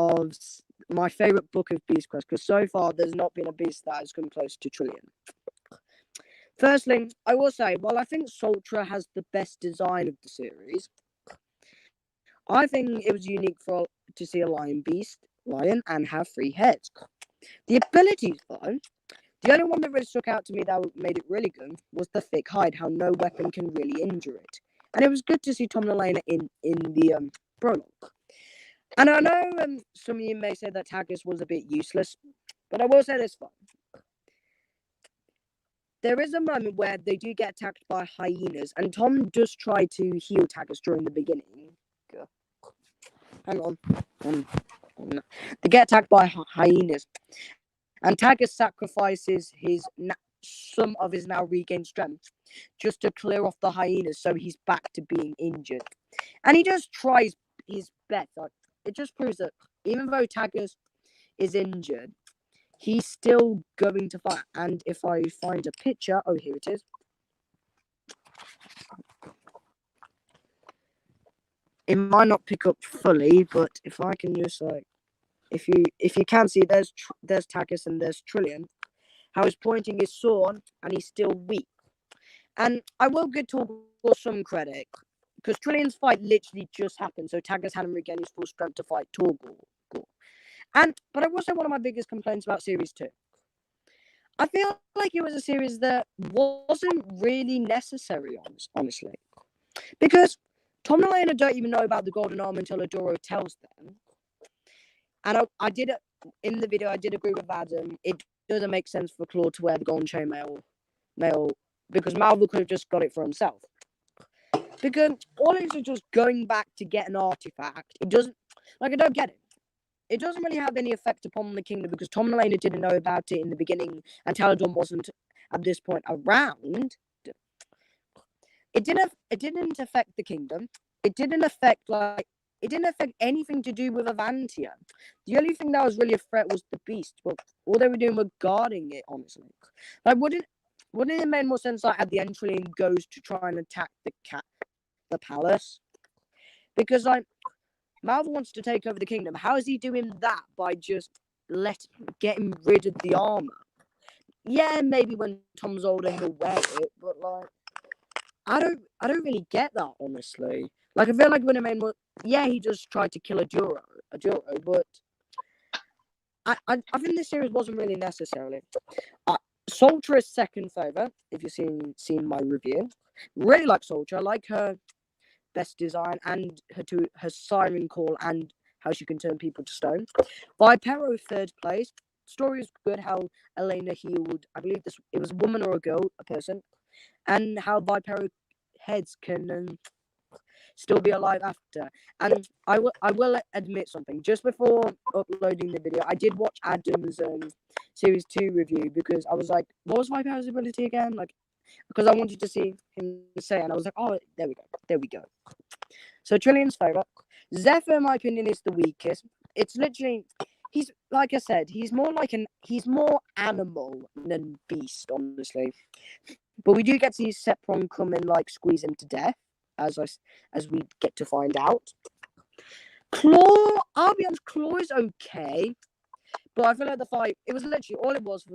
book of Beast Quest, because so far there's not been a beast that has come close to Trillian. Firstly, I will say, while I think Sultra has the best design of the series, I think it was unique to see a lion and have 3 heads. The abilities, though, the only one that really stuck out to me that made it really good was the thick hide, how no weapon can really injure it. And it was good to see Tom Nalena in the prologue. And I know some of you may say that Tagus was a bit useless, but I will say this far. There is a moment where they do get attacked by hyenas, and Tom does try to heal Tagus during the beginning. Hang on. They get attacked by hyenas, and Tagus sacrifices some of his now regained strength just to clear off the hyenas, so he's back to being injured. And he just tries his best. It just proves that even though Tagus is injured, he's still going to fight. And if I find a picture, oh, here it is. It might not pick up fully, but if I can just if you can see, there's Tagus and there's Trillian. How he's pointing his sword and he's still weak. And I will give Torgor some credit, because Trillian's fight literally just happened, so Tagus hadn't regained his full strength to fight Torgor. But I will say one of my biggest complaints about Series 2. I feel like it was a series that wasn't really necessary, honestly. Because Tom and Elena don't even know about the Golden Arm until Adoro tells them. And I did it in the video, I did agree with Adam. It doesn't make sense for Claude to wear the Golden Chainmail, because Malvo could have just got it for himself. Because all it is just going back to get an artifact. It doesn't, I don't get it. It doesn't really have any effect upon the kingdom, because Tom and Elena didn't know about it in the beginning, and Taladon wasn't at this point around. It didn't affect the kingdom. It didn't affect anything to do with Avantia. The only thing that was really a threat was the beast. But all they were doing was guarding it, honestly. Wouldn't it make more sense at the end Trillian goes to try and attack the palace? Because Malvo wants to take over the kingdom. How is he doing that by just getting rid of the armor? Yeah, maybe when Tom's older he'll wear it, but I don't really get that, honestly. I feel like when it made more, yeah, he just tried to kill Adoro, but I think this series wasn't really necessarily. Sultra is second favourite, if you've seen my review. Really like Sultra. I like her best design and her siren call and how she can turn people to stone. Vipero third place. story is good. How Elena healed, I believe it was a woman or a girl, a person, and how bipedal heads can still be alive after. And I will admit something. Just before uploading the video, I did watch Adam's series 2 review because I was like, what was Viper's ability again? Like, because I wanted to see him say it, and I was like, oh, there we go. So Trillian's favorite. Zephyr, in my opinion, is the weakest. It's literally, he's like I said, he's more animal than beast, honestly. But we do get to see Sepron come and like squeeze him to death, as we get to find out. Claw, I'll be honest, Claw is okay, but I feel like the fight, it was literally all it was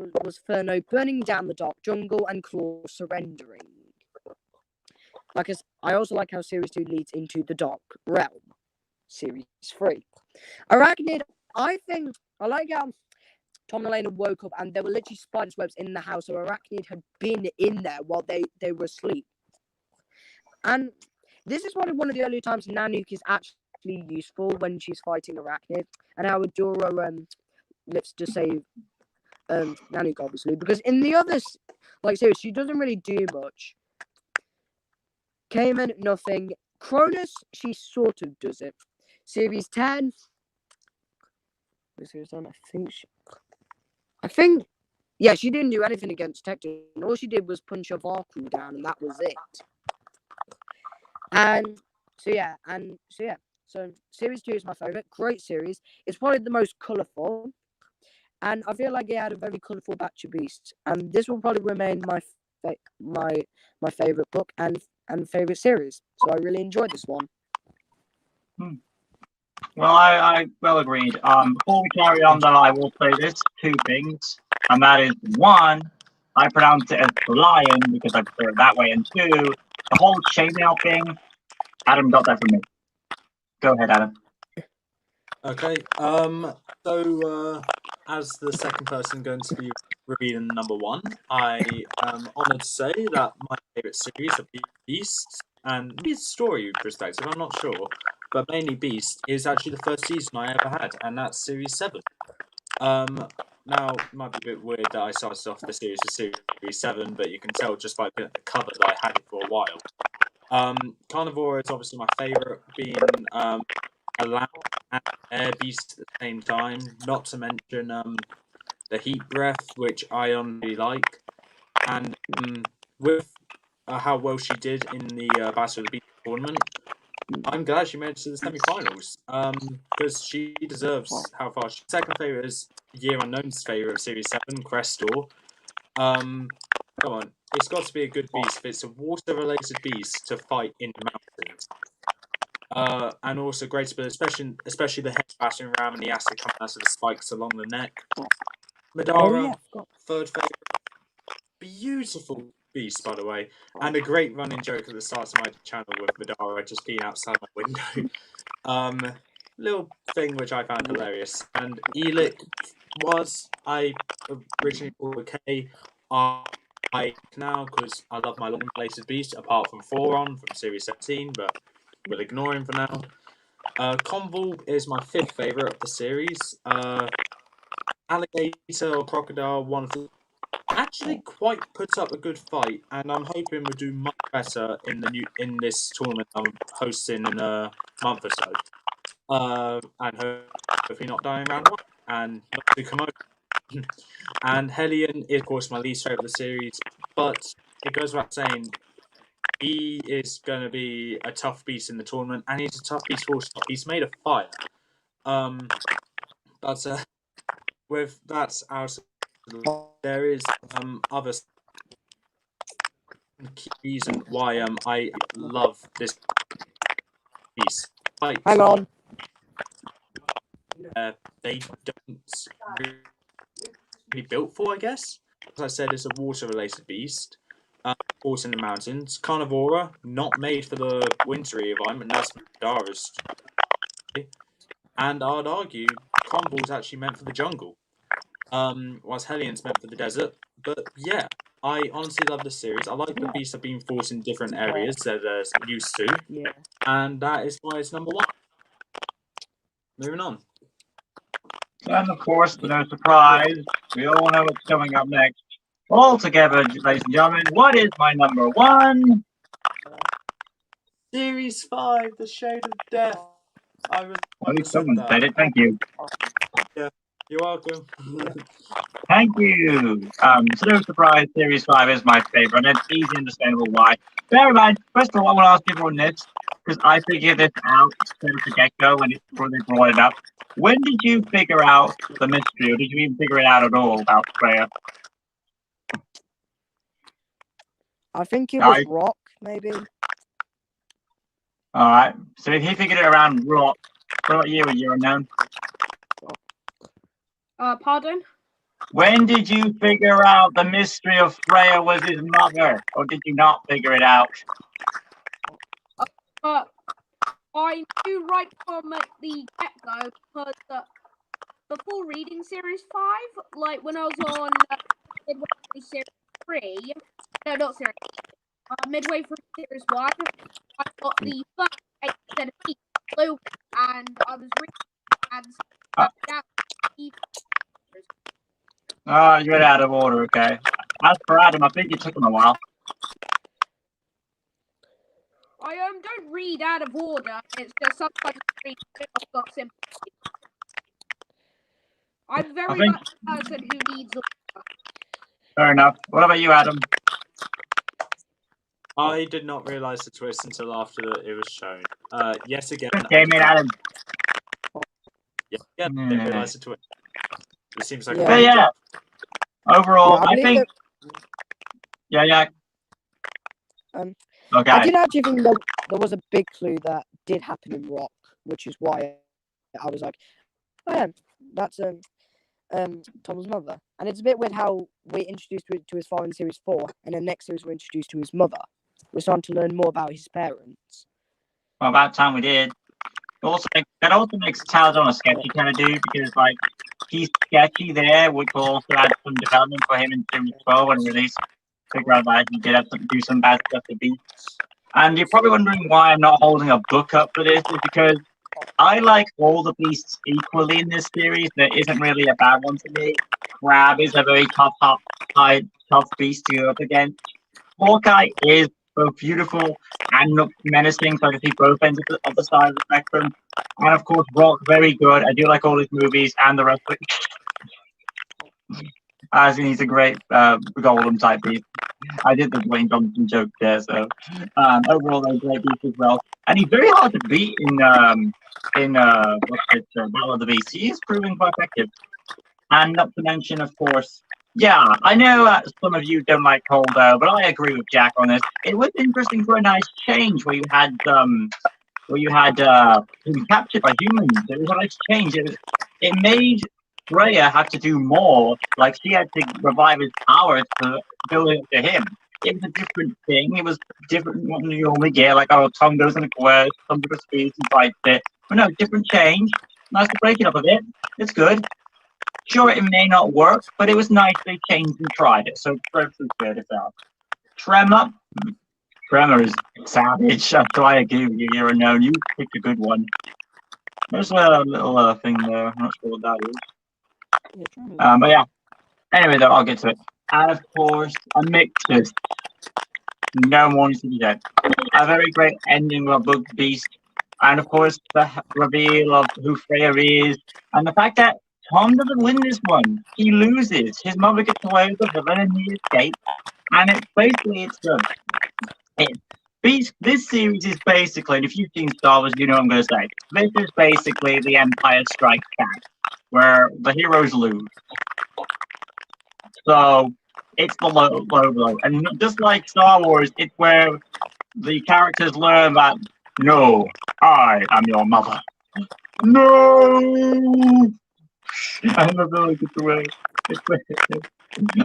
Ferno burning down the dark jungle and Claw surrendering. Like I also like how Series 2 leads into the Dark Realm. Series 3. Arachnid, I like how Tom and Elena woke up and there were literally spider webs in the house, so Arachnid had been in there while they were asleep. And this is one of the early times Nanook is actually useful when she's fighting Arachnid, and how Adora lives to save Nanook, obviously, because in the other series she doesn't really do much. Cayman, nothing. Cronus, she sort of does it. Series 10. I think, yeah, she didn't do anything against Tecton. All she did was punch a Valkyrie down, and that was it. So Series 2 is my favourite. Great series. It's probably the most colourful. And I feel like it had a very colourful batch of beasts. And this will probably remain my favourite book and favourite series. So I really enjoyed this one. Well, I well agreed. Before we carry on, though, I will say this 2 things, and that is 1, I pronounce it as lion because I prefer it that way, and 2, the whole chainmail thing. Adam got that from me. Go ahead, Adam. Okay. So as the second person going to be revealing number 1, I am honoured to say that my favourite series of Beast, and its story perspective, I'm not sure, but mainly Beast, is actually the first season I ever had, and that's Series 7. Now, it might be a bit weird that I started off the series with Series 7, but you can tell just by looking at the cover that I had it for a while. Carnivore is obviously my favourite, being a land and air beast at the same time, not to mention the heat breath, which I honestly like, and with how well she did in the Battle of the Beast tournament, I'm glad she made it to the semi-finals, because she deserves how far. Second favourite is Year Unknown's favourite of Series 7, Crestor. Come on, it's got to be a good beast if it's a water-related beast to fight in the mountains. And also great ability, especially the head battering ram and the acid coming out of the spikes along the neck. Madara, third favourite. Beautiful beast, by the way, and a great running joke at the start of my channel with Madara just being outside my window. Little thing which I found hilarious. And Elic was, I originally thought okay. I now, because I love my long-related beast, apart from Thoron from Series 17, but we'll ignore him for now. Convul is my 5th favourite of the series. Alligator or Crocodile, one of the actually quite puts up a good fight, and I'm hoping we'll do much better in this tournament I'm hosting in a month or so. And hopefully not dying round 1 and not too commode. And Hellion is, of course, my least favourite of the series, but it goes without saying, he is going to be a tough beast in the tournament, and he's a tough beast for stop. He's made of fire. But with that out, there is other reason why I love this piece. Hang on. They don't really built for, I guess. As I said, it's a water-related beast. Fought in the mountains. Carnivora, not made for the wintry environment. That's Madara's. And I'd argue Convol's actually meant for the jungle. Whilst Hellion's meant for the desert. But yeah, I honestly love this series. I like the beasts are being fought in different areas that they're used to. Yeah. And that is why it's number 1. Moving on. And of course, no surprise, we all know what's coming up next. All together, ladies and gentlemen, what is my number one? Series 5, The Shade of Death. I was At least someone said it. Thank you. You're welcome. Thank you. So no surprise, Series 5 is my favorite, and it's easy and understandable why. Bear in mind, first of all, I want to ask everyone this, because I figured this out from the get-go when they brought it up. When did you figure out the mystery, or did you even figure it out at all about Freya? I think it was Rock, maybe. Alright, so if he figured it around Rock, what about you, unknown? Pardon? When did you figure out the mystery of Freya was his mother, or did you not figure it out? I knew right from the get-go because before reading Series 5, like when I was on midway through Series 3, no, not Series, midway through Series 1, I got the first 8% of blue, and I was reading and You read out of order, okay. As for Adam, I think it took him a while. I don't read out of order. It's just sometimes I read books in. I'm very much a person who needs order. Fair enough. What about you, Adam? I did not realise the twist until after it was shown. Yet again. Okay, mate, Adam. Yeah, didn't realise the twist. It seems like yeah. Overall, I think. Yeah. Okay. I did actually think there was a big clue that did happen in Rock, which is why I was like, oh yeah, that's Tom's mother. And it's a bit weird how we're introduced to his father in Series 4, and then next series we're introduced to his mother. We're starting to learn more about his parents. Well, about time we did. That also makes Talzon a sketchy kind of dude, because like he's sketchy there, which will also add some development for him in Series 12 when release. Figure out that he did have to do some bad stuff to beat. And you're probably wondering why I'm not holding a book up for this, is because I like all the beasts equally in this series. There isn't really a bad one to me. Crab is a very tough beast to go up against. Hawkeye is both beautiful and looks menacing, so I can see both ends of the side of the spectrum. And of course, Rock, very good. I do like all his movies and the rest of it. As he's a great golden type beast. I did the Dwayne Johnson joke there, so overall they're great beasts as well. And he's very hard to beat in Battle of the Beasts. He is proving quite effective. And not to mention, of course, yeah, I know some of you don't like Coldo, but I agree with Jack on this. It was interesting for a nice change where you had being captured by humans. It was a nice change. It made Freya have to do more. Like she had to revive his powers to build it to him. It was a different thing. It was different than what you normally get. Like, oh, Tom goes in a quest, some different speeds and fights it. But no, different change. Nice to break it up a bit. It's good. Sure, it may not work, but it was nice they changed and tried it. So perfectly good itself. Tremor is savage. So I agree with you. You're unknown. You picked a good one. There's a little thing there. I'm not sure what that is. But yeah. Anyway, though, I'll get to it. And of course, Amictus. No more needs to be said. A very great ending of Book Beast. And of course, the reveal of who Freya is. And the fact that Tom doesn't win this one. He loses. His mother gets away with the villain and he escapes. And it's basically, this series is basically, and if you've seen Star Wars, you know what I'm going to say. This is basically the Empire Strikes Back, where the heroes lose. So, it's the low blow. And just like Star Wars, it's where the characters learn that, no, I am your mother. No! And the villain gets away.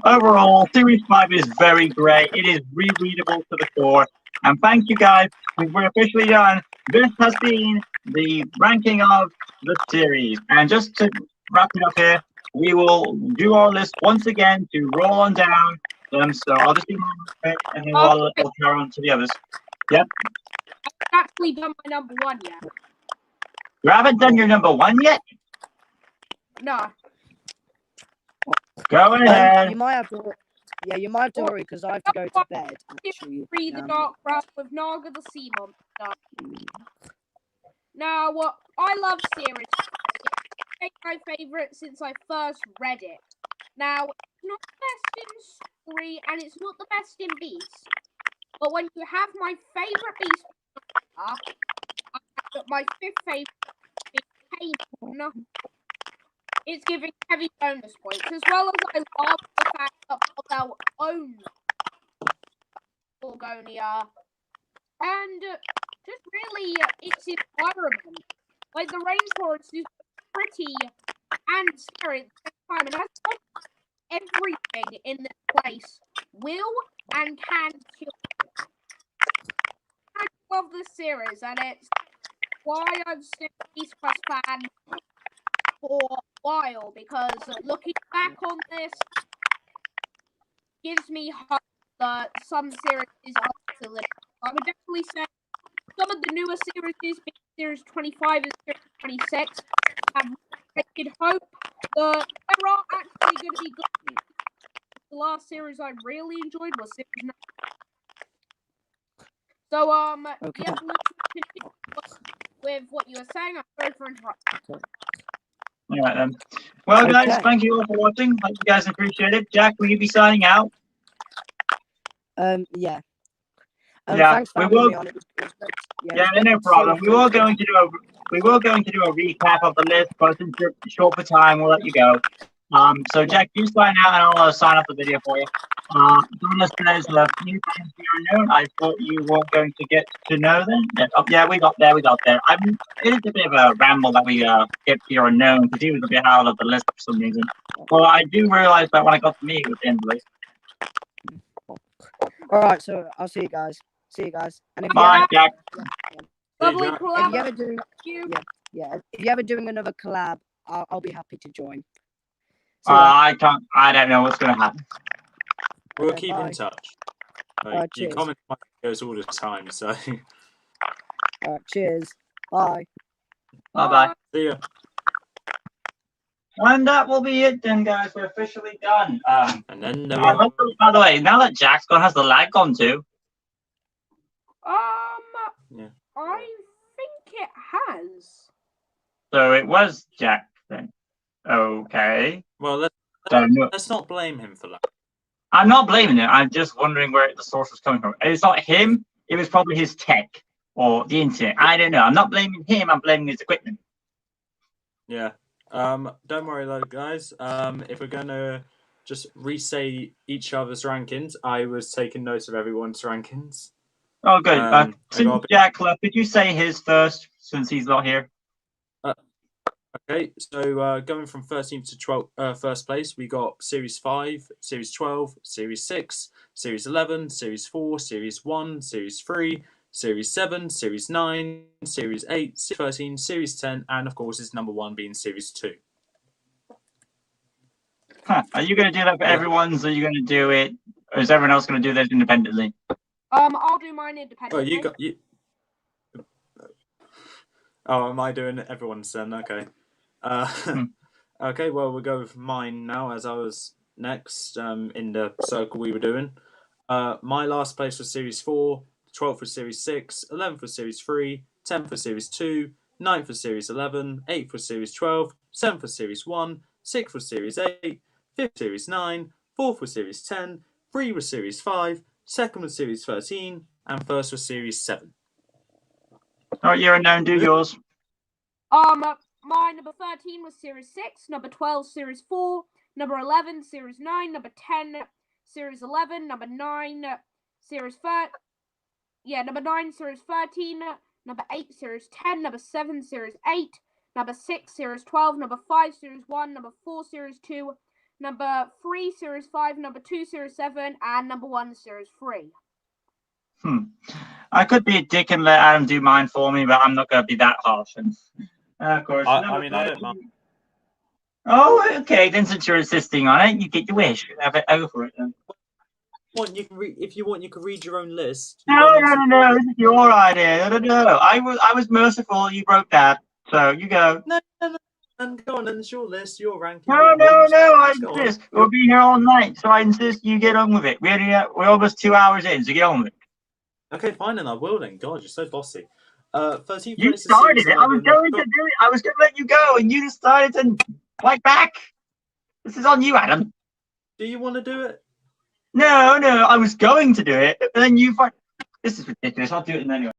Overall, Series 5 is very great. It is rereadable to the core. And thank you guys. We're officially done. This has been the ranking of the series. And just to wrap it up here, we will do our list once again to roll on down them. So I'll just do my pick and then we'll carry on to the others. Yep. I've actually done my number one yet. You haven't done your number one yet? No. Go ahead. You might have to. Yeah, you might have to hurry because I have to go to bed. Actually, Free the Dark Realm with Naga the Sea Monster. Now, I love series. It's my favorite since I first read it. Now, it's not the best in story and it's not the best in beast. But when you have my favorite beast, my fifth favorite being Pain, it's giving heavy bonus points, as well as I love the fact that they'll own Gorgonia. And just really, its environment. Like, the rainforest is pretty and scary at the same time. And I thought everything in this place will and can kill you. I love this series, and it's why I've stayed a Beast Quest fan for a while, because looking back on this gives me hope that some series are still in. I would definitely say some of the newer series, Series 25 and Series 26, have created hope that there are actually going to be good. The last series I really enjoyed was Series 9. So, Okay. yeah, with what you were saying, I'm sorry for interrupting. All right then. Well, guys, Okay. thank you all for watching. Hope you guys appreciate it. Jack, will you be signing out? Yeah. Yeah, Thanks for we having will. me on. It was great. Yeah, it was no great to problem. see We were you. going to do a recap of the list, but since you're short for time, we'll let you go. So Jack, you sign out, and I'll sign up the video for you. Some listeners, a few things here unknown. I thought you weren't going to get to know them. Yeah, we got there. It is a bit of a ramble that we get here unknown because he was a bit out of the list for some reason. Well, I do realize that when I got to meet with the end of the list. All right, so I'll see you guys. And if Bye, Jack. Lovely Jack. collab. you ever doing, if you're ever doing another collab, I'll be happy to join. See ya. I don't know what's going to happen. We'll Okay, keep bye. in touch. Like, Alright, you cheers. comment on my videos all the time, so All right, cheers. Bye. Bye-bye. see ya. And that will be it then, guys. We're officially done. And then By the way, now that Jack's gone, has the lag gone too? Yeah. I think it has. So it was Jack then. Okay. Well, So, no, let's not blame him for that. I'm not blaming him. I'm just wondering where the source was coming from. It's not him. It was probably his tech or the internet. I don't know. I'm not blaming him. I'm blaming his equipment. Yeah. Don't worry though, guys. If we're gonna just re-say each other's rankings, I was taking notes of everyone's rankings. Oh, good. I Jack left, could you say his first since he's not here? Okay, so going from 13th to 12th, first place, we got Series 5, Series 12, Series 6, Series 11, Series 4, Series 1, Series 3, Series 7, Series 9, Series 8, Series 13, Series 10, and of course, its number 1 being Series 2. Huh. Are you going to do that for everyone's? Or are you going to do it? Or is everyone else going to do this independently? I'll do mine independently. Oh, am I doing everyone's then? Okay. Okay, well, we'll go with mine now, as I was next in the circle we were doing. My last place was Series 4, 12th was Series 6, 11th was Series 3, 10th was Series 2, 9th was Series 11, 8th was Series 12, 7th was Series 1, 6th was Series 8, 5th Series 9, 4th was Series 10, 3 was Series 5, 2nd was Series 13, and 1st was Series 7. Oh, you're unknown, do yours. My number 13 was Series 6, number 12, Series 4, number 11, Series 9, number 10, Series 11, number 9, Series 13, number 9, Series 13, number 8, Series 10, number 7, Series 8, number 6, Series 12, number 5, Series 1, number 4, Series 2, number 3, Series 5, number 2, Series 7, and number 1, Series 3. I could be a dick and let Adam do mine for me, but I'm not going to be that harsh. And, of course. I don't mind. Oh, okay. Then since you're insisting on it, you get your wish. Have it over it then. If you want, you can read your own list. No. This is your idea. No. I was merciful. You broke that. So you go. No. And go on, and it's your list, your ranking. No, your no, rules. no, I Go on. insist. We'll be here all night, so I insist you get on with it. We're almost 2 hours in, so get on with it. Okay, fine, and I will then. God, you're so bossy. First, You started it. I was going to do it. I was going to let you go, and you decided to fight back. This is on you, Adam. Do you want to do it? No, no, I was going to do it, but then you fight. This is ridiculous. I'll do it anyway.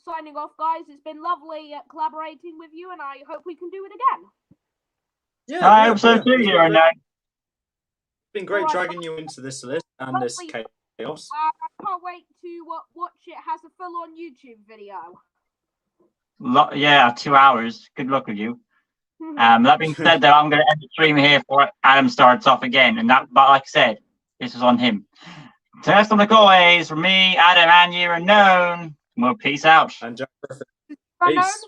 Signing off, guys. It's been lovely collaborating with you, and I hope we can do it again. Yeah, I hope so too, you know. It's been great dragging you into this list and this chaos. I can't wait to watch it as a full-on YouTube video. Yeah, 2 hours. Good luck with you. That being said, though, I'm going to end the stream here before Adam starts off again. But like I said, this is on him. Test on the always from me, Adam, and you are known. Well, peace out. And Jack Griffin. Unknown. Peace.